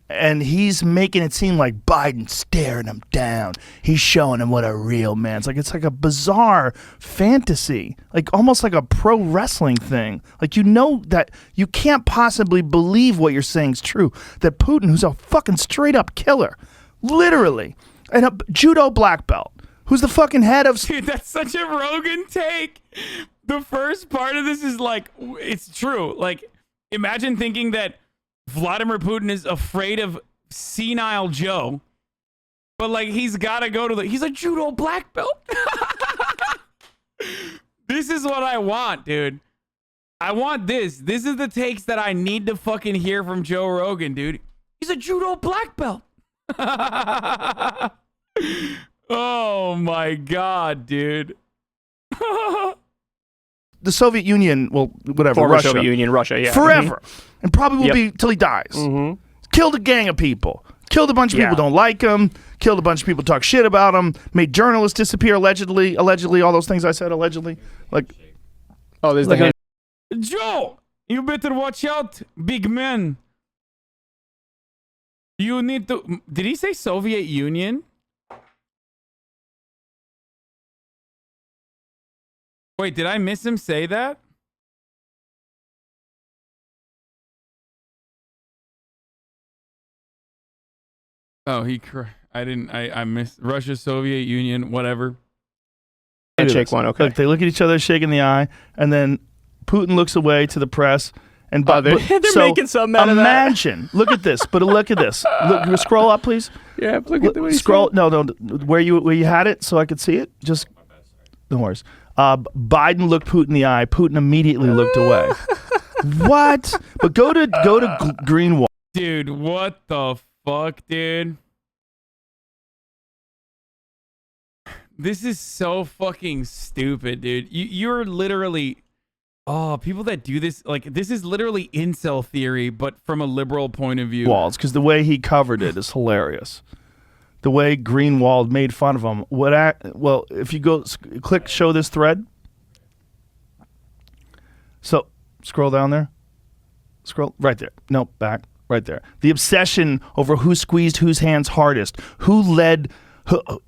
And he's making it seem like Biden's staring him down. He's showing him what a real man's like. It's like a bizarre fantasy, like almost like a pro wrestling thing. Like, you know that you can't possibly believe what you're saying is true. That Putin, who's a fucking straight up killer, literally, and a judo black belt, who's the fucking head of... Dude, that's such a Rogan take. The first part of this is like, it's true. Like, imagine thinking that Vladimir Putin is afraid of senile Joe, but like he's got to go to he's a judo black belt. This is what I want, dude. I want this. This is the takes that I need to fucking hear from Joe Rogan, dude. He's a judo black belt. Oh my God, dude. The Soviet Union, well, whatever, Former Russia. Soviet Union, Russia, yeah. Forever. And probably will be till he dies. Killed a gang of people. Killed a bunch of people who don't like him. Killed a bunch of people who talk shit about him. Made journalists disappear, allegedly, all those things I said, allegedly. Like, oh, there's the hand. Joe, you better watch out, big man. You need to... Did he say Soviet Union? Wait, did I miss him say that? Oh, I missed Russia, Soviet Union, whatever. Handshake one, okay. Look, they look at each other, shaking the eye, and then Putin looks away to the press. And they're making something out of that. Imagine, look at this, but look at this. Look, scroll up, please. Yeah, look at the way scroll. No, where you had it, so I could see it. Just no worries. Biden looked Putin in the eye. Putin immediately looked away. What? But go to Greenwald. Dude, what the fuck, dude? This is so fucking stupid, dude. You're literally... Oh, people that do this, like, this is literally incel theory, but from a liberal point of view. Walls, because the way he covered it is hilarious. The way Greenwald made fun of him. Well, if you go click show this thread. So scroll down there. Scroll right there. Nope, back right there. The obsession over who squeezed whose hands hardest, who led.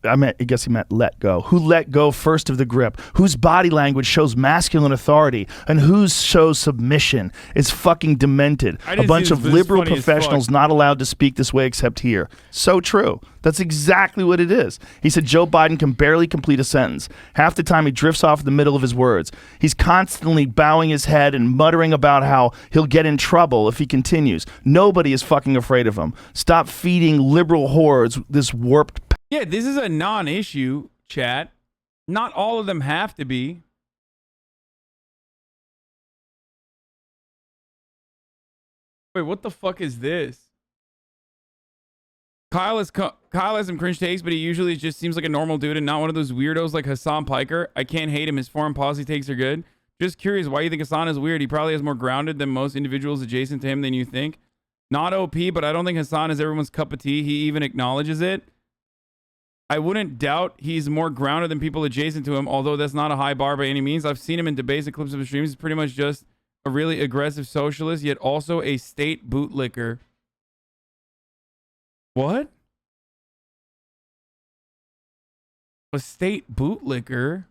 I guess he meant let go. Who let go first of the grip? Whose body language shows masculine authority and whose shows submission? Is fucking demented. A bunch of liberal professionals not allowed to speak this way except here. So true. That's exactly what it is. He said Joe Biden can barely complete a sentence. Half the time he drifts off in the middle of his words. He's constantly bowing his head and muttering about how he'll get in trouble if he continues. Nobody is fucking afraid of him. Stop feeding liberal hordes this warped. Yeah, this is a non-issue, chat. Not all of them have to be. Wait, what the fuck is this? Kyle has some cringe takes, but he usually just seems like a normal dude and not one of those weirdos like Hasan Piker. I can't hate him. His foreign policy takes are good. Just curious why you think Hasan is weird. He probably is more grounded than most individuals adjacent to him than you think. Not OP, but I don't think Hasan is everyone's cup of tea. He even acknowledges it. I wouldn't doubt he's more grounded than people adjacent to him, although that's not a high bar by any means. I've seen him in debates and clips of his streams. He's pretty much just a really aggressive socialist, yet also a state bootlicker. What? A state bootlicker?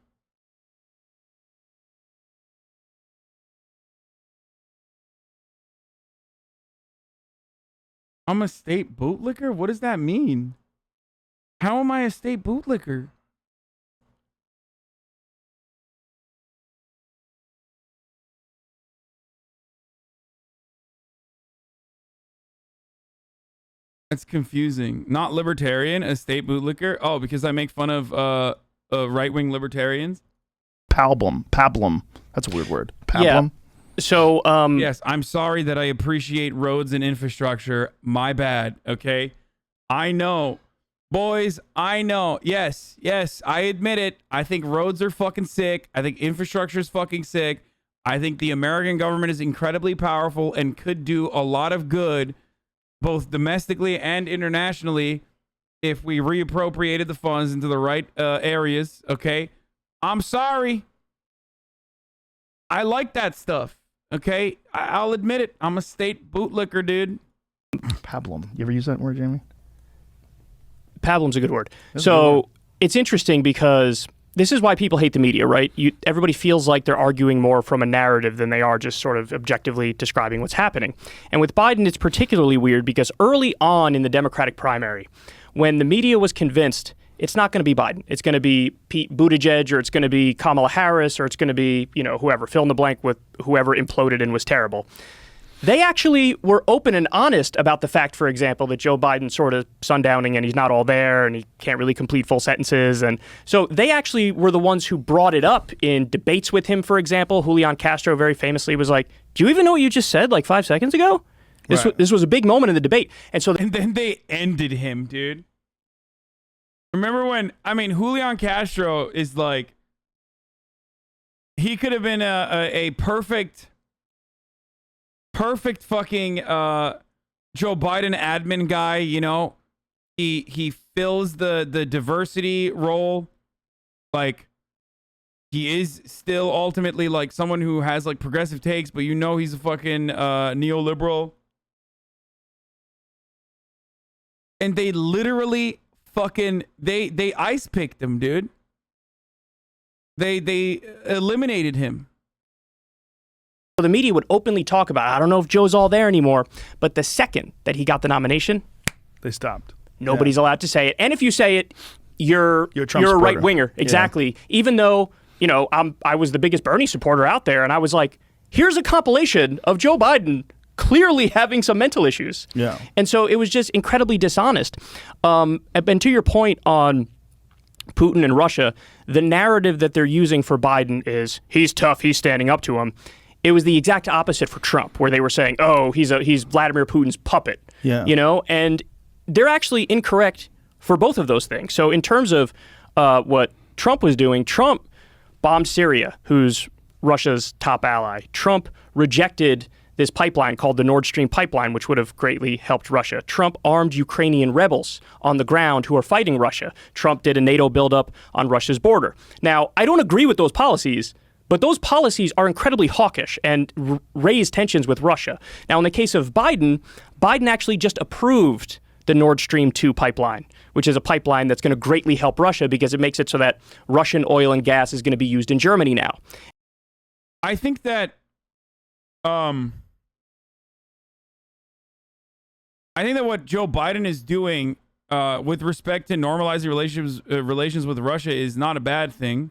I'm a state bootlicker? What does that mean? How am I a state bootlicker? That's confusing. Not libertarian, a state bootlicker? Oh, because I make fun of right-wing libertarians? Pablum. That's a weird word. Pablum. Yeah. So, yes, I'm sorry that I appreciate roads and infrastructure. My bad, okay? I know. Boys, I know. Yes, I admit it. I think roads are fucking sick. I think infrastructure is fucking sick. I think the American government is incredibly powerful and could do a lot of good, both domestically and internationally, if we reappropriated the funds into the right areas, okay? I'm sorry. I like that stuff, okay? I'll admit it. I'm a state bootlicker, dude. Pablum. You ever use that word, Jamie? Pablum's a good word. So it's interesting because this is why people hate the media, right? Everybody feels like they're arguing more from a narrative than they are just sort of objectively describing what's happening. And with Biden, it's particularly weird because early on in the Democratic primary, when the media was convinced it's not going to be Biden, it's going to be Pete Buttigieg, or it's going to be Kamala Harris, or it's going to be, whoever, fill in the blank with whoever imploded and was terrible. They actually were open and honest about the fact, for example, that Joe Biden's sort of sundowning and he's not all there and he can't really complete full sentences. And so they actually were the ones who brought it up in debates with him, for example. Julian Castro very famously was like, do you even know what you just said like 5 seconds ago? This was a big moment in the debate. And then they ended him, dude. Remember when, Julian Castro is like, he could have been a perfect fucking Joe Biden admin guy, he fills the diversity role. Like, he is still ultimately like someone who has like progressive takes, but he's a fucking neoliberal. And they literally fucking they ice picked him, dude. They eliminated him. The media would openly talk about it. I don't know if Joe's all there anymore, but the second that he got the nomination, they stopped. Nobody's allowed to say it. And if you say it, you're a right winger. Exactly. Yeah. Even though, I was the biggest Bernie supporter out there, and I was like, here's a compilation of Joe Biden clearly having some mental issues. Yeah. And so it was just incredibly dishonest. And to your point on Putin and Russia, the narrative that they're using for Biden is he's tough, he's standing up to him. It was the exact opposite for Trump, where they were saying, oh, he's Vladimir Putin's puppet. Yeah. And they're actually incorrect for both of those things. So in terms of what Trump was doing. Trump bombed Syria, who's Russia's top ally. Trump rejected this pipeline called the Nord Stream pipeline, which would have greatly helped Russia. Trump armed Ukrainian rebels on the ground who are fighting Russia. Trump did a NATO buildup on Russia's border. Now, I don't agree with those policies, but those policies are incredibly hawkish and raise tensions with Russia. Now, in the case of Biden, Biden actually just approved the Nord Stream 2 pipeline, which is a pipeline that's going to greatly help Russia because it makes it so that Russian oil and gas is going to be used in Germany now. I think that what Joe Biden is doing with respect to normalizing relations with Russia is not a bad thing.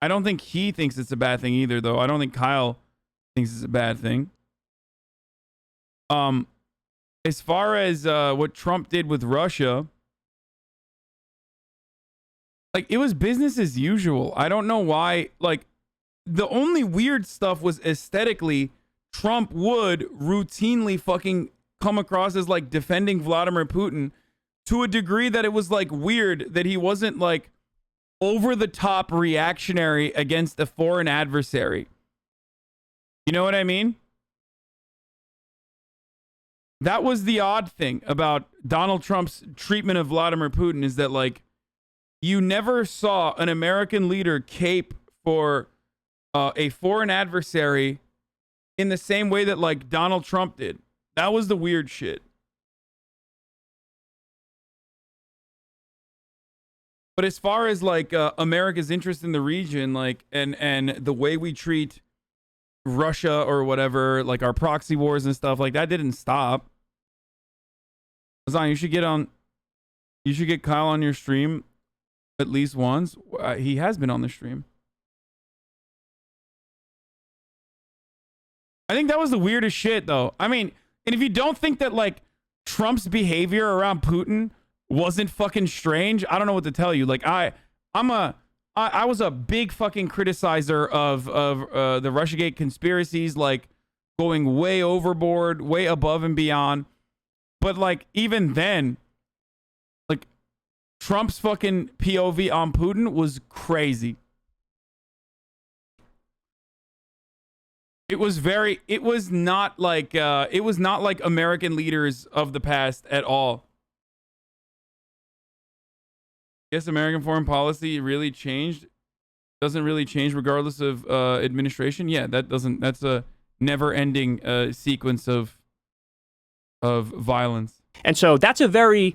I don't think he thinks it's a bad thing either, though. I don't think Kyle thinks it's a bad thing. As far as what Trump did with Russia, like, it was business as usual. I don't know why. Like, the only weird stuff was aesthetically, Trump would routinely fucking come across as like defending Vladimir Putin to a degree that it was like weird that he wasn't like over the top reactionary against a foreign adversary. You know what I mean? That was the odd thing about Donald Trump's treatment of Vladimir Putin, is that like you never saw an American leader cape for a foreign adversary in the same way that like Donald Trump did. That was the weird shit. But as far as like America's interest in the region, like and the way we treat Russia or whatever, like our proxy wars and stuff, like that didn't stop. Hasan, you should get Kyle on your stream at least once. He has been on the stream. I think that was the weirdest shit, though. I mean, and if you don't think that like Trump's behavior around Putin wasn't fucking strange, I don't know what to tell you. Like I was a big fucking criticizer of the Russiagate conspiracies, like going way overboard, way above and beyond. But like even then, like Trump's fucking POV on Putin was crazy. It was not like American leaders of the past at all. Yes, American foreign policy really changed. Doesn't really change regardless of administration. Yeah, that's a never-ending sequence of violence. And so that's a very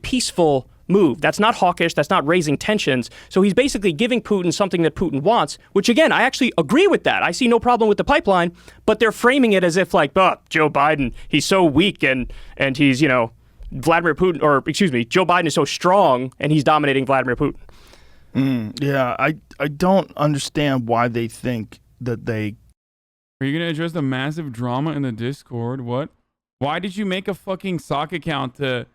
peaceful move. That's not hawkish. That's not raising tensions. So he's basically giving Putin something that Putin wants, which again, I actually agree with that. I see no problem with the pipeline, but they're framing it as if like, Joe Biden, he's so weak and he's, Vladimir Putin, or excuse me, Joe Biden is so strong and he's dominating Vladimir Putin. Yeah, I don't understand why they think that they... Are you going to address the massive drama in the Discord? What? Why did you make a fucking sock account to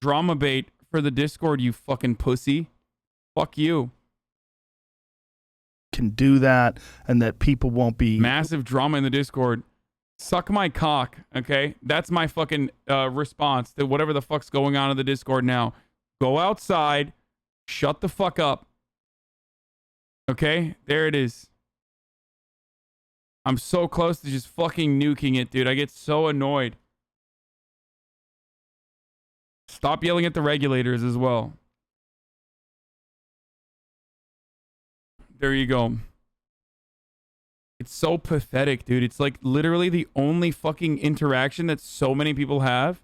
drama bait for the Discord, you fucking pussy? Fuck you. Can do that, and that people won't be... Massive drama in the Discord. Suck my cock, okay? That's my fucking response to whatever the fuck's going on in the Discord now. Go outside. Shut the fuck up. Okay? There it is. I'm so close to just fucking nuking it, dude. I get so annoyed. Stop yelling at the regulators as well. There you go. It's so pathetic, dude. It's like literally the only fucking interaction that so many people have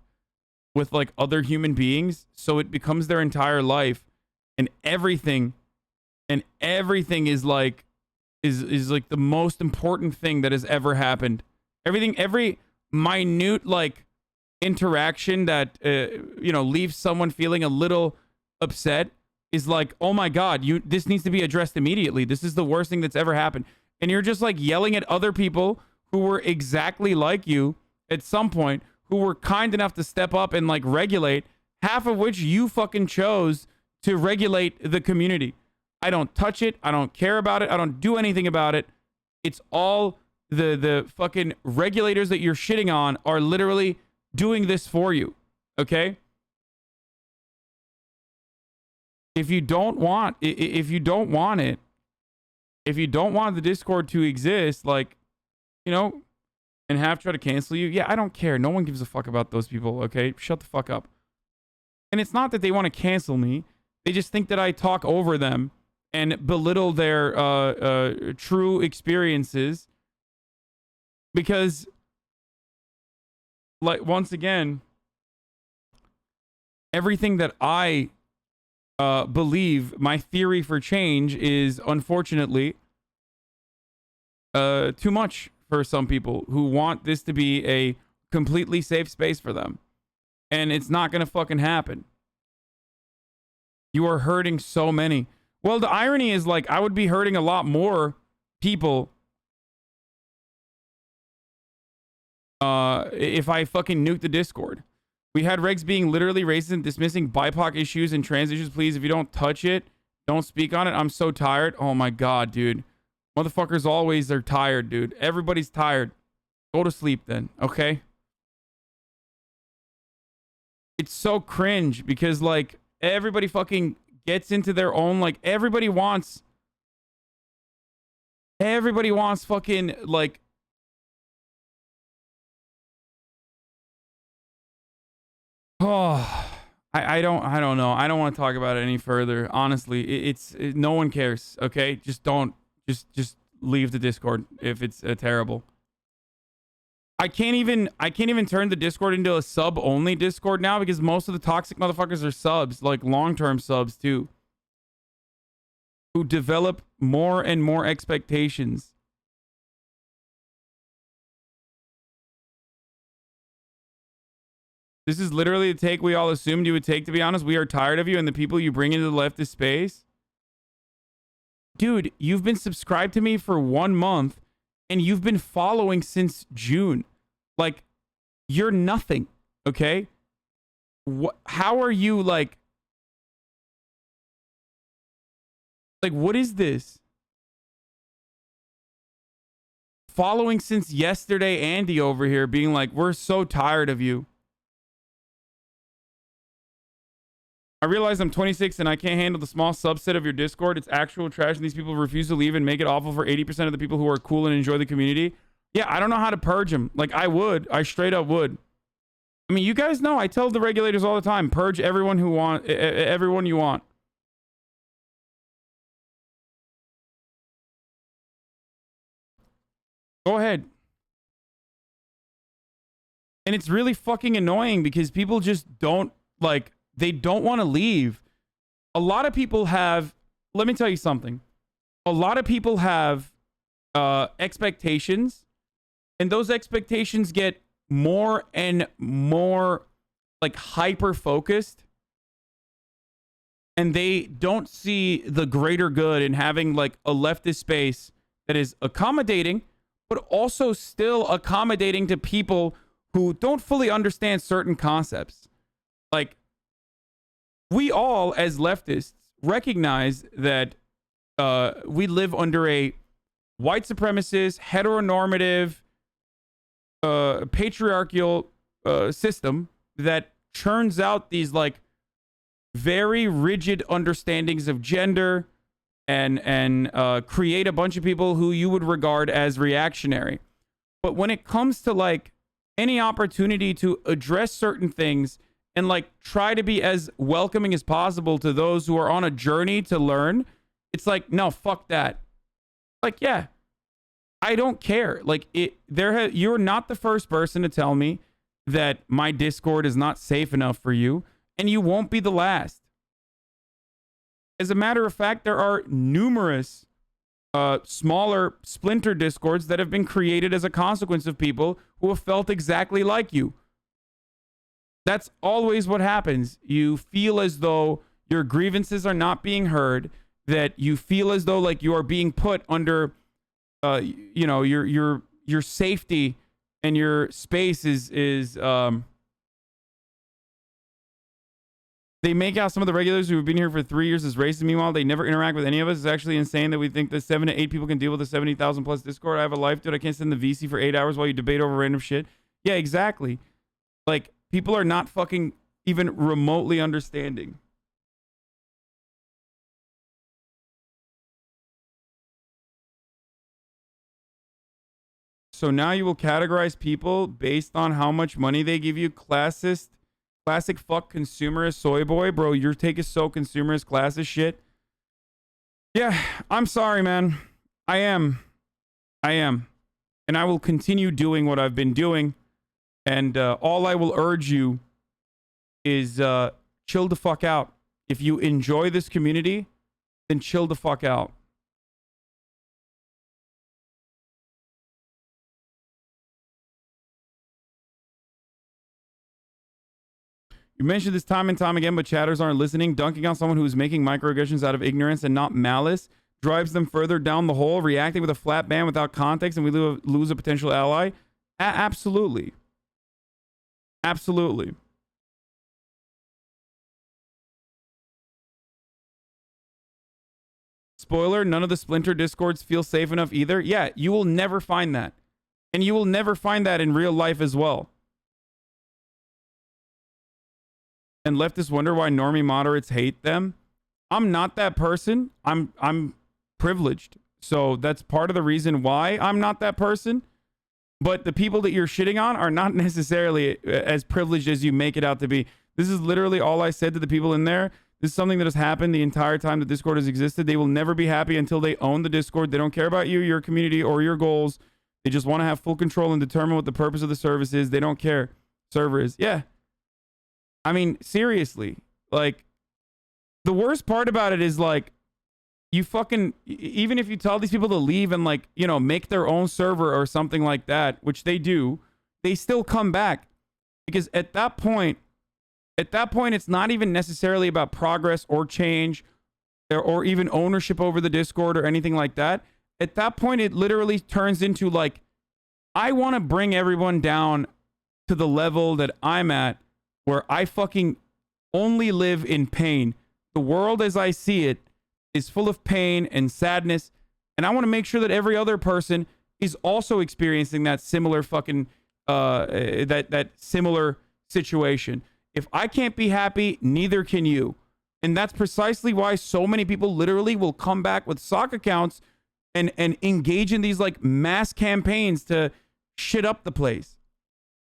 with like other human beings. So it becomes their entire life, and everything is like like the most important thing that has ever happened. Every minute like interaction that leaves someone feeling a little upset is like, oh my god, this needs to be addressed immediately. This is the worst thing that's ever happened. And you're just like yelling at other people who were exactly like you at some point, who were kind enough to step up and like regulate, half of which you fucking chose to regulate the community. I don't touch it. I don't care about it. I don't do anything about it. It's all the fucking regulators that you're shitting on are literally doing this for you. Okay? if you don't want if you don't want it, if you don't want the Discord to exist, like, you know, and have tried to cancel you, yeah, I don't care. No one gives a fuck about those people, okay? Shut the fuck up. And it's not that they want to cancel me. They just think that I talk over them and belittle their true experiences. Because, like, once again, everything that I believe, my theory for change, is unfortunately too much for some people who want this to be a completely safe space for them. And it's not going to fucking happen. You are hurting so many. Well, the irony is, like, I would be hurting a lot more people if I fucking nuked the Discord. We had regs being literally racist and dismissing BIPOC issues and trans issues. Please, if you don't touch it, don't speak on it. I'm so tired. Oh my God, dude. Motherfuckers always are tired, dude. Everybody's tired. Go to sleep then, okay? It's so cringe because, like, everybody fucking gets into their own, like, everybody wants fucking, like, oh, I don't know. I don't want to talk about it any further. Honestly, no one cares. Okay, just leave the Discord if it's terrible. I can't even turn the Discord into a sub only Discord now because most of the toxic motherfuckers are subs, like long-term subs too, who develop more and more expectations. This is literally the take we all assumed you would take, to be honest. We are tired of you and the people you bring into the leftist space. Dude, you've been subscribed to me for 1 month and you've been following since June. Like, you're nothing, okay? How are you, like, what is this? Following since yesterday, Andy over here being like, we're so tired of you. I realize I'm 26 and I can't handle the small subset of your Discord. It's actual trash and these people refuse to leave and make it awful for 80% of the people who are cool and enjoy the community. Yeah, I don't know how to purge them. Like, I straight up would. I mean, you guys know, I tell the regulators all the time, purge everyone you want. Go ahead. And it's really fucking annoying because people just don't, like, they don't want to leave. A lot of people have, let me tell you something. A lot of people have expectations, and those expectations get more and more, like, hyper focused, and they don't see the greater good in having, like, a leftist space that is accommodating, but also still accommodating to people who don't fully understand certain concepts. Like, we all, as leftists, recognize that we live under a white supremacist, heteronormative, patriarchal system that churns out these, like, very rigid understandings of gender and create a bunch of people who you would regard as reactionary. But when it comes to, like, any opportunity to address certain things and, like, try to be as welcoming as possible to those who are on a journey to learn, it's like, no, fuck that. Like, yeah, I don't care. Like, you're not the first person to tell me that my Discord is not safe enough for you, and you won't be the last. As a matter of fact, there are numerous smaller splinter Discords that have been created as a consequence of people who have felt exactly like you. That's always what happens. You feel as though your grievances are not being heard, that you feel as though, like, you are being put under, you know, your safety and your space is they make out some of the regulars who have been here for 3 years as racist. Meanwhile, they never interact with any of us. It's actually insane that we think that 7 to 8 people can deal with a 70,000 plus Discord. I have a life, dude. I can't sit in the VC for 8 hours while you debate over random shit. Yeah, exactly. Like, people are not fucking even remotely understanding. So now you will categorize people based on how much money they give you. Classic fuck consumerist soy boy. Bro, your take is so consumerist classist shit. Yeah, I'm sorry, man. I am. And I will continue doing what I've been doing. And all I will urge you is chill the fuck out. If you enjoy this community, then chill the fuck out. You mentioned this time and time again, but chatters aren't listening. Dunking on someone who is making microaggressions out of ignorance and not malice drives them further down the hole, reacting with a flat ban without context, and we lose a potential ally. Absolutely. Absolutely. Spoiler, none of the Splinter Discords feel safe enough either. Yeah, you will never find that. And you will never find that in real life as well. And leftists wonder why normie moderates hate them. I'm not that person. I'm privileged. So that's part of the reason why I'm not that person. But the people that you're shitting on are not necessarily as privileged as you make it out to be. This is literally all I said to the people in there. This is something that has happened the entire time that Discord has existed. They will never be happy until they own the Discord. They don't care about you, your community, or your goals. They just want to have full control and determine what the purpose of the service is. They don't care. Server is. Yeah. I mean, seriously. Like, the worst part about it is, like, you fucking, even if you tell these people to leave and, like, you know, make their own server or something like that, which they do, they still come back. Because at that point, it's not even necessarily about progress or change or even ownership over the Discord or anything like that. At that point, it literally turns into, like, I want to bring everyone down to the level that I'm at, where I fucking only live in pain. The world as I see it is full of pain and sadness, and I want to make sure that every other person is also experiencing that similar fucking that similar situation. If I can't be happy, neither can you. And that's precisely why so many people literally will come back with sock accounts and engage in these, like, mass campaigns to shit up the place.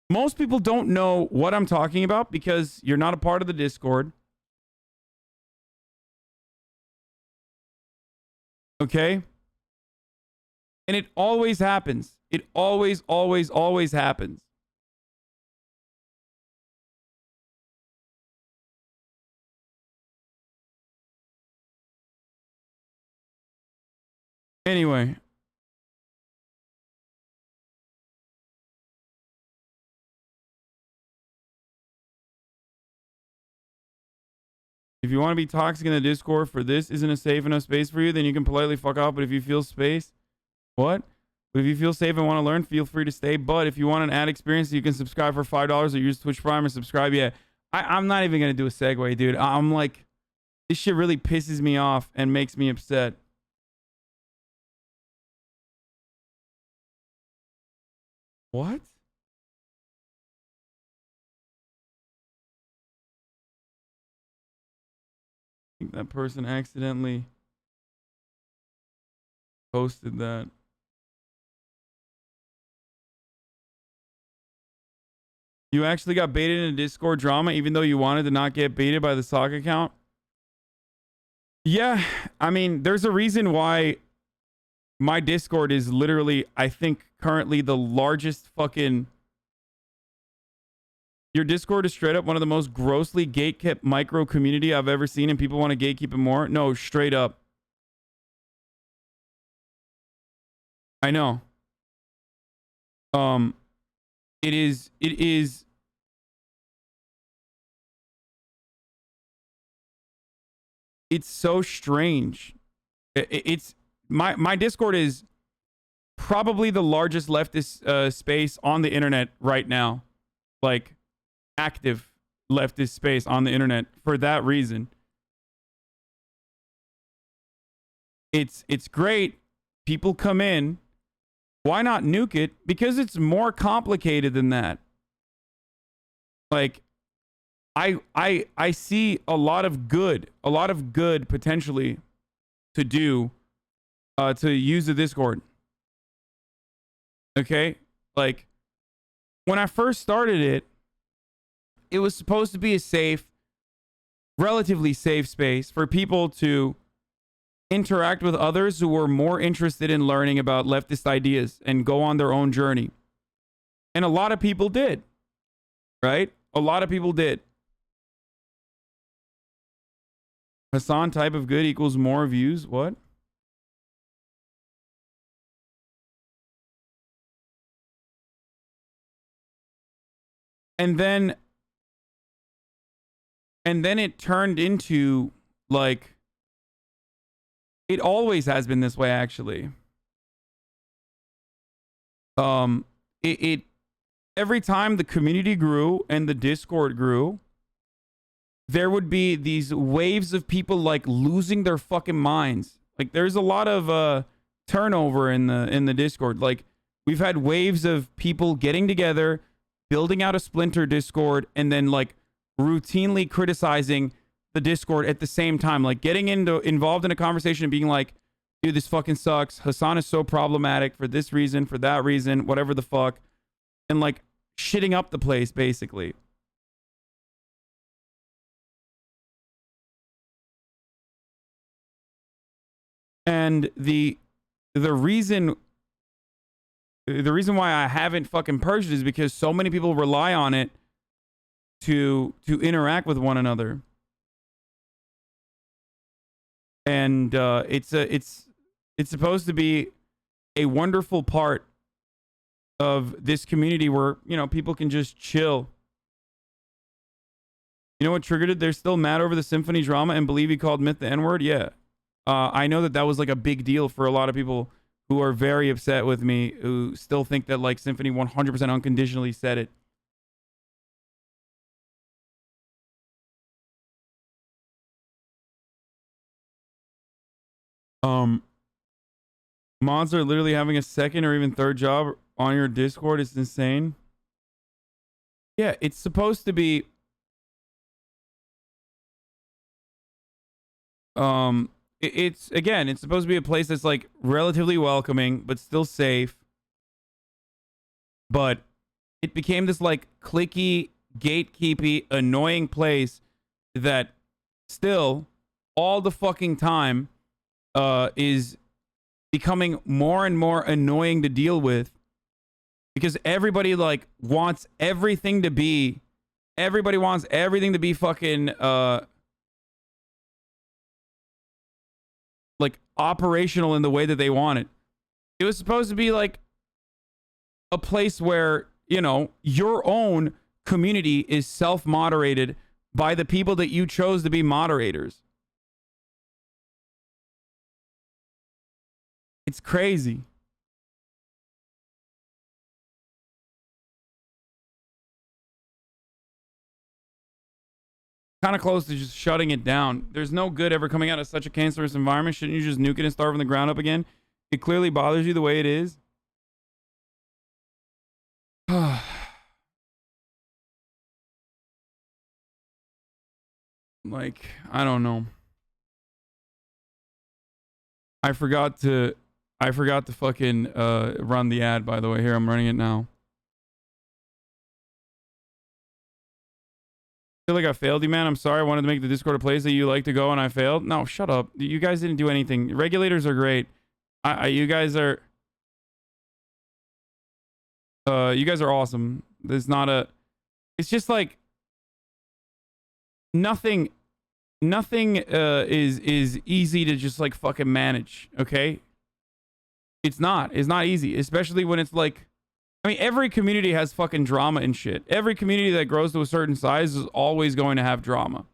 Most people don't know what I'm talking about because you're not a part of the Discord. Okay? And it always happens. It always happens. Anyway. If you want to be toxic in the Discord for this isn't a safe enough space for you, then you can politely fuck off. But if you feel space, what? But if you feel safe and want to learn, feel free to stay. But if you want an ad experience, you can subscribe for $5 or use Twitch Prime or subscribe. Yeah, I'm not even going to do a segue, dude. I'm like, this shit really pisses me off and makes me upset. What? I think that person accidentally posted that. You actually got baited in a Discord drama even though you wanted to not get baited by the sock account? Yeah, I mean, there's a reason why my Discord is literally, I think, currently the largest fucking... Your Discord is straight up one of the most grossly gatekept micro community I've ever seen, and people want to gatekeep it more. No, straight up. I know. It is it's so strange. It's my Discord is probably the largest leftist space on the internet right now. Like, active leftist space on the internet for that reason. It's great. People come in. Why not nuke it? Because it's more complicated than that. Like, I see a lot of good potentially to do to use the Discord. Okay? Like, when I first started it, it was supposed to be a safe, relatively safe space for people to interact with others who were more interested in learning about leftist ideas and go on their own journey. And a lot of people did, right? A lot of people did. Hasan, type of good equals more views. What? And then it turned into, like, it always has been this way, actually. Every time the community grew and the Discord grew, there would be these waves of people like losing their fucking minds. Like, there's a lot of turnover in the Discord. Like, we've had waves of people getting together, building out a splinter Discord, and then like routinely criticizing the Discord at the same time, like getting involved in a conversation and being like, dude, this fucking sucks. Hasan is so problematic for this reason, for that reason, whatever the fuck. And like shitting up the place, basically. And the reason why I haven't fucking purged it is because so many people rely on it to interact with one another. And it's supposed to be a wonderful part of this community where, you know, people can just chill. You know what triggered it? They're still mad over the symphony drama and believe he called Myth the N-word? Yeah. I know that was like a big deal for a lot of people who are very upset with me, who still think that like Symphony 100% unconditionally said it. Mods are literally having a second or even third job on your Discord. It's insane. Yeah, it's supposed to be it's supposed to be a place that's like relatively welcoming but still safe. But it became this like cliquey, gatekeepy, annoying place that still all the fucking time is becoming more and more annoying to deal with, because everybody like wants everything to be fucking like operational in the way that they want it. It was supposed to be like a place where, you know, your own community is self-moderated by the people that you chose to be moderators. It's crazy. Kind of close to just shutting it down. There's no good ever coming out of such a cancerous environment. Shouldn't you just nuke it and start from the ground up again? It clearly bothers you the way it is. Like, I don't know. I forgot to fucking run the ad, by the way. Here, I'm running it now. I feel like I failed you, man. I'm sorry. I wanted to make the Discord a place that you like to go and I failed. No, shut up. You guys didn't do anything. Regulators are great. You guys are awesome. There's not a, it's just like nothing is easy to just like fucking manage, okay? It's not easy, especially when it's like, I mean, every community has fucking drama and shit. Every community that grows to a certain size is always going to have drama.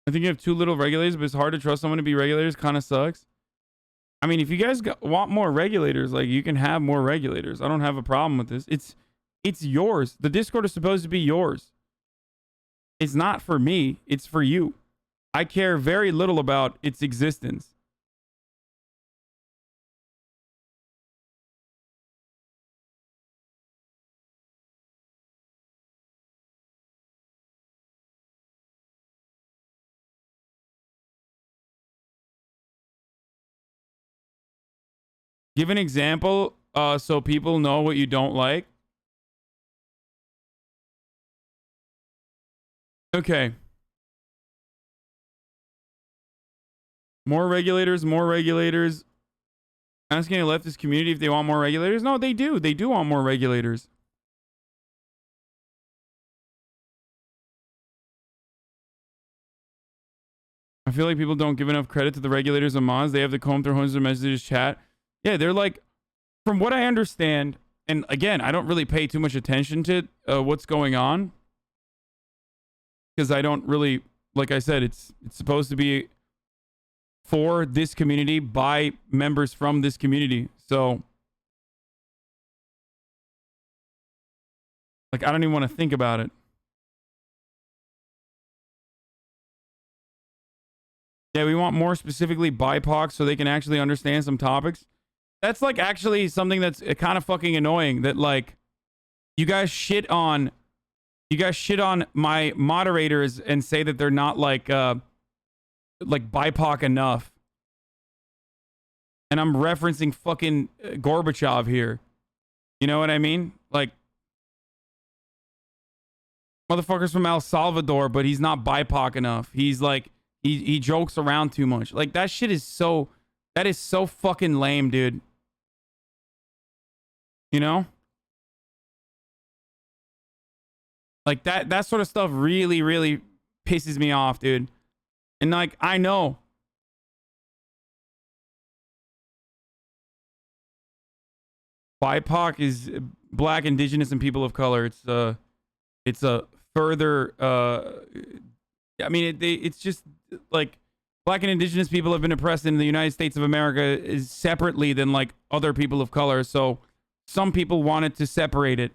I think you have too little regulators, but it's hard to trust someone to be regulators. Kind of sucks. I mean, if you guys want more regulators, like, you can have more regulators. I don't have a problem with this. It's yours. The Discord is supposed to be yours. It's not for me. It's for you. I care very little about its existence. Give an example so people know what you don't like. Okay. More regulators, more regulators. Asking a leftist community if they want more regulators. No, they do. They do want more regulators. I feel like people don't give enough credit to the regulators and mods. They have to comb through hundreds of messages, chat. Yeah, they're like, from what I understand, and again, I don't really pay too much attention to what's going on. Because I don't really, like I said, it's supposed to be for this community by members from this community. So, like, I don't even want to think about it. Yeah, we want more specifically BIPOC so they can actually understand some topics. That's like actually something that's kind of fucking annoying that like you guys shit on my moderators and say that they're not like BIPOC enough. And I'm referencing fucking Gorbachev here. You know what I mean? Like motherfuckers from El Salvador, but he's not BIPOC enough. He's like he jokes around too much. Like that shit is so fucking lame, dude. You know? Like that sort of stuff really, really pisses me off, dude. And like I know. BIPOC is black, indigenous, and people of color. It's a further I mean it's just like black and indigenous people have been oppressed in the United States of America is separately than like other people of color. So some people wanted to separate it.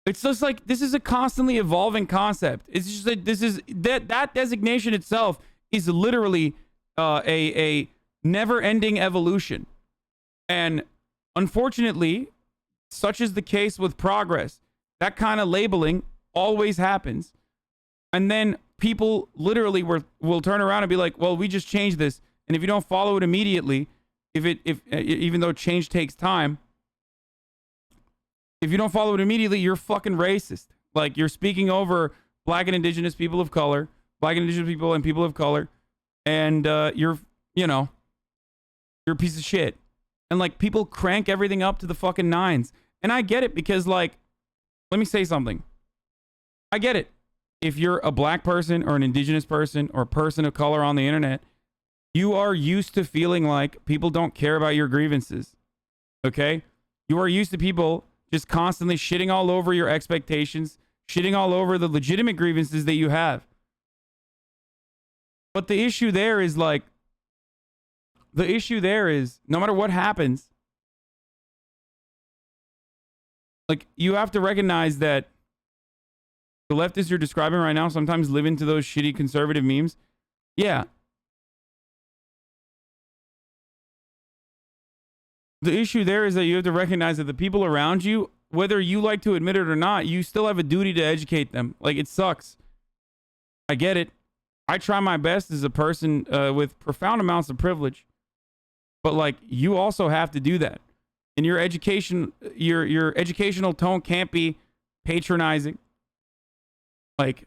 It's just like this is a constantly evolving concept. It's just like this is that designation itself is literally a never-ending evolution. And unfortunately, such is the case with progress. That kind of labeling always happens. And then people literally will turn around and be like, well, we just changed this. And if you don't follow it immediately, even though change takes time, if you don't follow it immediately, you're fucking racist. Like you're speaking over black and indigenous people of color, black and indigenous people and people of color. And you're a piece of shit. And like people crank everything up to the fucking nines. And I get it because like, let me say something. I get it. If you're a black person or an indigenous person or a person of color on the internet, you are used to feeling like people don't care about your grievances. Okay? You are used to people just constantly shitting all over your expectations, shitting all over the legitimate grievances that you have. But the issue there is like, no matter what happens, like you have to recognize that the leftists you're describing right now sometimes live into those shitty conservative memes. Yeah. The issue there is that you have to recognize that the people around you, whether you like to admit it or not, you still have a duty to educate them. Like, it sucks. I get it. I try my best as a person with profound amounts of privilege. But, like, you also have to do that. And your education, your educational tone can't be patronizing. Like,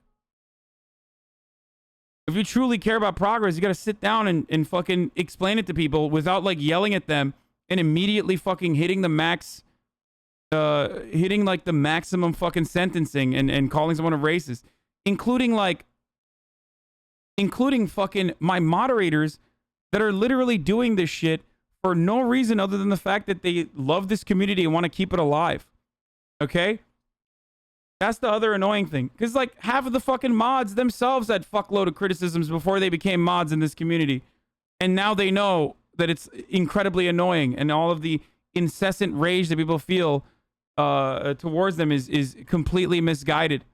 if you truly care about progress, you got to sit down and fucking explain it to people without, like, yelling at them and immediately fucking hitting the max, hitting, like, the maximum fucking sentencing and calling someone a racist. Including fucking my moderators that are literally doing this shit for no reason other than the fact that they love this community and want to keep it alive. Okay? That's the other annoying thing. Because, like, half of the fucking mods themselves had fuckload of criticisms before they became mods in this community. And now they know that it's incredibly annoying. And all of the incessant rage that people feel towards them is completely misguided.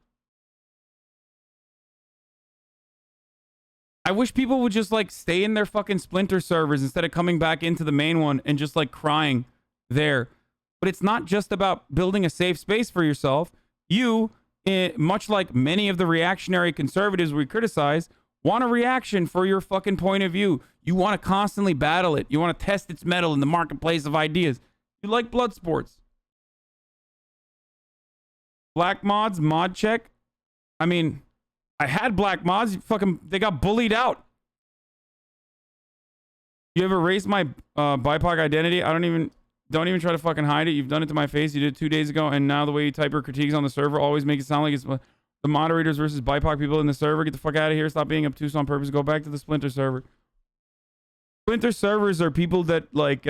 I wish people would just, like, stay in their fucking Splinter servers instead of coming back into the main one and just, like, crying there. But it's not just about building a safe space for yourself. You, much like many of the reactionary conservatives we criticize, want a reaction for your fucking point of view. You want to constantly battle it. You want to test its mettle in the marketplace of ideas. You like blood sports. Black mods, mod check. I mean, I had black mods. They got bullied out. You ever raised my BIPOC identity? Don't even try to fucking hide it. You've done it to my face. You did it 2 days ago, and now the way you type your critiques on the server always make it sound like it's the moderators versus BIPOC people in the server. Get the fuck out of here. Stop being obtuse on purpose. Go back to the Splinter server. Splinter servers are people that like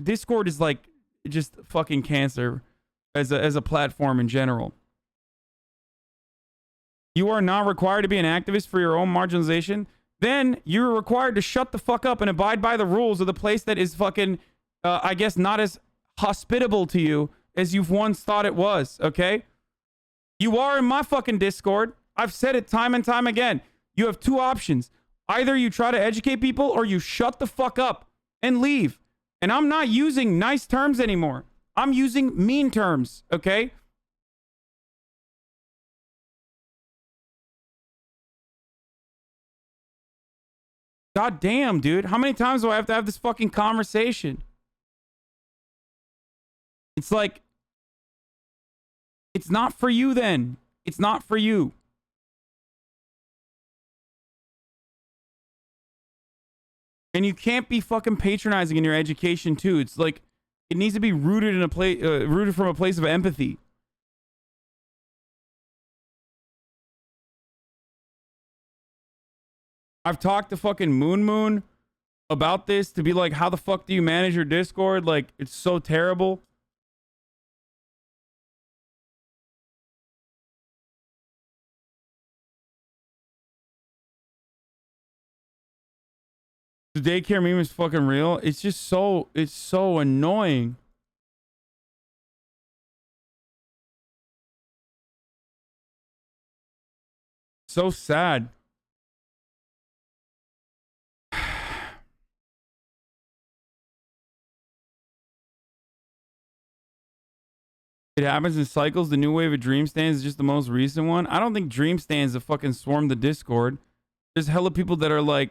Discord is like just fucking cancer as a platform in general. You are not required to be an activist for your own marginalization. Then you're required to shut the fuck up and abide by the rules of the place that is fucking, I guess, not as hospitable to you as you've once thought it was, okay? You are in my fucking Discord. I've said it time and time again. You have two options. Either you try to educate people or you shut the fuck up and leave. And I'm not using nice terms anymore. I'm using mean terms, okay? God damn, dude. How many times do I have to have this fucking conversation? It's like, it's not for you then. It's not for you. And you can't be fucking patronizing in your education too. It's like, it needs to be rooted in a place, rooted from a place of empathy. I've talked to fucking Moon about this to be like, how the fuck do you manage your Discord? Like, it's so terrible. The daycare meme is fucking real. It's just so, it's so annoying. So sad. It happens in cycles. The new wave of dream stands is just the most recent one. I don't think dream stands have fucking swarmed the Discord. There's hella people that are like,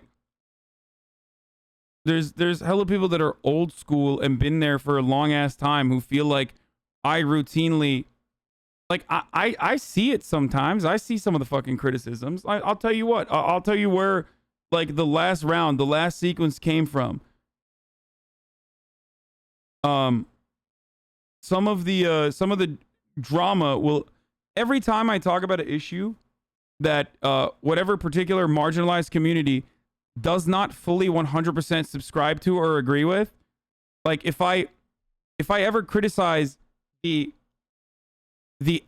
there's hella people that are old school and been there for a long ass time who feel like I routinely, like I see it sometimes. I see some of the fucking criticisms. I'll tell you what. I'll tell you where like the last round, the last sequence came from. Some of the drama will, every time I talk about an issue that whatever particular marginalized community does not fully 100% subscribe to or agree with, like if I ever criticize the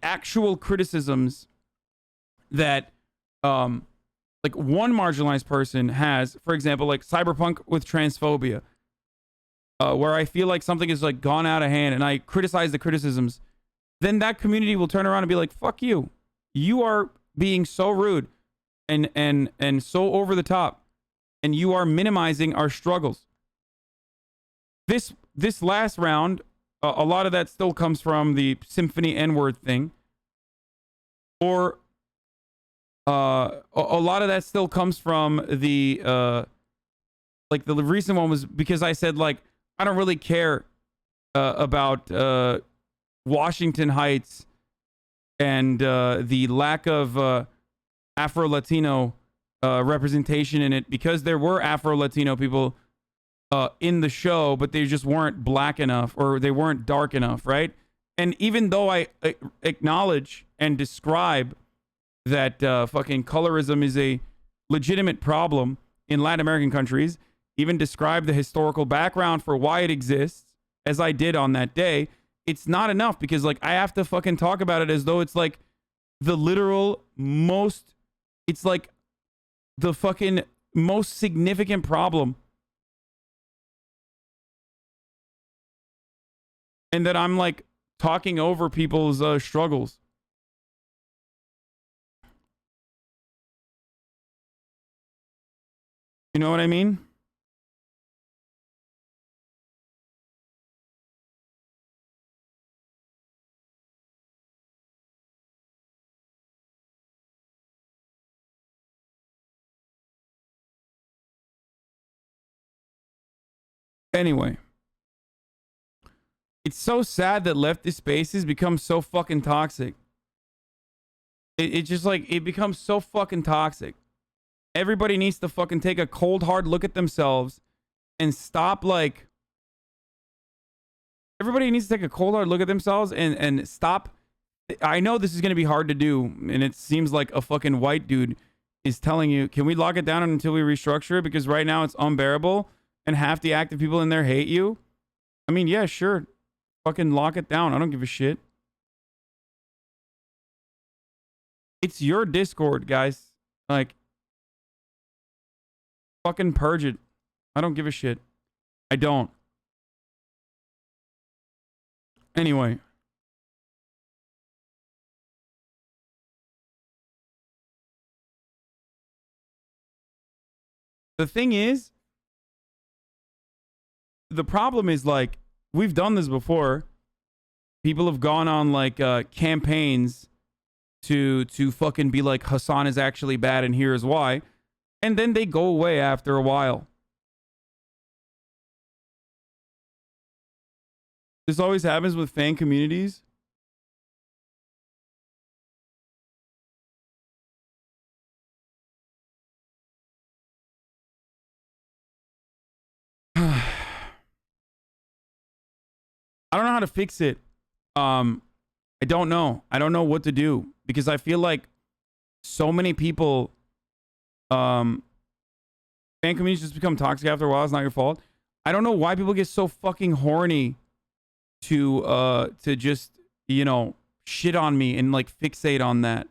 actual criticisms that like one marginalized person has, for example, like cyberpunk with transphobia, where I feel like something is like gone out of hand and I criticize the criticisms, then that community will turn around and be like, fuck you. You are being so rude and so over the top, and you are minimizing our struggles. This last round, a lot of that still comes from the Symphony N-word thing, or a lot of that still comes from the like the recent one was because I said like I don't really care about Washington Heights and the lack of Afro-Latino representation in it, because there were Afro-Latino people in the show, but they just weren't black enough or they weren't dark enough, right? And even though I acknowledge and describe that fucking colorism is a legitimate problem in Latin American countries, even describe the historical background for why it exists, as I did on that day, it's not enough, because like I have to fucking talk about it as though it's like the literal most, it's like the fucking most significant problem. And that I'm like talking over people's struggles. You know what I mean? Anyway. It's so sad that leftist spaces become so fucking toxic. It just like, it becomes so fucking toxic. Everybody needs to fucking take a cold, hard look at themselves and stop like... Everybody needs to take a cold, hard look at themselves and stop. I know this is going to be hard to do, and it seems like a fucking white dude is telling you, can we lock it down until we restructure it? Because right now it's unbearable, and half the active people in there hate you. I mean, yeah, sure. Fucking lock it down. I don't give a shit. It's your Discord, guys. Like, fucking purge it. I don't give a shit. I don't. Anyway. The thing is, the problem is, like, we've done this before. People have gone on, like, campaigns to fucking be like, Hasan is actually bad and here's why. And then they go away after a while. This always happens with fan communities. I don't know how to fix it. I don't know. I don't know what to do because I feel like so many people, fan communities just become toxic after a while. It's not your fault. I don't know why people get so fucking horny to just, you know, shit on me and like fixate on that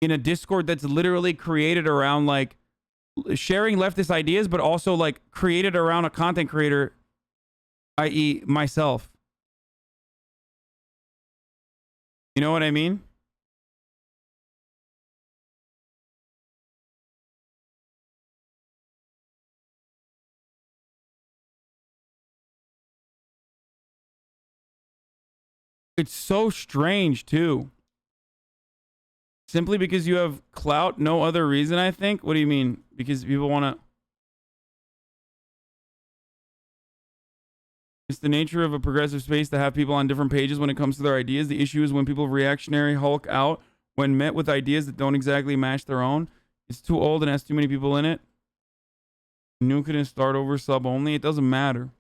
in a Discord that's literally created around like sharing leftist ideas, but also like created around a content creator, i.e. myself. You know what I mean? It's so strange too. Simply because you have clout, no other reason, I think. What do you mean? Because people want to... It's the nature of a progressive space to have people on different pages when it comes to their ideas. The issue is when people reactionary hulk out when met with ideas that don't exactly match their own. It's too old and has too many people in it. Nuked and start over sub only. It doesn't matter.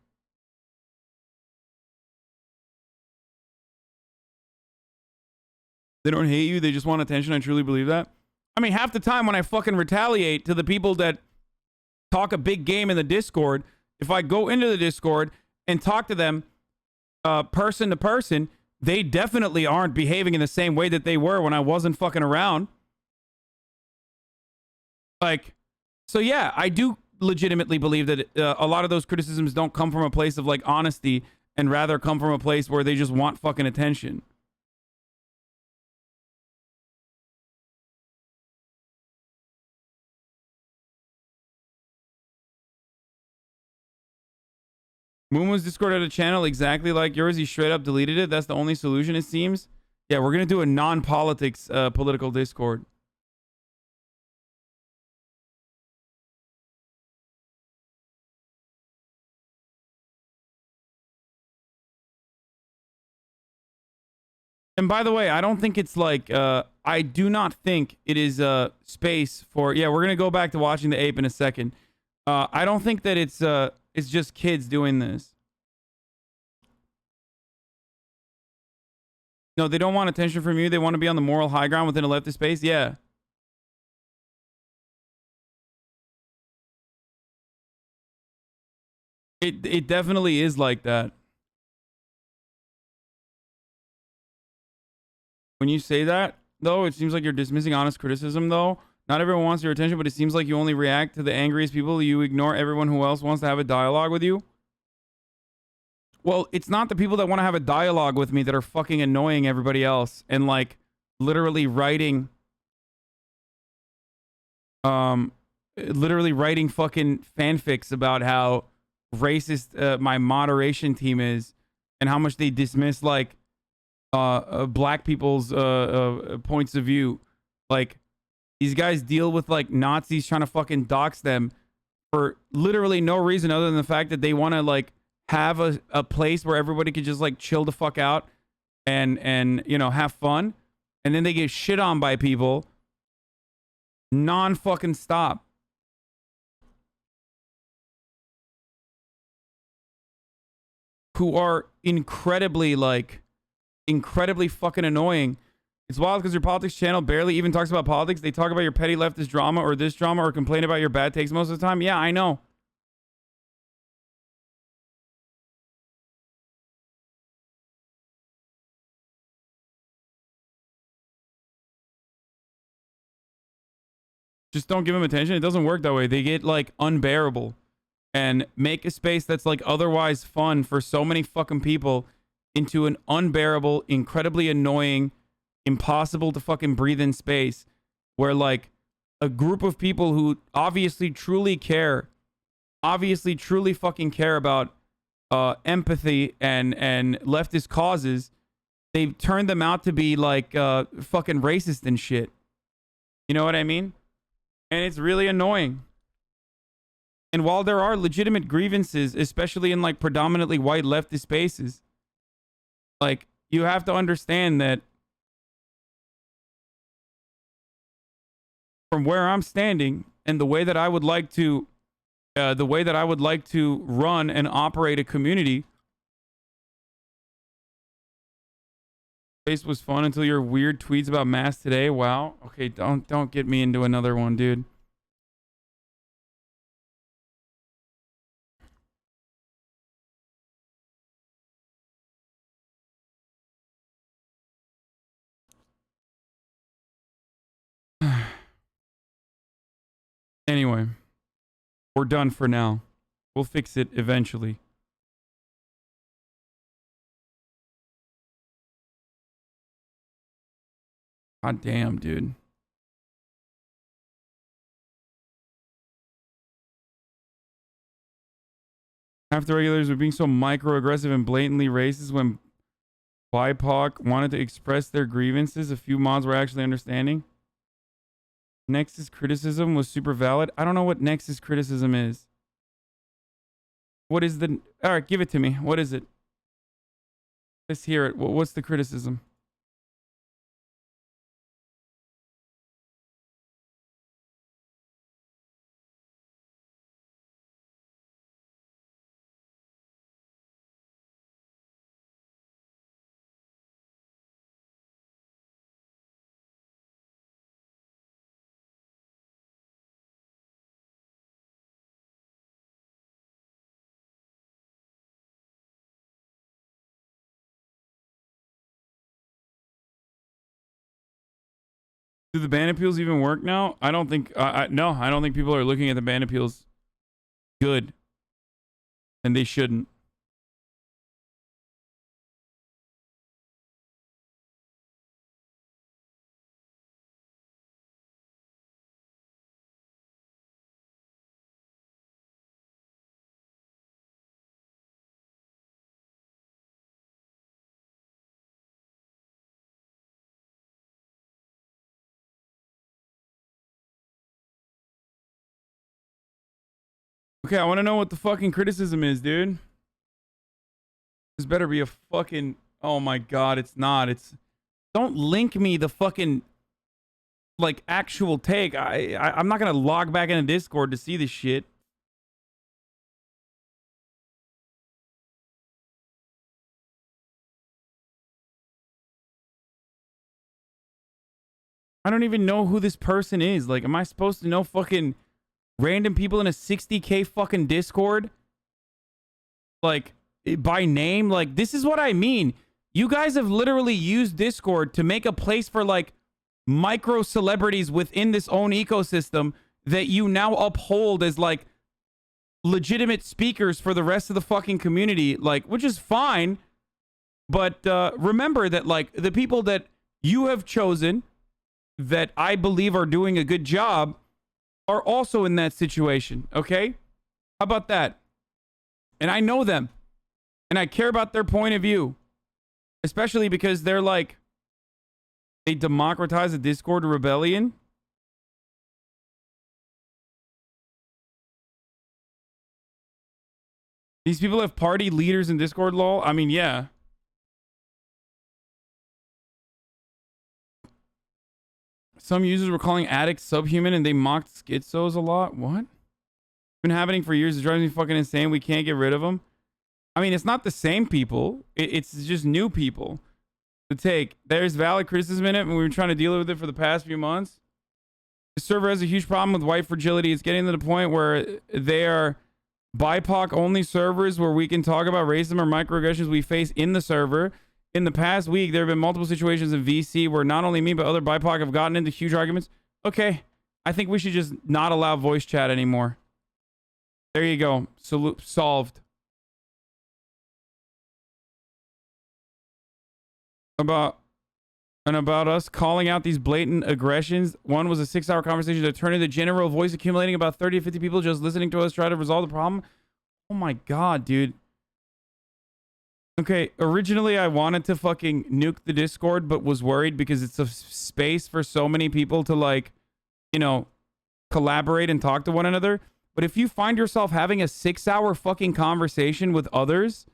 They don't hate you. They just want attention. I truly believe that. I mean, half the time when I fucking retaliate to the people that talk a big game in the Discord, if I go into the Discord and talk to them person to person, they definitely aren't behaving in the same way that they were when I wasn't fucking around. Like, so yeah, I do legitimately believe that a lot of those criticisms don't come from a place of like honesty and rather come from a place where they just want fucking attention. Moon's Discord had a channel exactly like yours. He straight up deleted it. That's the only solution, it seems. Yeah, we're going to do a non-politics political Discord. And by the way, I don't think it's like... I do not think it is space for... Yeah, we're going to go back to watching the ape in a second. I don't think that it's just kids doing this. No, they don't want attention from you. They want to be on the moral high ground within a leftist space. Yeah. It definitely is like that. When you say that, though, it seems like you're dismissing honest criticism, though. Not everyone wants your attention, but it seems like you only react to the angriest people. You ignore everyone who else wants to have a dialogue with you. Well, it's not the people that want to have a dialogue with me that are fucking annoying everybody else and like literally writing fucking fanfics about how racist my moderation team is and how much they dismiss like black people's points of view. Like, these guys deal with like Nazis trying to fucking dox them for literally no reason other than the fact that they want to like have a place where everybody could just like chill the fuck out and you know, have fun. And then they get shit on by people non-fucking stop. Who are incredibly fucking annoying. It's wild because your politics channel barely even talks about politics. They talk about your petty leftist drama or this drama or complain about your bad takes most of the time. Yeah, I know. Just don't give them attention. It doesn't work that way. They get like unbearable and make a space that's like otherwise fun for so many fucking people into an unbearable, incredibly annoying, impossible to fucking breathe in space where like a group of people who obviously truly fucking care about empathy and leftist causes, they turn them out to be like fucking racist and shit. You know what I mean? And it's really annoying. And while there are legitimate grievances, especially in like predominantly white leftist spaces, like you have to understand that from where I'm standing and the way that I would like to run and operate a community. Space was fun until your weird tweets about mass today. Wow. Okay, don't get me into another one, dude. Anyway, we're done for now. We'll fix it eventually. God damn, dude. Half the regulators were being so microaggressive and blatantly racist when BIPOC wanted to express their grievances. A few mods were actually understanding. Nexus criticism was super valid. I don't know what Nexus criticism is. What is the... All right, give it to me. What is it? Let's hear it. What's the criticism? Do the ban appeals even work now? I don't think... no, I don't think people are looking at the ban appeals good. And they shouldn't. Okay, I want to know what the fucking criticism is, dude. This better be a fucking... Oh my god, it's not. It's... Don't link me the fucking... like, actual take. I'm not gonna log back into Discord to see this shit. I don't even know who this person is. Like, am I supposed to know fucking... random people in a 60k fucking Discord? Like, by name? Like, this is what I mean. You guys have literally used Discord to make a place for, like, micro celebrities within this own ecosystem that you now uphold as, like, legitimate speakers for the rest of the fucking community. Like, which is fine. But remember that, like, the people that you have chosen that I believe are doing a good job are also in that situation, okay? How about that? And I know them. And I care about their point of view. Especially because they're like... They democratize a Discord rebellion. These people have party leaders in Discord, lol. I mean, yeah. Some users were calling addicts subhuman and they mocked schizos a lot. What? Been happening for years. It drives me fucking insane. We can't get rid of them. I mean, it's not the same people. It's just new people to take. There's valid criticism in it, and we've been trying to deal with it for the past few months. The server has a huge problem with white fragility. It's getting to the point where they are BIPOC-only servers where we can talk about racism or microaggressions we face in the server. In the past week, there have been multiple situations in VC where not only me, but other BIPOC have gotten into huge arguments. Okay, I think we should just not allow voice chat anymore. There you go. Solved. About us calling out these blatant aggressions. One was a 6-hour conversation that turned into general voice accumulating about 30 to 50 people just listening to us try to resolve the problem. Oh my god, dude. Okay, originally I wanted to fucking nuke the Discord, but was worried because it's a space for so many people to, like, you know, collaborate and talk to one another. But if you find yourself having a 6-hour fucking conversation with others,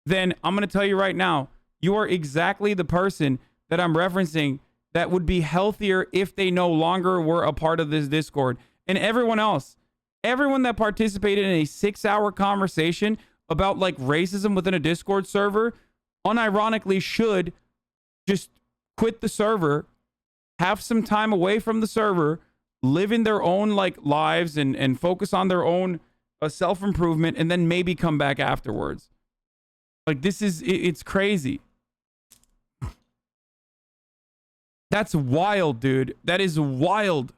then I'm going to tell you right now, you are exactly the person that I'm referencing that would be healthier if they no longer were a part of this Discord. And everyone else, everyone that participated in a 6-hour conversation about, like, racism within a Discord server, unironically should just quit the server, have some time away from the server, live in their own, like, lives and focus on their own self-improvement, and then maybe come back afterwards. Like, this is, it's crazy. That's wild, dude. That is wild.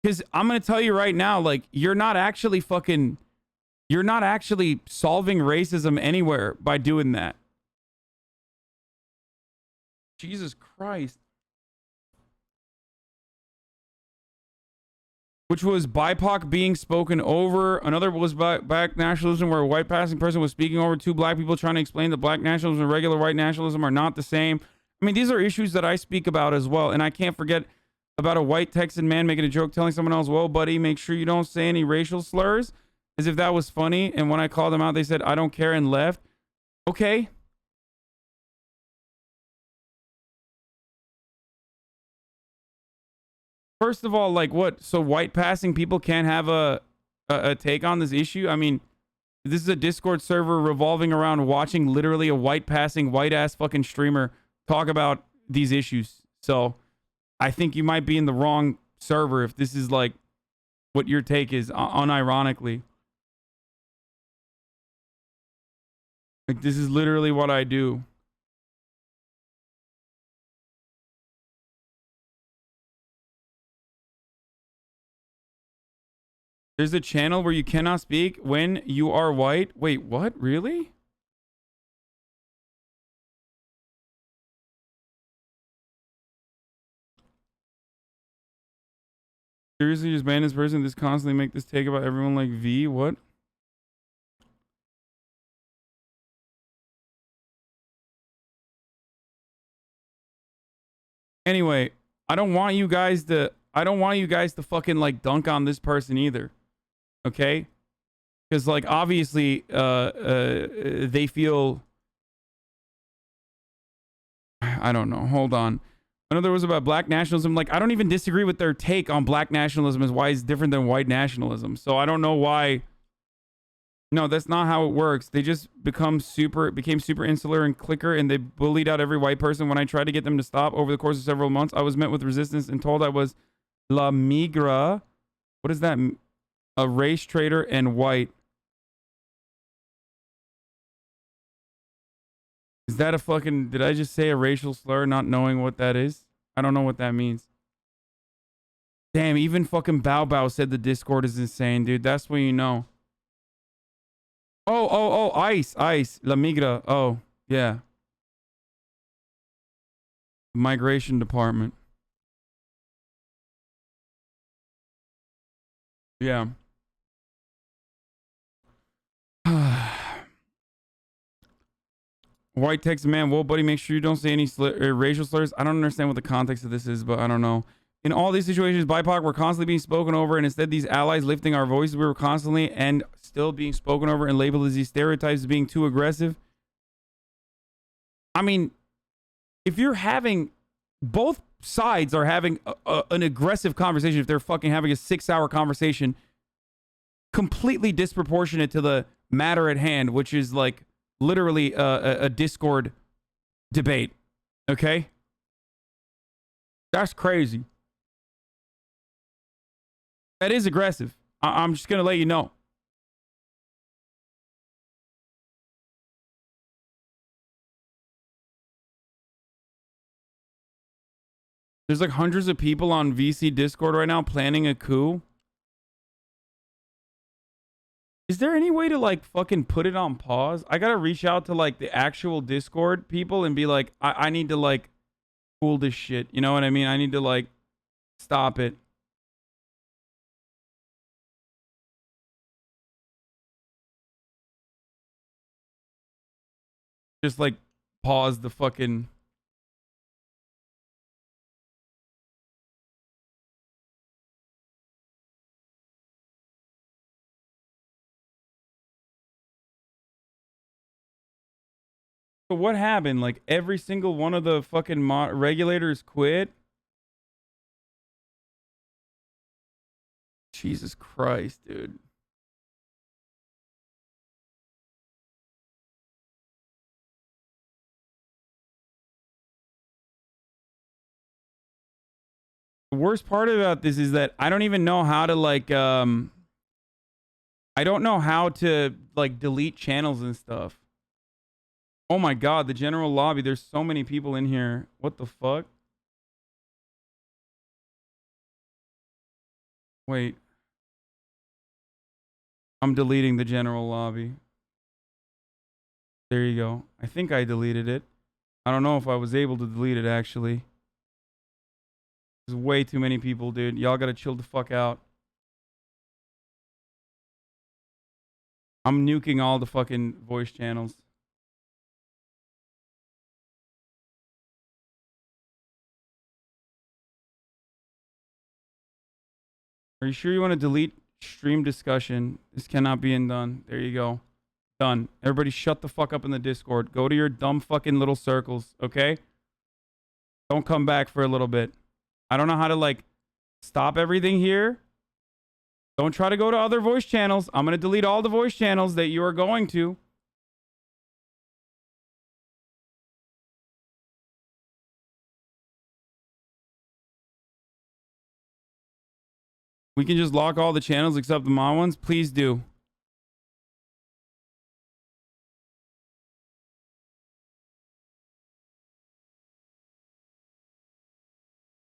Because I'm going to tell you right now, like, you're not actually solving racism anywhere by doing that. Jesus Christ. Which was BIPOC being spoken over. Another was black nationalism, where a white passing person was speaking over two black people trying to explain that black nationalism and regular white nationalism are not the same. I mean, these are issues that I speak about as well. And I can't forget about a white Texan man making a joke telling someone else, "Whoa, buddy, make sure you don't say any racial slurs," as if that was funny. And when I called them out, they said, "I don't care," and left. Okay. First of all, like, what? So white passing people can't have a take on this issue? I mean, this is a Discord server revolving around watching literally a white passing, white ass fucking streamer talk about these issues. So I think you might be in the wrong server if this is, like, what your take is, unironically. Like, this is literally what I do. There's a channel where you cannot speak when you are white. Wait, what? Really? Seriously, just ban this person. This constantly make this take about everyone like V. What? Anyway, I don't want you guys to fucking, like, dunk on this person either. Okay? Because, like, obviously, they feel, I don't know. Hold on. Another was about black nationalism. Like, I don't even disagree with their take on black nationalism as why it's different than white nationalism. So I don't know why. No, that's not how it works. They just became super insular and clicker, and they bullied out every white person. When I tried to get them to stop over the course of several months, I was met with resistance and told I was La Migra. What is that? A race traitor and white. Is that a fucking... Did I just say a racial slur not knowing what that is? I don't know what that means. Damn, even fucking Bow Bow said the Discord is insane, dude. That's when you know. Oh, ICE. La Migra. Oh, yeah. Migration Department. Yeah. White Texan man, whoa, buddy, make sure you don't say any racial slurs. I don't understand what the context of this is, but I don't know. In all these situations, BIPOC were constantly being spoken over, and instead these allies lifting our voices, we were constantly and still being spoken over and labeled as these stereotypes as being too aggressive. I mean, if you're having, both sides are having an aggressive conversation, if they're fucking having a 6-hour conversation, completely disproportionate to the matter at hand, which is like literally a Discord debate. Okay? That's crazy. That is aggressive. I'm just going to let you know. There's like hundreds of people on VC Discord right now planning a coup. Is there any way to like fucking put it on pause? I gotta reach out to like the actual Discord people and be like, I need to like cool this shit. You know what I mean? I need to like stop it. Just like pause the fucking... So what happened? Like every single one of the fucking regulators quit? Jesus Christ, dude. The worst part about this is that I don't even know how to like I don't know how to like delete channels and stuff. Oh my god, the general lobby, there's so many people in here. What the fuck? Wait. I'm deleting the general lobby. There you go. I think I deleted it. I don't know if I was able to delete it actually. There's way too many people, dude. Y'all gotta chill the fuck out. I'm nuking all the fucking voice channels. Are you sure you want to delete stream discussion? This cannot be undone. There you go. Done. Everybody shut the fuck up in the Discord. Go to your dumb fucking little circles, okay? Don't come back for a little bit. I don't know how to, like, stop everything here. Don't try to go to other voice channels. I'm going to delete all the voice channels that you are going to. We can just lock all the channels except the mod ones. Please do.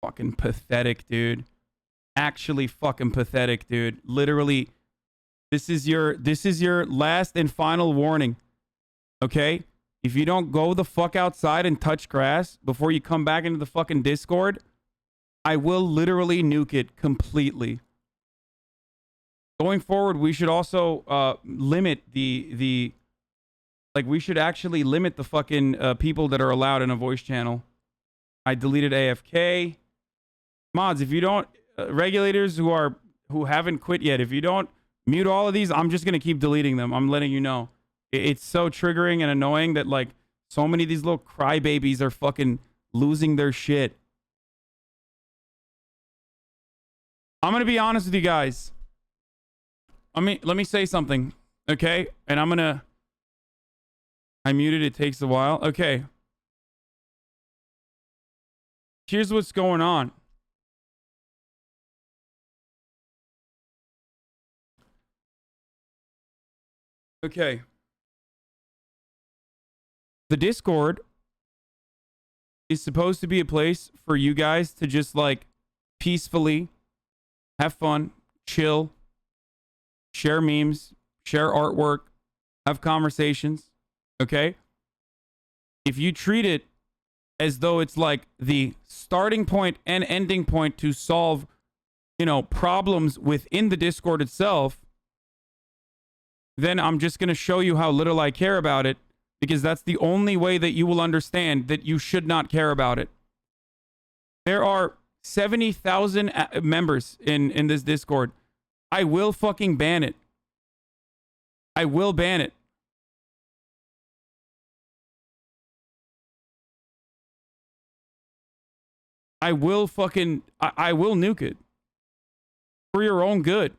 Fucking pathetic, dude. Actually fucking pathetic, dude. Literally, this is your last and final warning. Okay? If you don't go the fuck outside and touch grass before you come back into the fucking Discord, I will literally nuke it completely. Going forward, we should also limit the like, we should actually limit the fucking people that are allowed in a voice channel. I deleted AFK. Mods, if you don't, regulators who haven't quit yet, if you don't mute all of these, I'm just gonna keep deleting them. I'm letting you know. It's so triggering and annoying that like so many of these little crybabies are fucking losing their shit. I'm gonna be honest with you guys. Let me say something, okay? And I muted, it takes a while. Okay. Here's what's going on. Okay. The Discord is supposed to be a place for you guys to just like peacefully have fun, chill, share memes, share artwork, have conversations, okay? If you treat it as though it's like the starting point and ending point to solve, you know, problems within the Discord itself, then I'm just going to show you how little I care about it, because that's the only way that you will understand that you should not care about it. There are 70,000 members in this Discord. I will fucking ban it. I will ban it. I will fucking, I will nuke it. For your own good.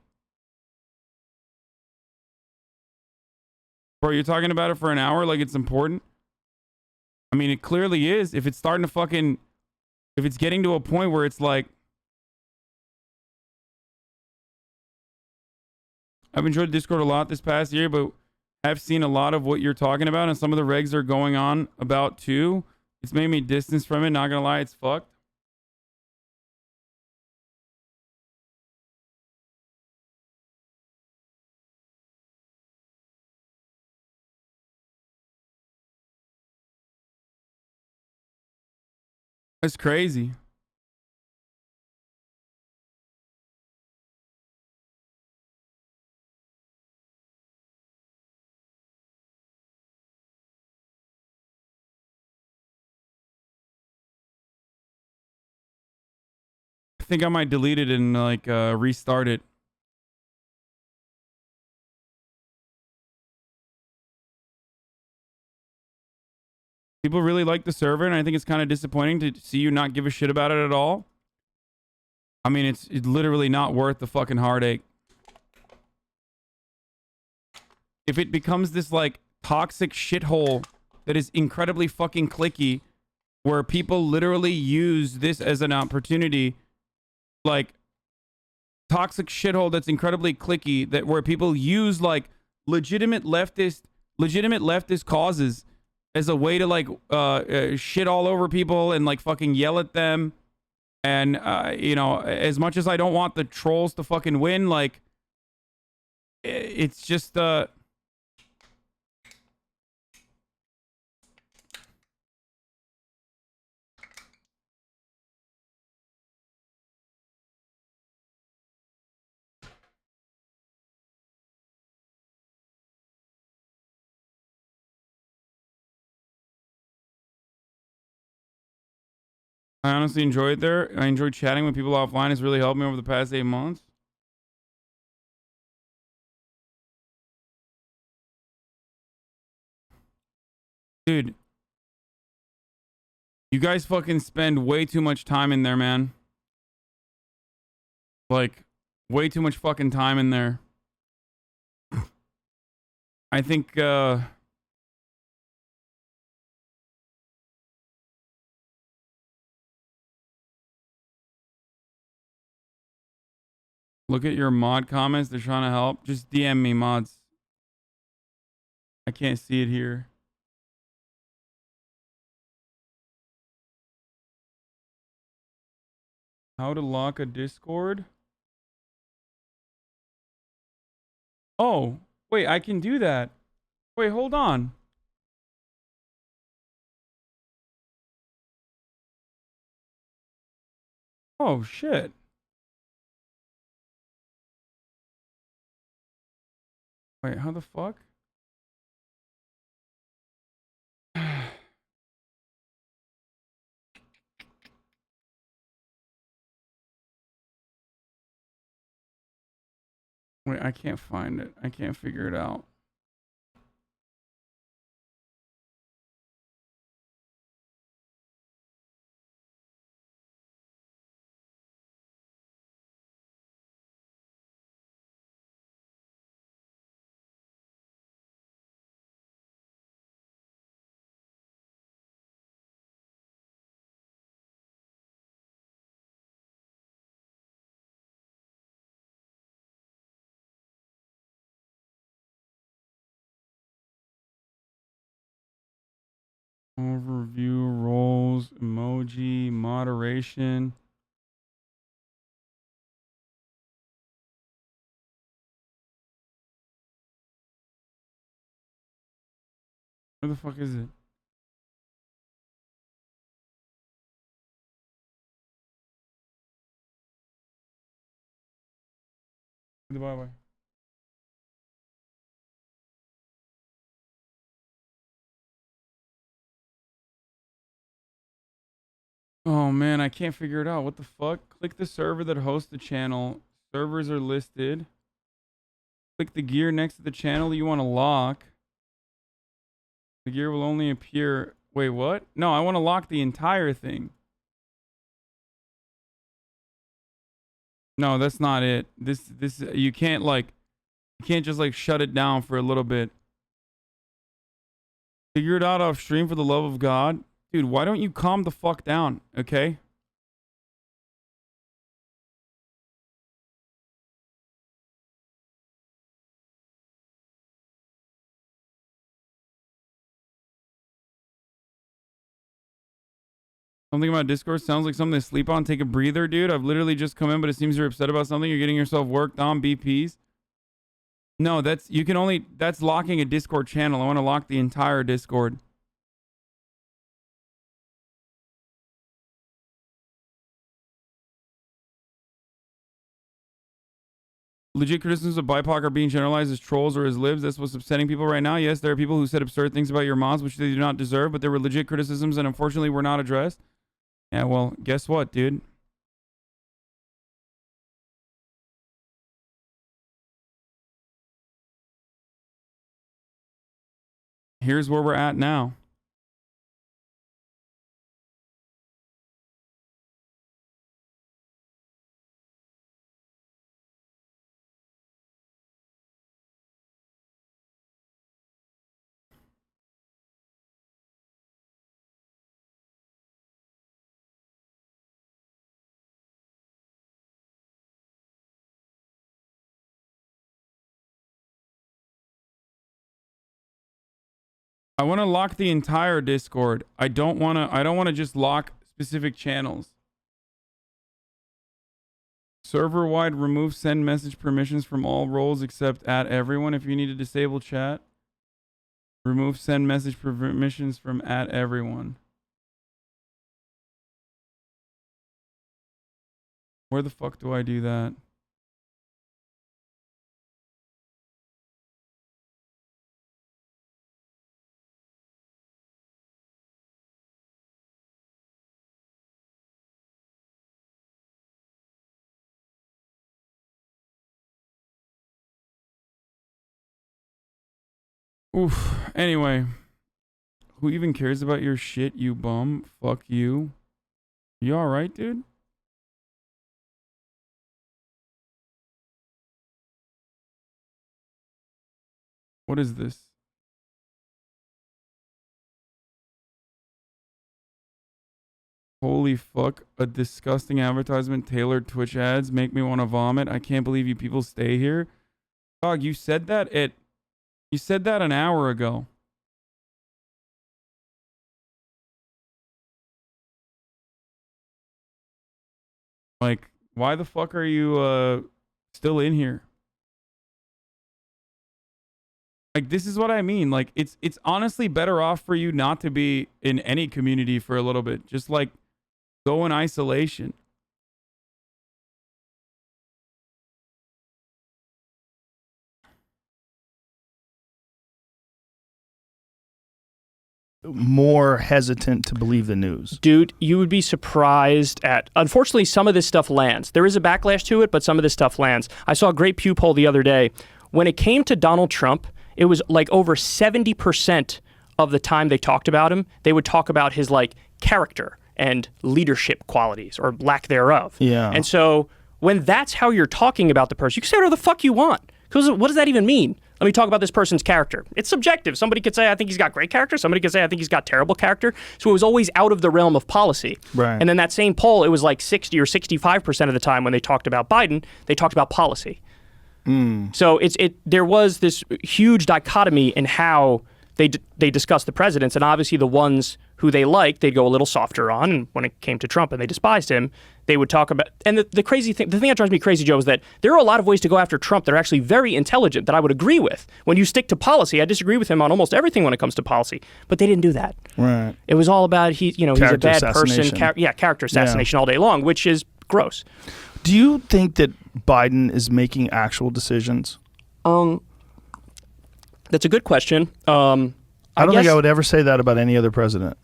Bro, you're talking about it for an hour like it's important? I mean, it clearly is. If it's starting to fucking, if it's getting to a point where it's like, I've enjoyed Discord a lot this past year, but I've seen a lot of what you're talking about, and some of the regs are going on about too. It's made me distance from it, not gonna lie, it's fucked. That's crazy. I think I might delete it and like restart it. People really like the server, and I think it's kind of disappointing to see you not give a shit about it at all. I mean, it's literally not worth the fucking heartache. If it becomes this like toxic shithole that is incredibly fucking clicky, where people literally use this as an opportunity, like toxic shithole that's incredibly clicky, that where people use like legitimate leftist causes as a way to like shit all over people and like fucking yell at them. And you know, as much as I don't want the trolls to fucking win, like it's just I honestly enjoy it there. I enjoy chatting with people offline. It's really helped me over the past 8 months. Dude, you guys fucking spend way too much time in there, man. Like, way too much fucking time in there. I think, look at your mod comments. They're trying to help. Just DM me, mods. I can't see it here. How to lock a Discord? Oh, wait, I can do that. Wait, hold on. Oh, shit. Wait, how the fuck? Wait, I can't find it. I can't figure it out. Overview, roles, emoji, moderation. Where the fuck is it? Bye-bye. Oh man, I can't figure it out. What the fuck? Click the server that hosts the channel. Servers are listed. Click the gear next to the channel that you want to lock. The gear will only appear... Wait, what? No, I want to lock the entire thing. No, that's not it. This you can't just like shut it down for a little bit. Figure it out off stream for the love of God. Dude, why don't you calm the fuck down, okay? Something about Discord sounds like something to sleep on. Take a breather, dude. I've literally just come in, but it seems you're upset about something. You're getting yourself worked on, BPs. No, that's locking a Discord channel. I want to lock the entire Discord. Legit criticisms of BIPOC are being generalized as trolls or as libs. That's what's upsetting people right now. Yes, there are people who said absurd things about your mods, which they do not deserve, but there were legit criticisms and unfortunately were not addressed. Yeah, well, guess what, dude? Here's where we're at now. I want to lock the entire Discord. I don't want to just lock specific channels. Server-wide remove send message permissions from all roles except at everyone. If you need to disable chat, remove send message permissions from at everyone. Where the fuck do I do that? Oof. Anyway, who even cares about your shit, you bum? Fuck you. You alright, dude? What is this? Holy fuck. A disgusting advertisement, tailored Twitch ads make me want to vomit. I can't believe you people stay here. Dog, you said that an hour ago. Like, why the fuck are you still in here? Like, this is what I mean. Like, it's honestly better off for you not to be in any community for a little bit. Just like go in isolation. More hesitant to believe the news. Dude, you would be surprised at... Unfortunately, some of this stuff lands. There is a backlash to it, but some of this stuff lands. I saw a great Pew poll the other day. When it came to Donald Trump, it was like over 70% of the time they talked about him, they would talk about his like character and leadership qualities or lack thereof. Yeah. And so when that's how you're talking about the person, you can say whatever the fuck you want. Because what does that even mean? Let me talk about this person's character. It's subjective. Somebody could say, I think he's got great character. Somebody could say, I think he's got terrible character. So it was always out of the realm of policy. Right. And then that same poll, it was like 60 or 65% of the time when they talked about Biden, they talked about policy. So there was this huge dichotomy in how they discussed the presidents, and obviously the ones who they liked, they'd go a little softer on. And when it came to Trump and they despised him, they would talk about... And the crazy thing, the thing that drives me crazy, Joe, is that there are a lot of ways to go after Trump that are actually very intelligent that I would agree with. When you stick to policy, I disagree with him on almost everything when it comes to policy. But they didn't do that. Right. It was all about, he's a bad person. Assassination. Character assassination all day long, which is gross. Do you think that Biden is making actual decisions? That's a good question. I don't think I would ever say that about any other president.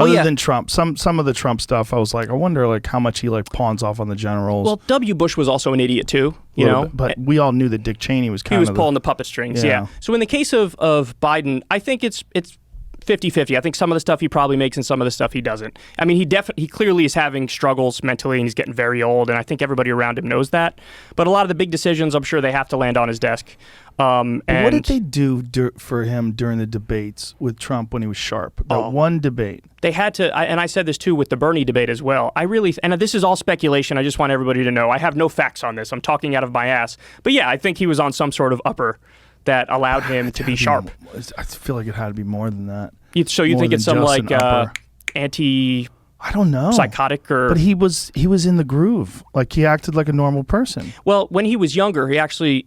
Other than Trump, some of the Trump stuff, I was like, I wonder like how much he like pawns off on the generals. Well, W. Bush was also an idiot too, you know. But we all knew that Dick Cheney was kind of pulling the puppet strings. Yeah. So in the case of Biden, I think it's 50-50. I think some of the stuff he probably makes and some of the stuff he doesn't. I mean, he clearly is having struggles mentally and he's getting very old, and I think everybody around him knows that. But a lot of the big decisions, I'm sure they have to land on his desk. And what did they do for him during the debates with Trump when he was sharp? That one debate. They had to, and I said this too with the Bernie debate as well. And this is all speculation. I just want everybody to know. I have no facts on this. I'm talking out of my ass. But yeah, I think he was on some sort of upper that allowed him to be sharp. I feel like it had to be more than that. So you think it's some like anti? I don't know. Psychotic or? But he was in the groove. Like he acted like a normal person. Well, when he was younger, he actually,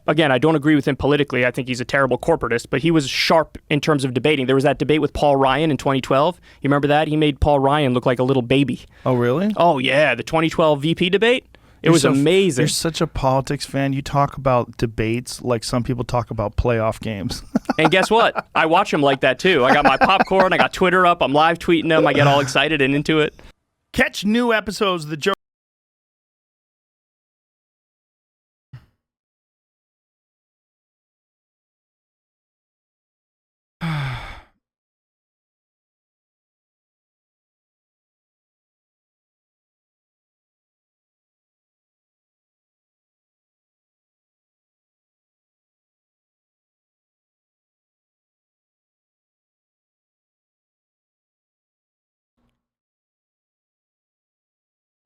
again, I don't agree with him politically. I think he's a terrible corporatist. But he was sharp in terms of debating. There was that debate with Paul Ryan in 2012. You remember that? He made Paul Ryan look like a little baby. Oh, really? Oh yeah, the 2012 VP debate. It was amazing. You're such a politics fan. You talk about debates like some people talk about playoff games. And guess what? I watch them like that too. I got my popcorn. I got Twitter up. I'm live tweeting them. I get all excited and into it. Catch new episodes of the Joe.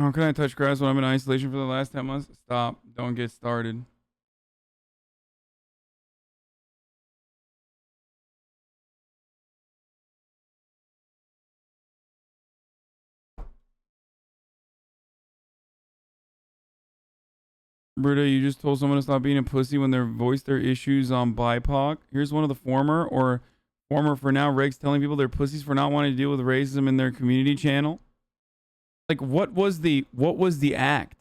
How can I touch grass when I'm in isolation for the last 10 months? Stop. Don't get started. Britta, you just told someone to stop being a pussy when they voice their issues on BIPOC. Here's one of the former for now regs telling people they're pussies for not wanting to deal with racism in their community channel. Like, what was the act?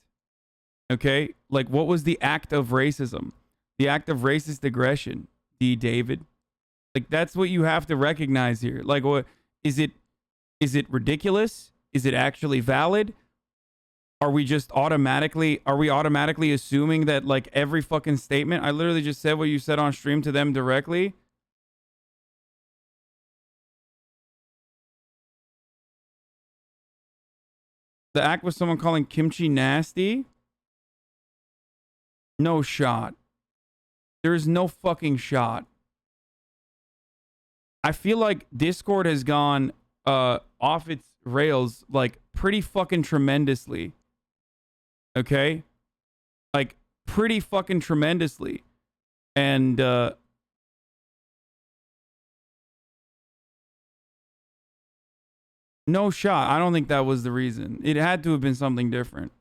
Okay? Like, what was the act of racism? The act of racist aggression, D. David. Like, that's what you have to recognize here. Like, what is it ridiculous? Is it actually valid? Are we automatically assuming that like every fucking statement? I literally just said what you said on stream to them directly. The act was someone calling kimchi nasty. No shot. There is no fucking shot. I feel like Discord has gone off its rails like pretty fucking tremendously. Okay? Like pretty fucking tremendously. And no shot. I don't think that was the reason. It had to have been something different.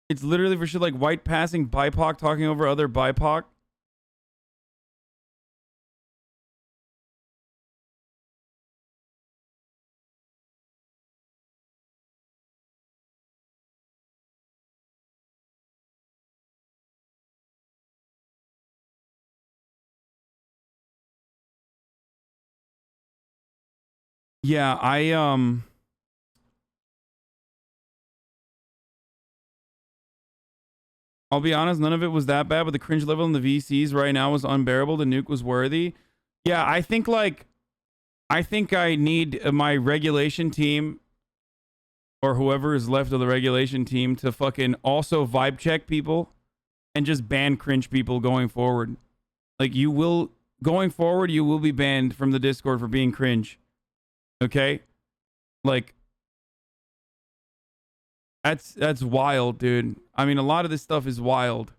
It's literally for shit like white passing BIPOC talking over other BIPOC. Yeah, I'll be honest, none of it was that bad, but the cringe level in the VCs right now was unbearable. The nuke was worthy. Yeah, I think I need my regulation team or whoever is left of the regulation team to fucking also vibe check people and just ban cringe people going forward. Like going forward, you will be banned from the Discord for being cringe. Okay? Like, that's wild, dude. I mean, a lot of this stuff is wild.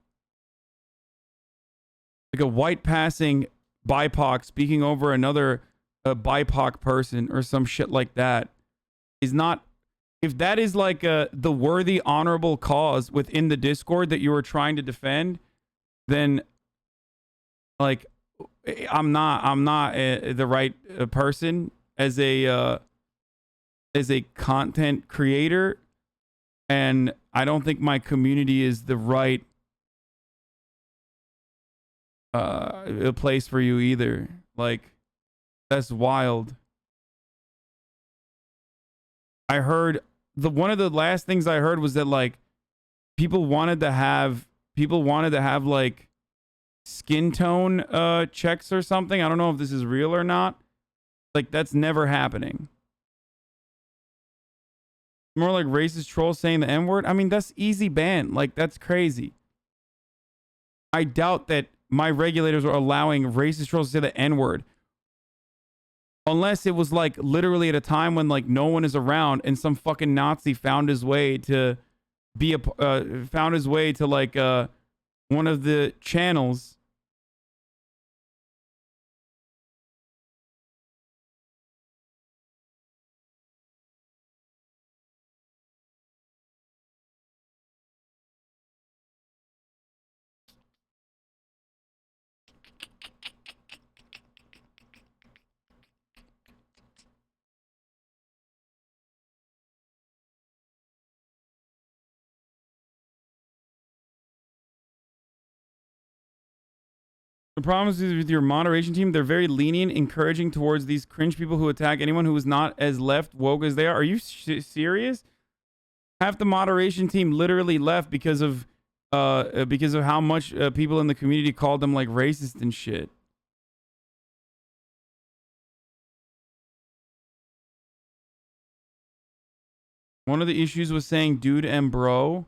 Like a white passing BIPOC speaking over another BIPOC person or some shit like that is not... If that is like the worthy, honorable cause within the Discord that you are trying to defend, then like I'm not the right person as a content creator, and I don't think my community is the right a place for you either. Like, that's wild. I heard one of the last things I heard was that like people wanted to have like skin tone checks or something. I don't know if this is real or not. Like, that's never happening. More like racist trolls saying the N-word. I mean, that's easy ban. Like, that's crazy. I doubt that my regulators are allowing racist trolls to say the N-word. Unless it was like literally at a time when like no one is around and some fucking Nazi found his way to be found his way to like one of the channels. The problem is with your moderation team, they're very lenient, encouraging towards these cringe people who attack anyone who is not as left woke as they are. Are you serious? Half the moderation team literally left because of how much people in the community called them like racist and shit. One of the issues was saying dude and bro.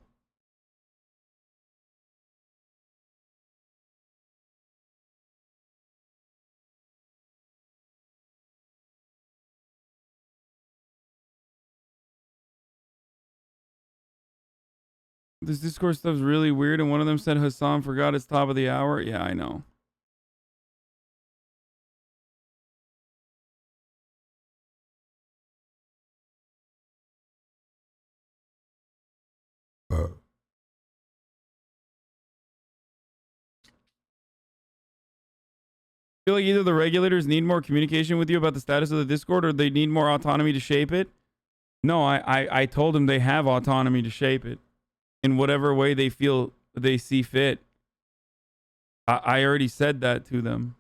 This Discord stuff's really weird, and one of them said Hasan forgot it's top of the hour. Yeah, I know. I feel like either the regulators need more communication with you about the status of the Discord, or they need more autonomy to shape it. No, I told them they have autonomy to shape it in whatever way they feel they see fit. I already said that to them.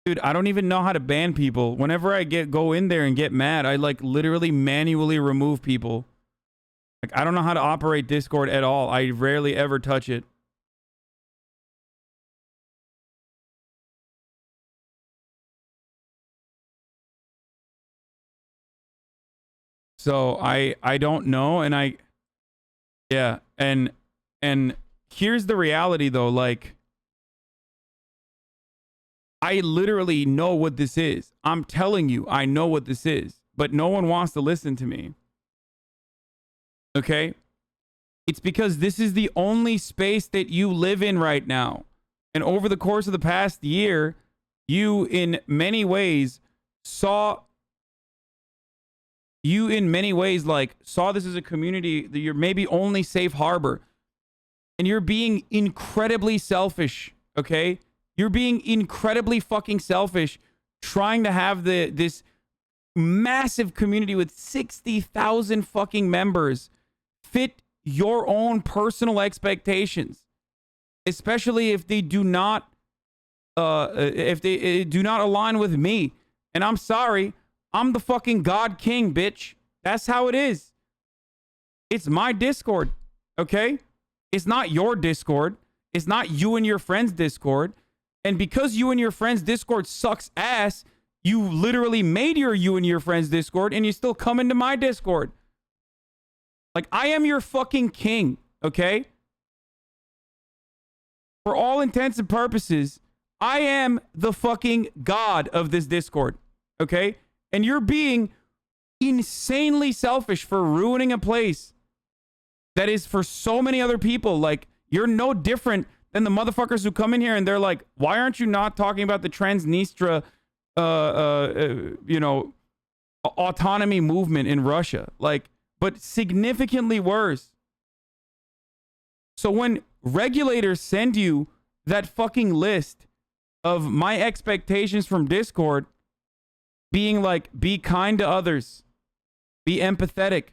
Dude, I don't even know how to ban people. Whenever I go in there and get mad, I like literally manually remove people. Like, I don't know how to operate Discord at all. I rarely ever touch it. So I don't know, and yeah, and here's the reality though, like, I literally know what this is. I'm telling you, I know what this is, but no one wants to listen to me. Okay? It's because this is the only space that you live in right now. And over the course of the past year, you in many ways saw this as a community that you're maybe only safe harbor. And you're being incredibly selfish, okay? You're being incredibly fucking selfish trying to have this massive community with 60,000 fucking members fit your own personal expectations, especially if they do not align with me. And I'm sorry, I'm the fucking God King, bitch. That's how it is. It's my Discord, okay? It's not your Discord. It's not you and your friends' Discord. And because you and your friends' Discord sucks ass, you literally made you and your friends' Discord, and you still come into my Discord. Like, I am your fucking king, okay? For all intents and purposes, I am the fucking god of this Discord, okay? And you're being insanely selfish for ruining a place that is for so many other people. Like, you're no different than the motherfuckers who come in here and they're like, why aren't you not talking about the Transnistria, autonomy movement in Russia? Like, but significantly worse. So when regulators send you that fucking list of my expectations from Discord being like, be kind to others, be empathetic,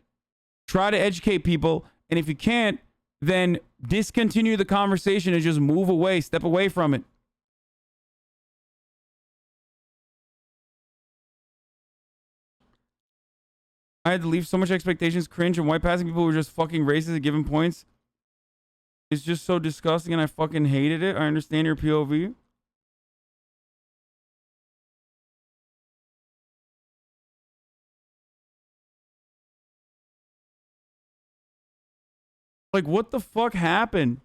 try to educate people, and if you can't, then discontinue the conversation and just move away, step away from it. I had to leave so much expectations, cringe, and white passing people who were just fucking racist at given points. It's just so disgusting and I fucking hated it. I understand your POV. Like, what the fuck happened?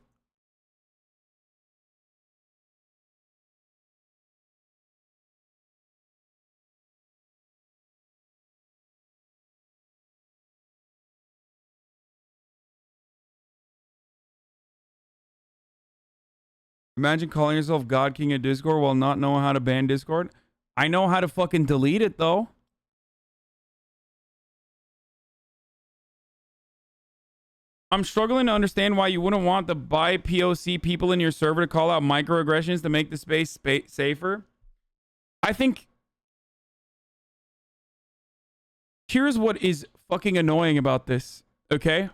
Imagine calling yourself God King at Discord while not knowing how to ban Discord. I know how to fucking delete it, though. I'm struggling to understand why you wouldn't want the BIPOC people in your server to call out microaggressions to make the space safer. I think here's what is fucking annoying about this, okay?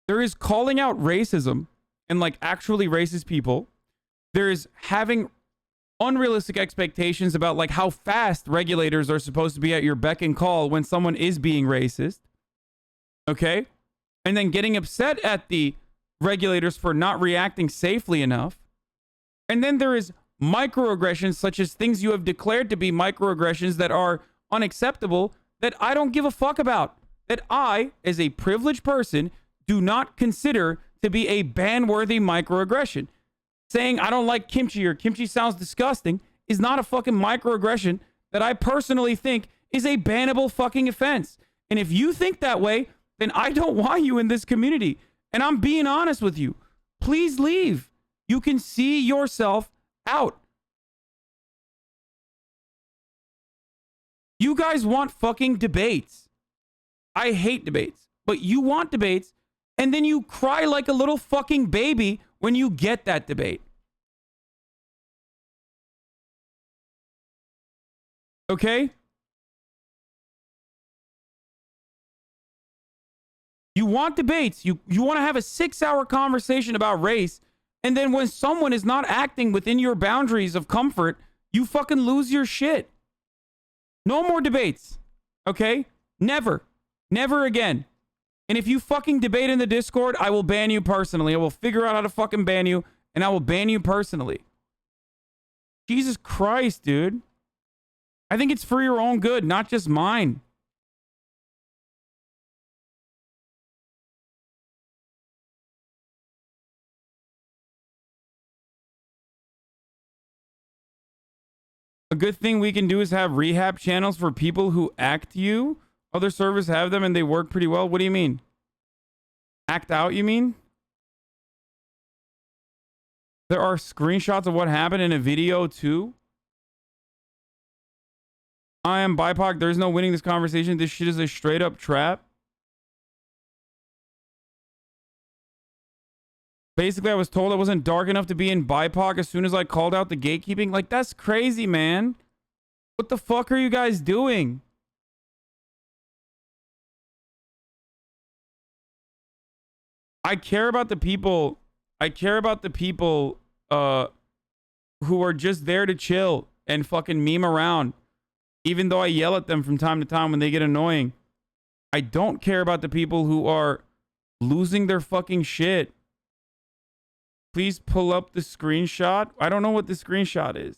There is calling out racism and like actually racist people. There is having unrealistic expectations about like how fast regulators are supposed to be at your beck and call when someone is being racist. Okay? And then getting upset at the regulators for not reacting safely enough. And then there is microaggressions, such as things you have declared to be microaggressions that are unacceptable, that I don't give a fuck about. That I, as a privileged person, do not consider to be a ban-worthy microaggression. Saying I don't like kimchi or kimchi sounds disgusting is not a fucking microaggression that I personally think is a bannable fucking offense. And if you think that way, then I don't want you in this community. And I'm being honest with you. Please leave. You can see yourself out. You guys want fucking debates. I hate debates. But you want debates, and then you cry like a little fucking baby when you get that debate. Okay? You want debates. You want to have a 6-hour conversation about race. And then when someone is not acting within your boundaries of comfort, you fucking lose your shit. No more debates. Okay? Never. Never again. And if you fucking debate in the Discord, I will ban you personally. I will figure out how to fucking ban you, and I will ban you personally. Jesus Christ, dude. I think it's for your own good, not just mine. A good thing we can do is have rehab channels for people who act you. Other servers have them and they work pretty well. What do you mean? Act out, you mean? There are screenshots of what happened in a video too. I am BIPOC. There's no winning this conversation. This shit is a straight up trap. Basically, I was told I wasn't dark enough to be in BIPOC as soon as I called out the gatekeeping. Like, that's crazy, man. What the fuck are you guys doing? I care about the people. I care about the people who are just there to chill and fucking meme around. Even though I yell at them from time to time when they get annoying. I don't care about the people who are losing their fucking shit. Please pull up the screenshot. I don't know what the screenshot is.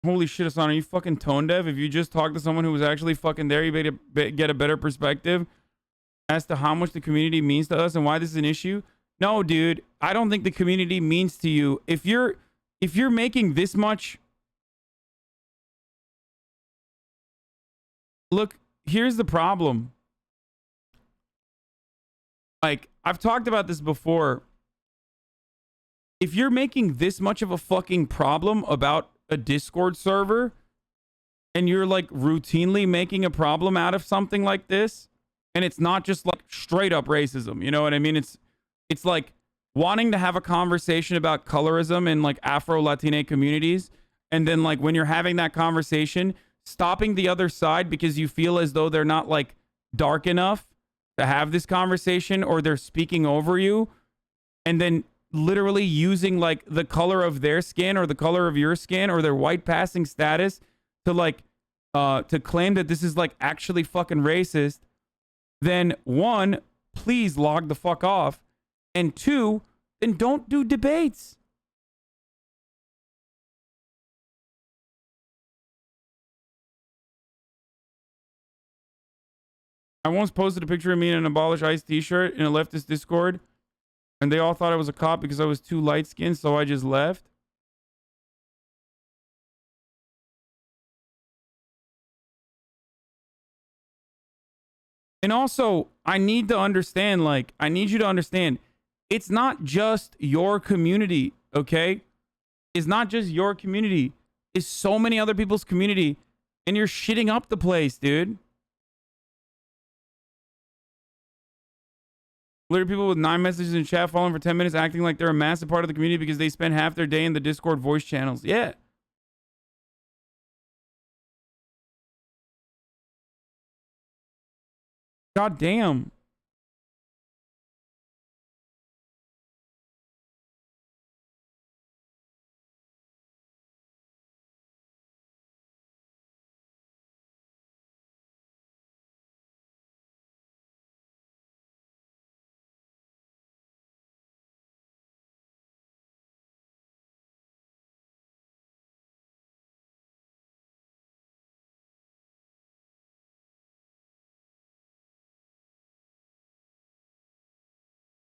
Holy shit, Hasan, are you fucking tone deaf? If you just talked to someone who was actually fucking there, you better get a better perspective as to how much the community means to us and why this is an issue. No, dude, I don't think the community means to you. If you're making this much... Look, here's the problem. Like, I've talked about this before. If you're making this much of a fucking problem about a Discord server and you're like routinely making a problem out of something like this, and it's not just like straight up racism, you know what I mean? It's like wanting to have a conversation about colorism in like Afro-Latina communities, and then like when you're having that conversation, stopping the other side because you feel as though they're not like dark enough to have this conversation, or they're speaking over you, and then literally using like the color of their skin or the color of your skin or their white passing status to like to claim that this is like actually fucking racist, then one, please log the fuck off, and two, then don't do debates. I once posted a picture of me in an Abolish ICE t-shirt in a leftist Discord, and they all thought I was a cop because I was too light-skinned, so I just left. And also, I need to understand, like, I need you to understand, it's not just your community, okay? It's not just your community. It's so many other people's community, and you're shitting up the place, dude. Literally people with 9 messages in chat following for 10 minutes acting like they're a massive part of the community because they spend half their day in the Discord voice channels. Yeah. God damn.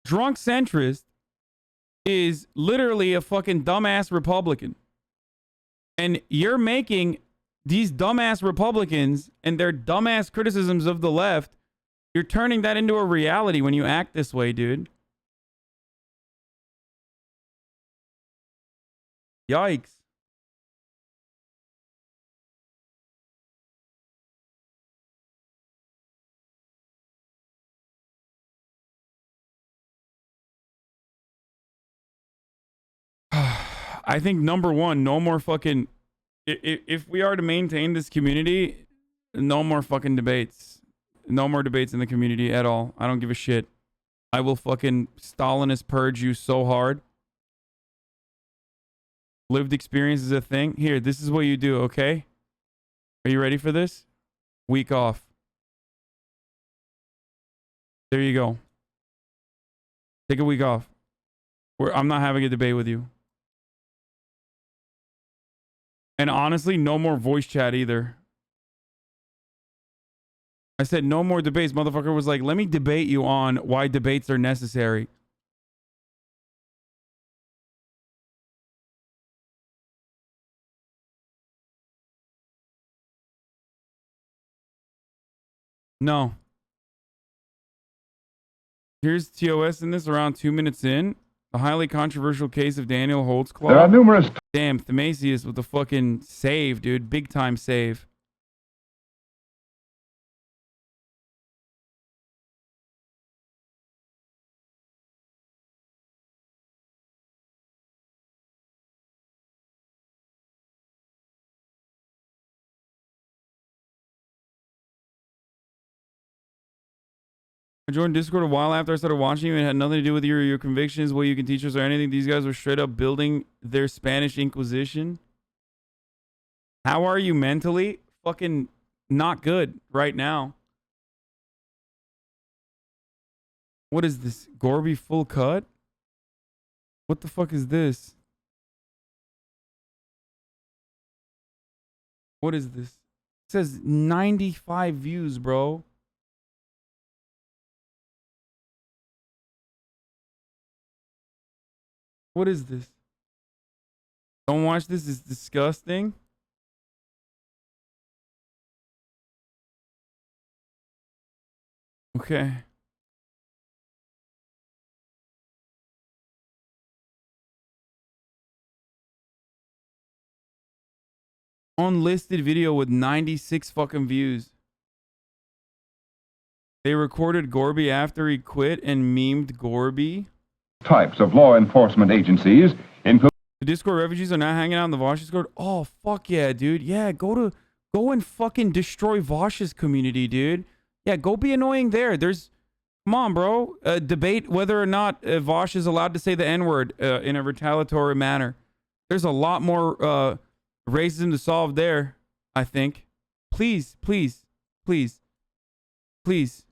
Drunk centrist is literally a fucking dumbass Republican. And you're making these dumbass Republicans and their dumbass criticisms of the left, you're turning that into a reality when you act this way, dude. Yikes. I think number one, no more fucking, if we are to maintain this community, no more fucking debates. No more debates in the community at all. I don't give a shit. I will fucking Stalinist purge you so hard. Lived experience is a thing. Here, this is what you do, okay? Are you ready for this? Week off. There you go. Take a week off. I'm not having a debate with you. And honestly, no more voice chat either. I said no more debates. Motherfucker was like, let me debate you on why debates are necessary. No. Here's TOS in this around 2 minutes in. The highly controversial case of Daniel Holtzclaw. There are numerous... Damn, Themasius with the fucking save, dude. Big time save. I joined Discord a while after I started watching you, and it had nothing to do with your convictions, what you can teach us, or anything. These guys were straight up building their Spanish Inquisition. How are you mentally? Fucking not good right now. What is this? Gorby full cut? What the fuck is this? What is this? It says 95 views, bro. What is this? Don't watch this. It's disgusting. Okay. Unlisted video with 96 fucking views. They recorded Gorby after he quit and memed Gorby. types of law enforcement agencies, including The Discord refugees are not hanging out in the Vosh Discord. Oh, fuck yeah, dude. Yeah, go and fucking destroy Vosh's community, dude. Yeah, go be annoying there. Come on, bro. Debate whether or not Vosh is allowed to say the N-word in a retaliatory manner. There's a lot more racism to solve there, I think. Please, please, please, please.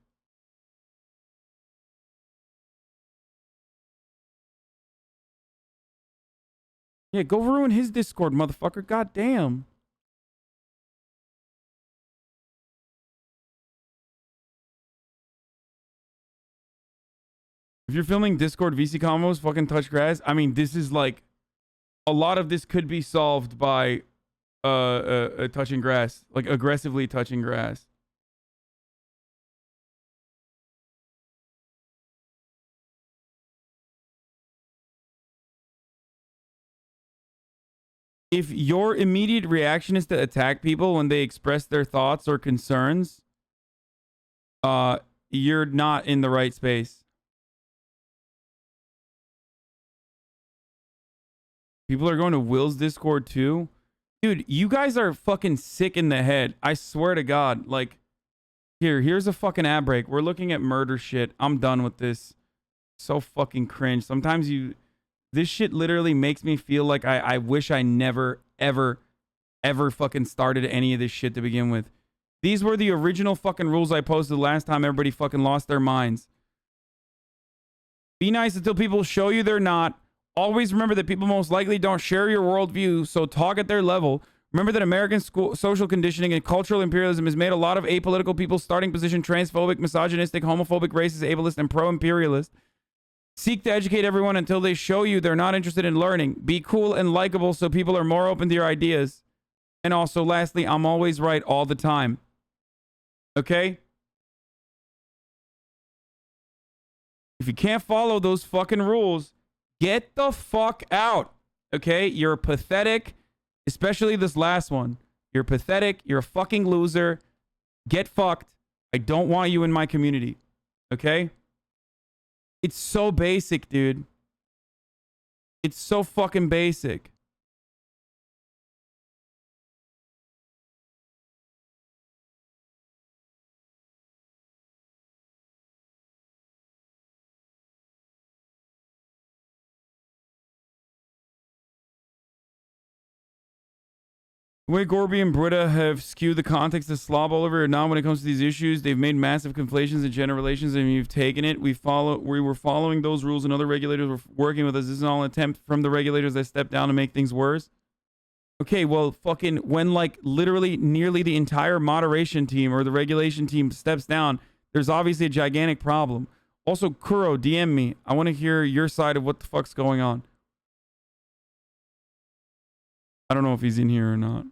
Yeah, go ruin his Discord, motherfucker. God damn. If you're filming Discord VC combos, fucking touch grass. I mean, this is like a lot of this could be solved by touching grass, like aggressively touching grass. If your immediate reaction is to attack people when they express their thoughts or concerns, you're not in the right space. People are going to Will's Discord too. Dude, you guys are fucking sick in the head. I swear to God. Like, here's a fucking ad break. We're looking at murder shit. I'm done with this. So fucking cringe. Sometimes this shit literally makes me feel like I wish I never, ever, ever fucking started any of this shit to begin with. These were the original fucking rules I posted last time everybody fucking lost their minds. Be nice until people show you they're not. Always remember that people most likely don't share your worldview, so talk at their level. Remember that American social conditioning and cultural imperialism has made a lot of apolitical people starting position transphobic, misogynistic, homophobic, racist, ableist, and pro-imperialist. Seek to educate everyone until they show you they're not interested in learning. Be cool and likable so people are more open to your ideas. And also, lastly, I'm always right all the time. Okay? If you can't follow those fucking rules, get the fuck out. Okay? You're pathetic, especially this last one. You're pathetic. You're a fucking loser. Get fucked. I don't want you in my community. Okay? It's so basic, dude. It's so fucking basic. The way Gorby and Britta have skewed the context of slob all over now when it comes to these issues, they've made massive conflations and generalizations, and you've taken it. We were following those rules, and other regulators were working with us. This is all an attempt from the regulators that stepped down to make things worse. Okay, well, fucking when like literally nearly the entire moderation team or the regulation team steps down, there's obviously a gigantic problem. Also, Kuro, DM me. I want to hear your side of what the fuck's going on. I don't know if he's in here or not.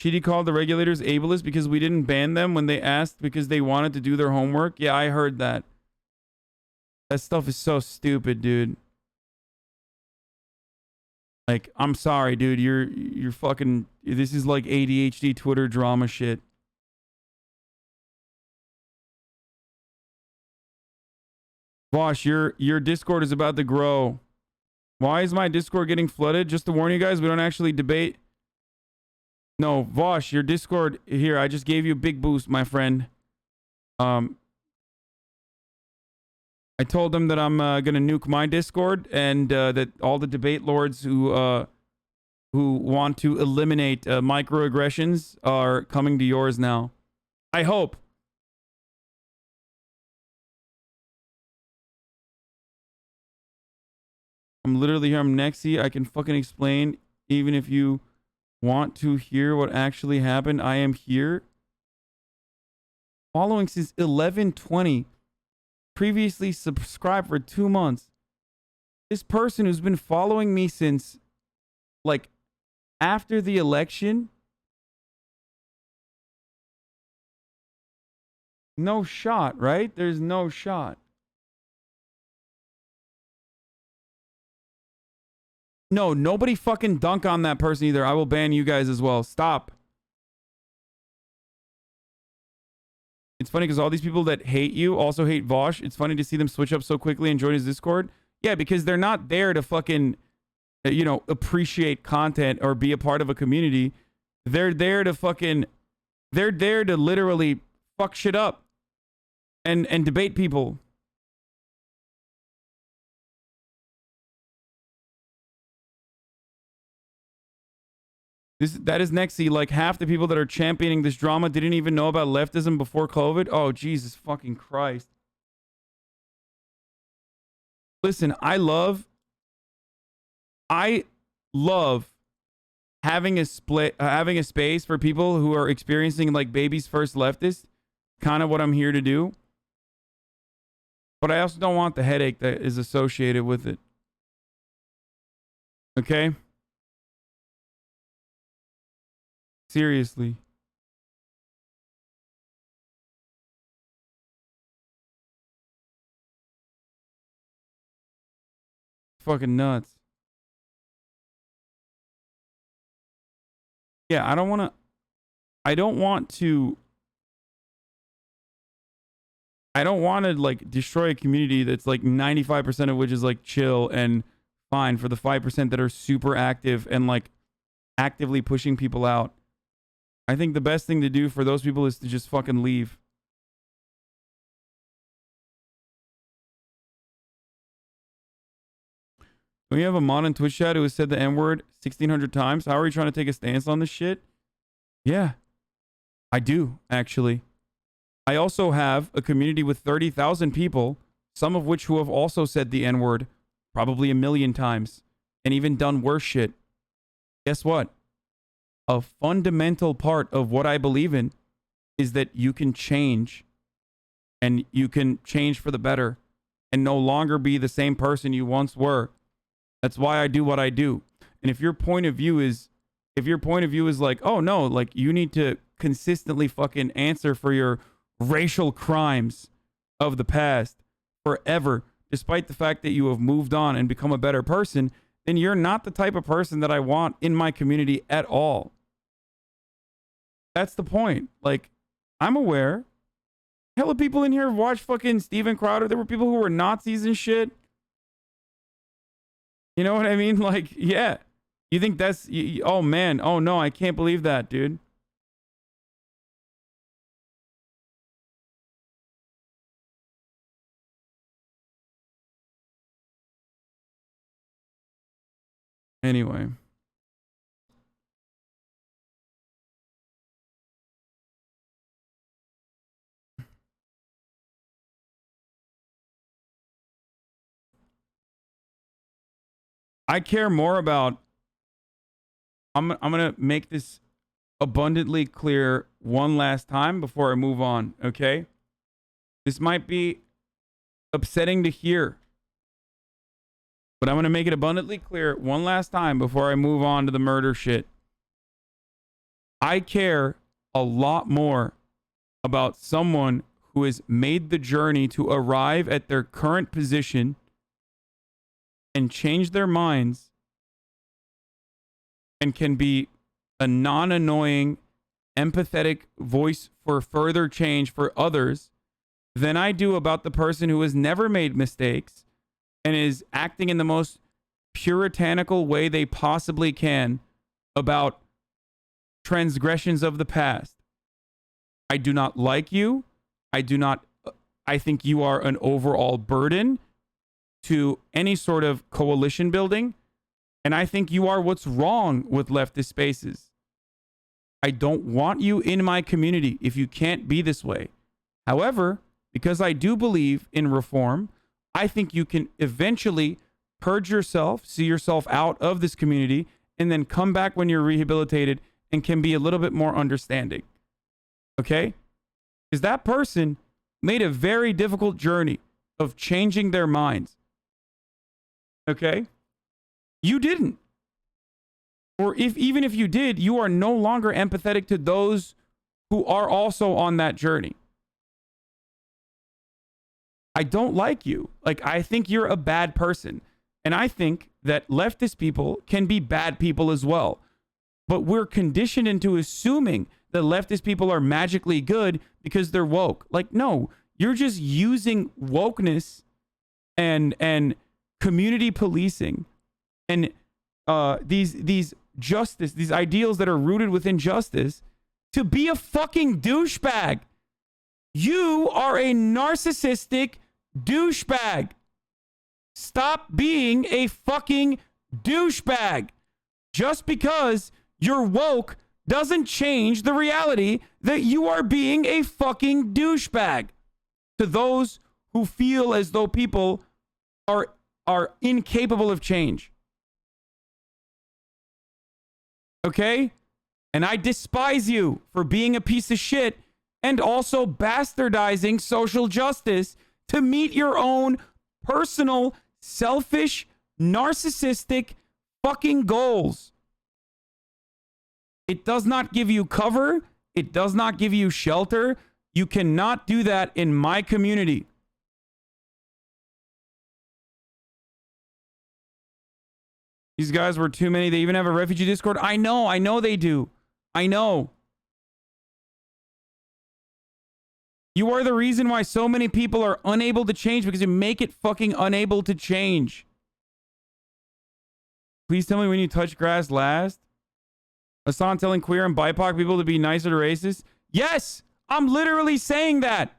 Chidi called the regulators ableist because we didn't ban them when they asked because they wanted to do their homework. Yeah, I heard that. That stuff is so stupid, dude. Like, I'm sorry, dude. You're fucking... This is like ADHD Twitter drama shit. Vosh, your Discord is about to grow. Why is my Discord getting flooded? Just to warn you guys, we don't actually debate... No, Vosh, your Discord here. I just gave you a big boost, my friend. I told them that I'm gonna nuke my Discord, and that all the debate lords who want to eliminate microaggressions are coming to yours now. I hope. I'm literally here. I'm Nexy. I can fucking explain, even if you want to hear what actually happened. I am here. Following since 11/20. Previously subscribed for 2 months. This person who's been following me since like after the election. No shot, right? There's no shot. No, nobody fucking dunk on that person either. I will ban you guys as well. Stop. It's funny because all these people that hate you also hate Vosh. It's funny to see them switch up so quickly and join his Discord. Yeah, because they're not there to fucking, you know, appreciate content or be a part of a community. They're there to fucking, they're there to literally fuck shit up and debate people. That is Nexy. Like, half the people that are championing this drama didn't even know about leftism before COVID. Oh, Jesus fucking Christ. Listen, I love having a space for people who are experiencing like baby's first leftist. Kind of what I'm here to do. But I also don't want the headache that is associated with it. Okay? Seriously. Fucking nuts. Yeah, I don't want to like destroy a community that's like 95% of which is like chill and fine for the 5% that are super active and like actively pushing people out. I think the best thing to do for those people is to just fucking leave. We have a mod in Twitch chat who has said the N-word 1,600 times. How are you trying to take a stance on this shit? Yeah, I do, actually. I also have a community with 30,000 people, some of which who have also said the N-word probably 1 million times and even done worse shit. Guess what? A fundamental part of what I believe in is that you can change, and you can change for the better and no longer be the same person you once were. That's why I do what I do. And if your point of view is like, oh no, like you need to consistently fucking answer for your racial crimes of the past forever, despite the fact that you have moved on and become a better person, then you're not the type of person that I want in my community at all. That's the point. Like, I'm aware. Hell of people in here have watched fucking Steven Crowder. There were people who were Nazis and shit. You know what I mean? Like, yeah. You think that's... oh, man. Oh, no. I can't believe that, dude. Anyway. I care more about... I'm going to make this abundantly clear one last time before I move on, okay? This might be upsetting to hear, but I'm going to make it abundantly clear one last time before I move on to the murder shit. I care a lot more about someone who has made the journey to arrive at their current position and change their minds and can be a non-annoying, empathetic voice for further change for others than I do about the person who has never made mistakes and is acting in the most puritanical way they possibly can about transgressions of the past. I do not like you. I think you are an overall burden to any sort of coalition building. And I think you are what's wrong with leftist spaces. I don't want you in my community if you can't be this way. However, because I do believe in reform, I think you can eventually purge yourself, see yourself out of this community, and then come back when you're rehabilitated and can be a little bit more understanding. Okay? Because that person made a very difficult journey of changing their minds. Okay? You didn't. Or even if you did, you are no longer empathetic to those who are also on that journey. I don't like you. Like, I think you're a bad person. And I think that leftist people can be bad people as well. But we're conditioned into assuming the leftist people are magically good because they're woke. Like, no, you're just using wokeness and community policing and these justice, these ideals that are rooted within justice to be a fucking douchebag. You are a narcissistic douchebag. Stop being a fucking douchebag. Just because you're woke doesn't change the reality that you are being a fucking douchebag. To those who feel as though people are incapable of change. Okay? And I despise you for being a piece of shit and also bastardizing social justice to meet your own personal, selfish, narcissistic fucking goals. It does not give you cover. It does not give you shelter. You cannot do that in my community. These guys were too many. They even have a refugee Discord. I know they do. I know. You are the reason why so many people are unable to change because you make it fucking unable to change. Please tell me when you touch grass last. Hasan telling queer and BIPOC people to be nicer to racists. Yes, I'm literally saying that.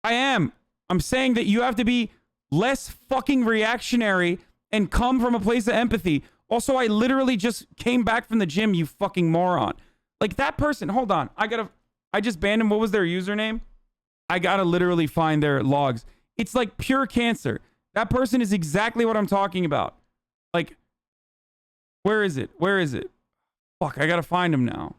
I am. I'm saying that you have to be less fucking reactionary and come from a place of empathy. Also, I literally just came back from the gym, you fucking moron. Like that person, hold on. I just banned him. What was their username? I gotta literally find their logs. It's like pure cancer. That person is exactly what I'm talking about. Like, where is it? Where is it? Fuck, I gotta find him now.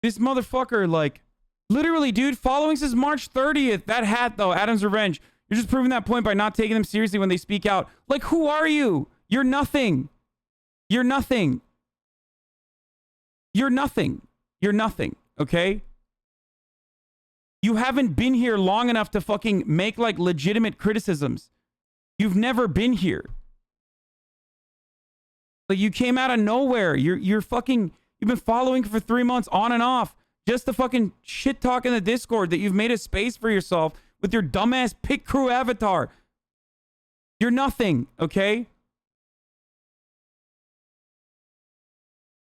This motherfucker, like, literally, dude, following since March 30th. That hat, though, Adam's Revenge. You're just proving that point by not taking them seriously when they speak out. Like, who are you? You're nothing. You're nothing. You're nothing. You're nothing, okay? You haven't been here long enough to fucking make, like, legitimate criticisms. You've never been here. Like, you came out of nowhere. You're fucking... You've been following for 3 months on and off just to fucking shit talk in the Discord that you've made a space for yourself with your dumbass pit crew avatar. You're nothing, okay?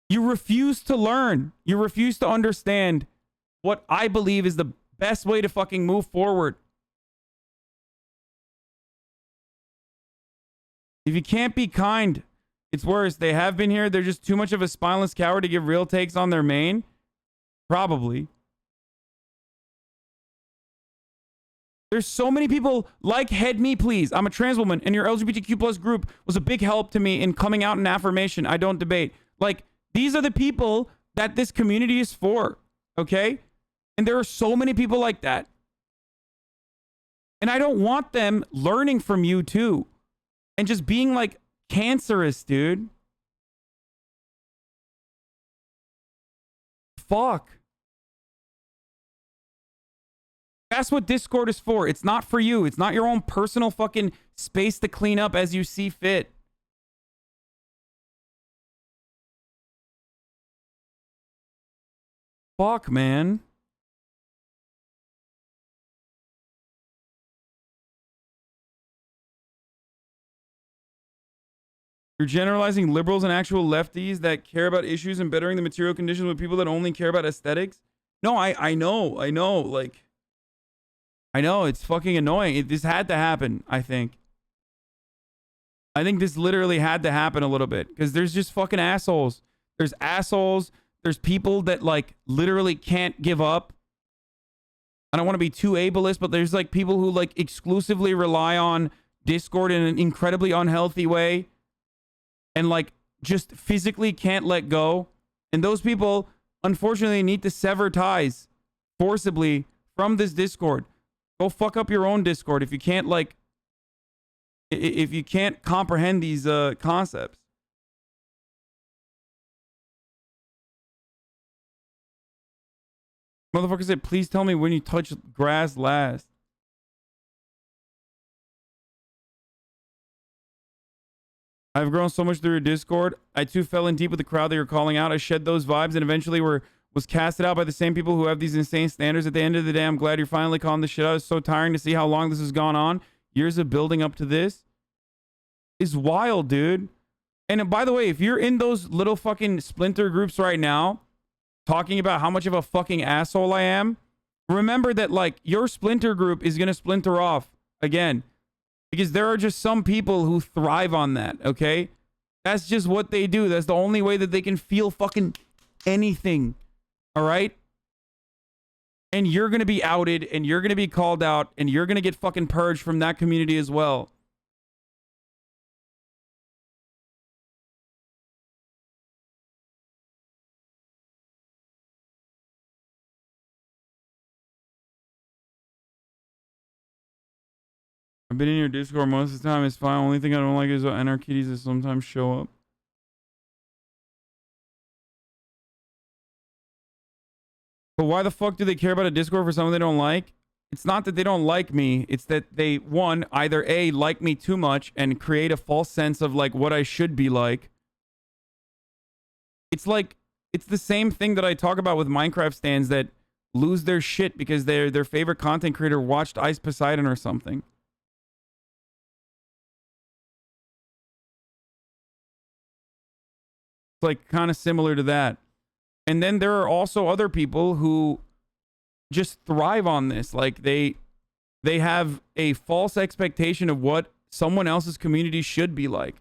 You refuse to learn. You refuse to understand what I believe is the best way to fucking move forward. If you can't be kind, it's worse. They have been here. They're just too much of a spineless coward to give real takes on their main. Probably. There's so many people like Head Me Please. I'm a trans woman and your LGBTQ plus group was a big help to me in coming out in affirmation. I don't debate. Like, these are the people that this community is for. Okay? And there are so many people like that. And I don't want them learning from you too. And just being like, cancerous, dude. Fuck. That's what Discord is for. It's not for you. It's not your own personal fucking space to clean up as you see fit. Fuck, man. You're generalizing liberals and actual lefties that care about issues and bettering the material conditions with people that only care about aesthetics? No, I know. Like, I know, it's fucking annoying. This had to happen, I think. I think this literally had to happen a little bit. Because there's just fucking assholes. There's assholes. There's people that, like, literally can't give up. I don't want to be too ableist, but there's, like, people who, like, exclusively rely on Discord in an incredibly unhealthy way. And, like, just physically can't let go. And those people, unfortunately, need to sever ties forcibly from this Discord. Go fuck up your own Discord if you can't, like, if you can't comprehend these concepts. Motherfucker said, please tell me when you touch grass last. I've grown so much through your Discord. I too fell in deep with the crowd that you're calling out. I shed those vibes and eventually was casted out by the same people who have these insane standards. At the end of the day, I'm glad you're finally calling this shit out. It's so tiring to see how long this has gone on. Years of building up to this is wild, dude. And by the way, if you're in those little fucking splinter groups right now, talking about how much of a fucking asshole I am, remember that, like, your splinter group is going to splinter off again. Because there are just some people who thrive on that, okay? That's just what they do. That's the only way that they can feel fucking anything, all right? And you're going to be outed, and you're going to be called out, and you're going to get fucking purged from that community as well. I've been in your Discord most of the time. It's fine. Only thing I don't like is anarchies that sometimes show up. But why the fuck do they care about a Discord for someone they don't like? It's not that they don't like me. It's that they, one, either A, like me too much and create a false sense of like what I should be like. It's like, it's the same thing that I talk about with Minecraft stands that lose their shit because their favorite content creator watched Ice Poseidon or something. It's like kind of similar to that. And then there are also other people who just thrive on this. Like they have a false expectation of what someone else's community should be like.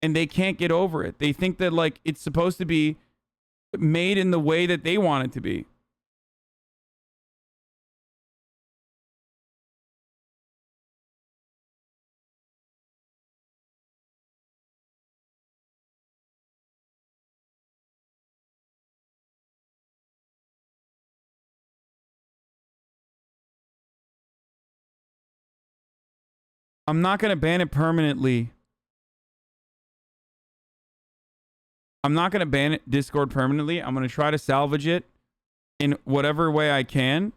And they can't get over it. They think that like it's supposed to be made in the way that they want it to be. I'm not going to ban it permanently. I'm not going to ban it Discord permanently. I'm going to try to salvage it in whatever way I can.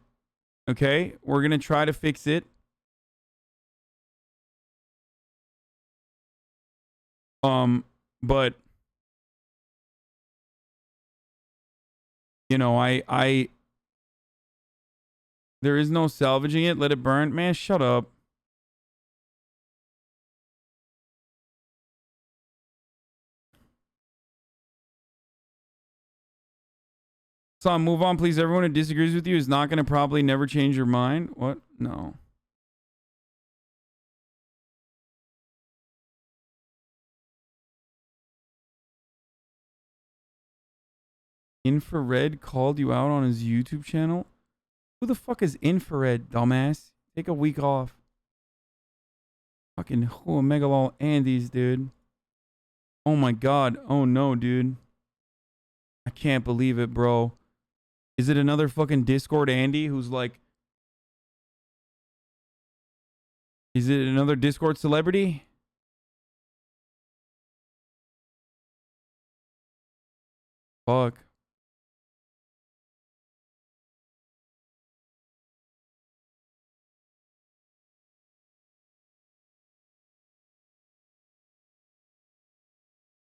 Okay? We're going to try to fix it. But you know, there is no salvaging it. Let it burn. Man, shut up. So move on, please. Everyone who disagrees with you is not going to probably never change your mind. What? No. Infrared called you out on his YouTube channel? Who the fuck is Infrared, dumbass? Take a week off. Fucking OMEGALUL Andes, dude. Oh my god. Oh no, dude. I can't believe it, bro. Is it another fucking Discord Andy who's like... Is it another Discord celebrity? Fuck.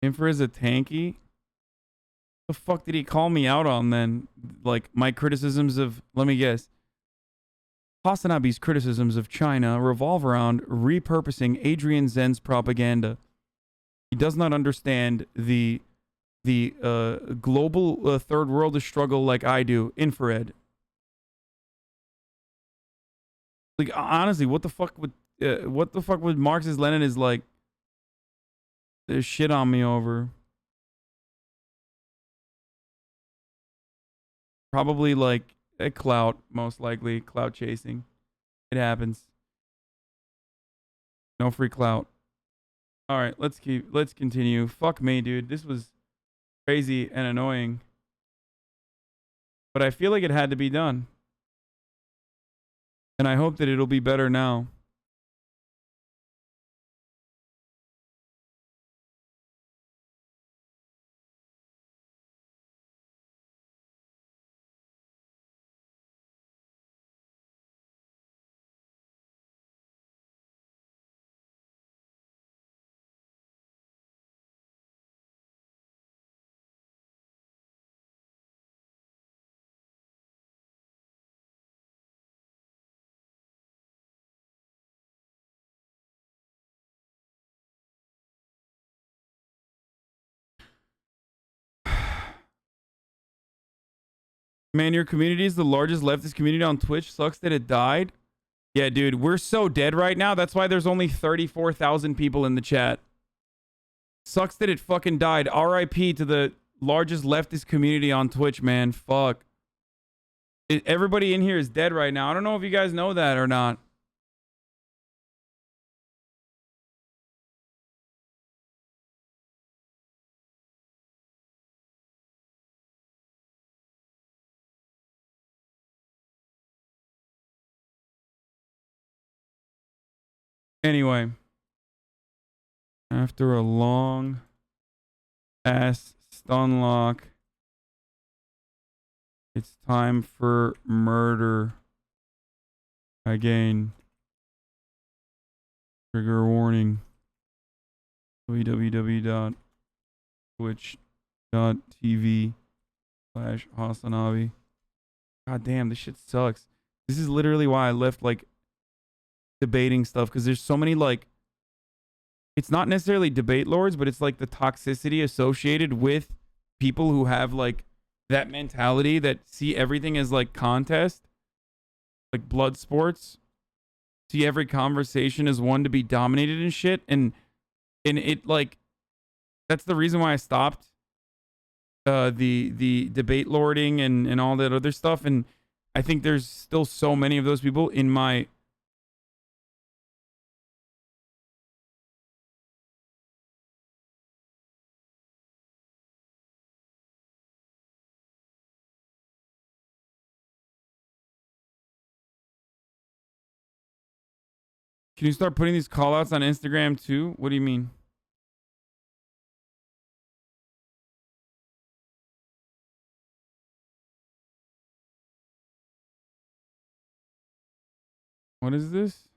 Infra is a tanky? The fuck did he call me out on then? Like my criticisms of, let me guess. HasanAbi's criticisms of China revolve around repurposing Adrian Zen's propaganda. He does not understand the global third world struggle like I do. Infrared. Like honestly, what the fuck would Marxist Lenin is like? There's shit on me over. Probably like a clout, most likely clout chasing. It happens. No free clout. All right, let's continue. Fuck me, dude. This was crazy and annoying. But I feel like it had to be done. And I hope that it'll be better now. Man, your community is the largest leftist community on Twitch. Sucks that it died. Yeah, dude, we're so dead right now. That's why there's only 34,000 people in the chat. Sucks that it fucking died. RIP to the largest leftist community on Twitch, man. Fuck. Everybody in here is dead right now. I don't know if you guys know that or not. Anyway, after a long ass stun lock, it's time for murder again. Trigger warning. www.twitch.tv/HasanAbi. God damn, this shit sucks. This is literally why I left like debating stuff, because there's so many like, it's not necessarily debate lords, but it's like the toxicity associated with people who have like that mentality that see everything as like contest, like blood sports, see every conversation as one to be dominated and shit, and it like, that's the reason why I stopped the debate lording and all that other stuff. And I think there's still so many of those people in my Can you start putting these callouts on Instagram too? What do you mean? What is this?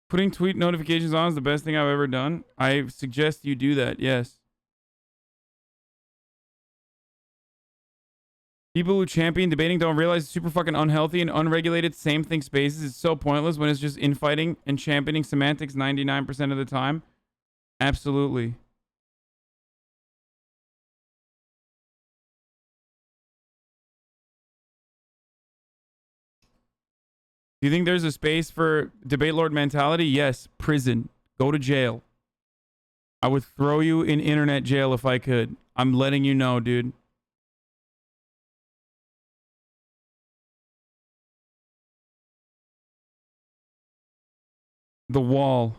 Putting tweet notifications on is the best thing I've ever done. I suggest you do that, yes. People who champion debating don't realize it's super fucking unhealthy and unregulated same thing spaces. It's so pointless when it's just infighting and championing semantics 99% of the time. Absolutely. Do you think there's a space for debate lord mentality? Yes. Prison. Go to jail. I would throw you in internet jail if I could. I'm letting you know, dude. The wall.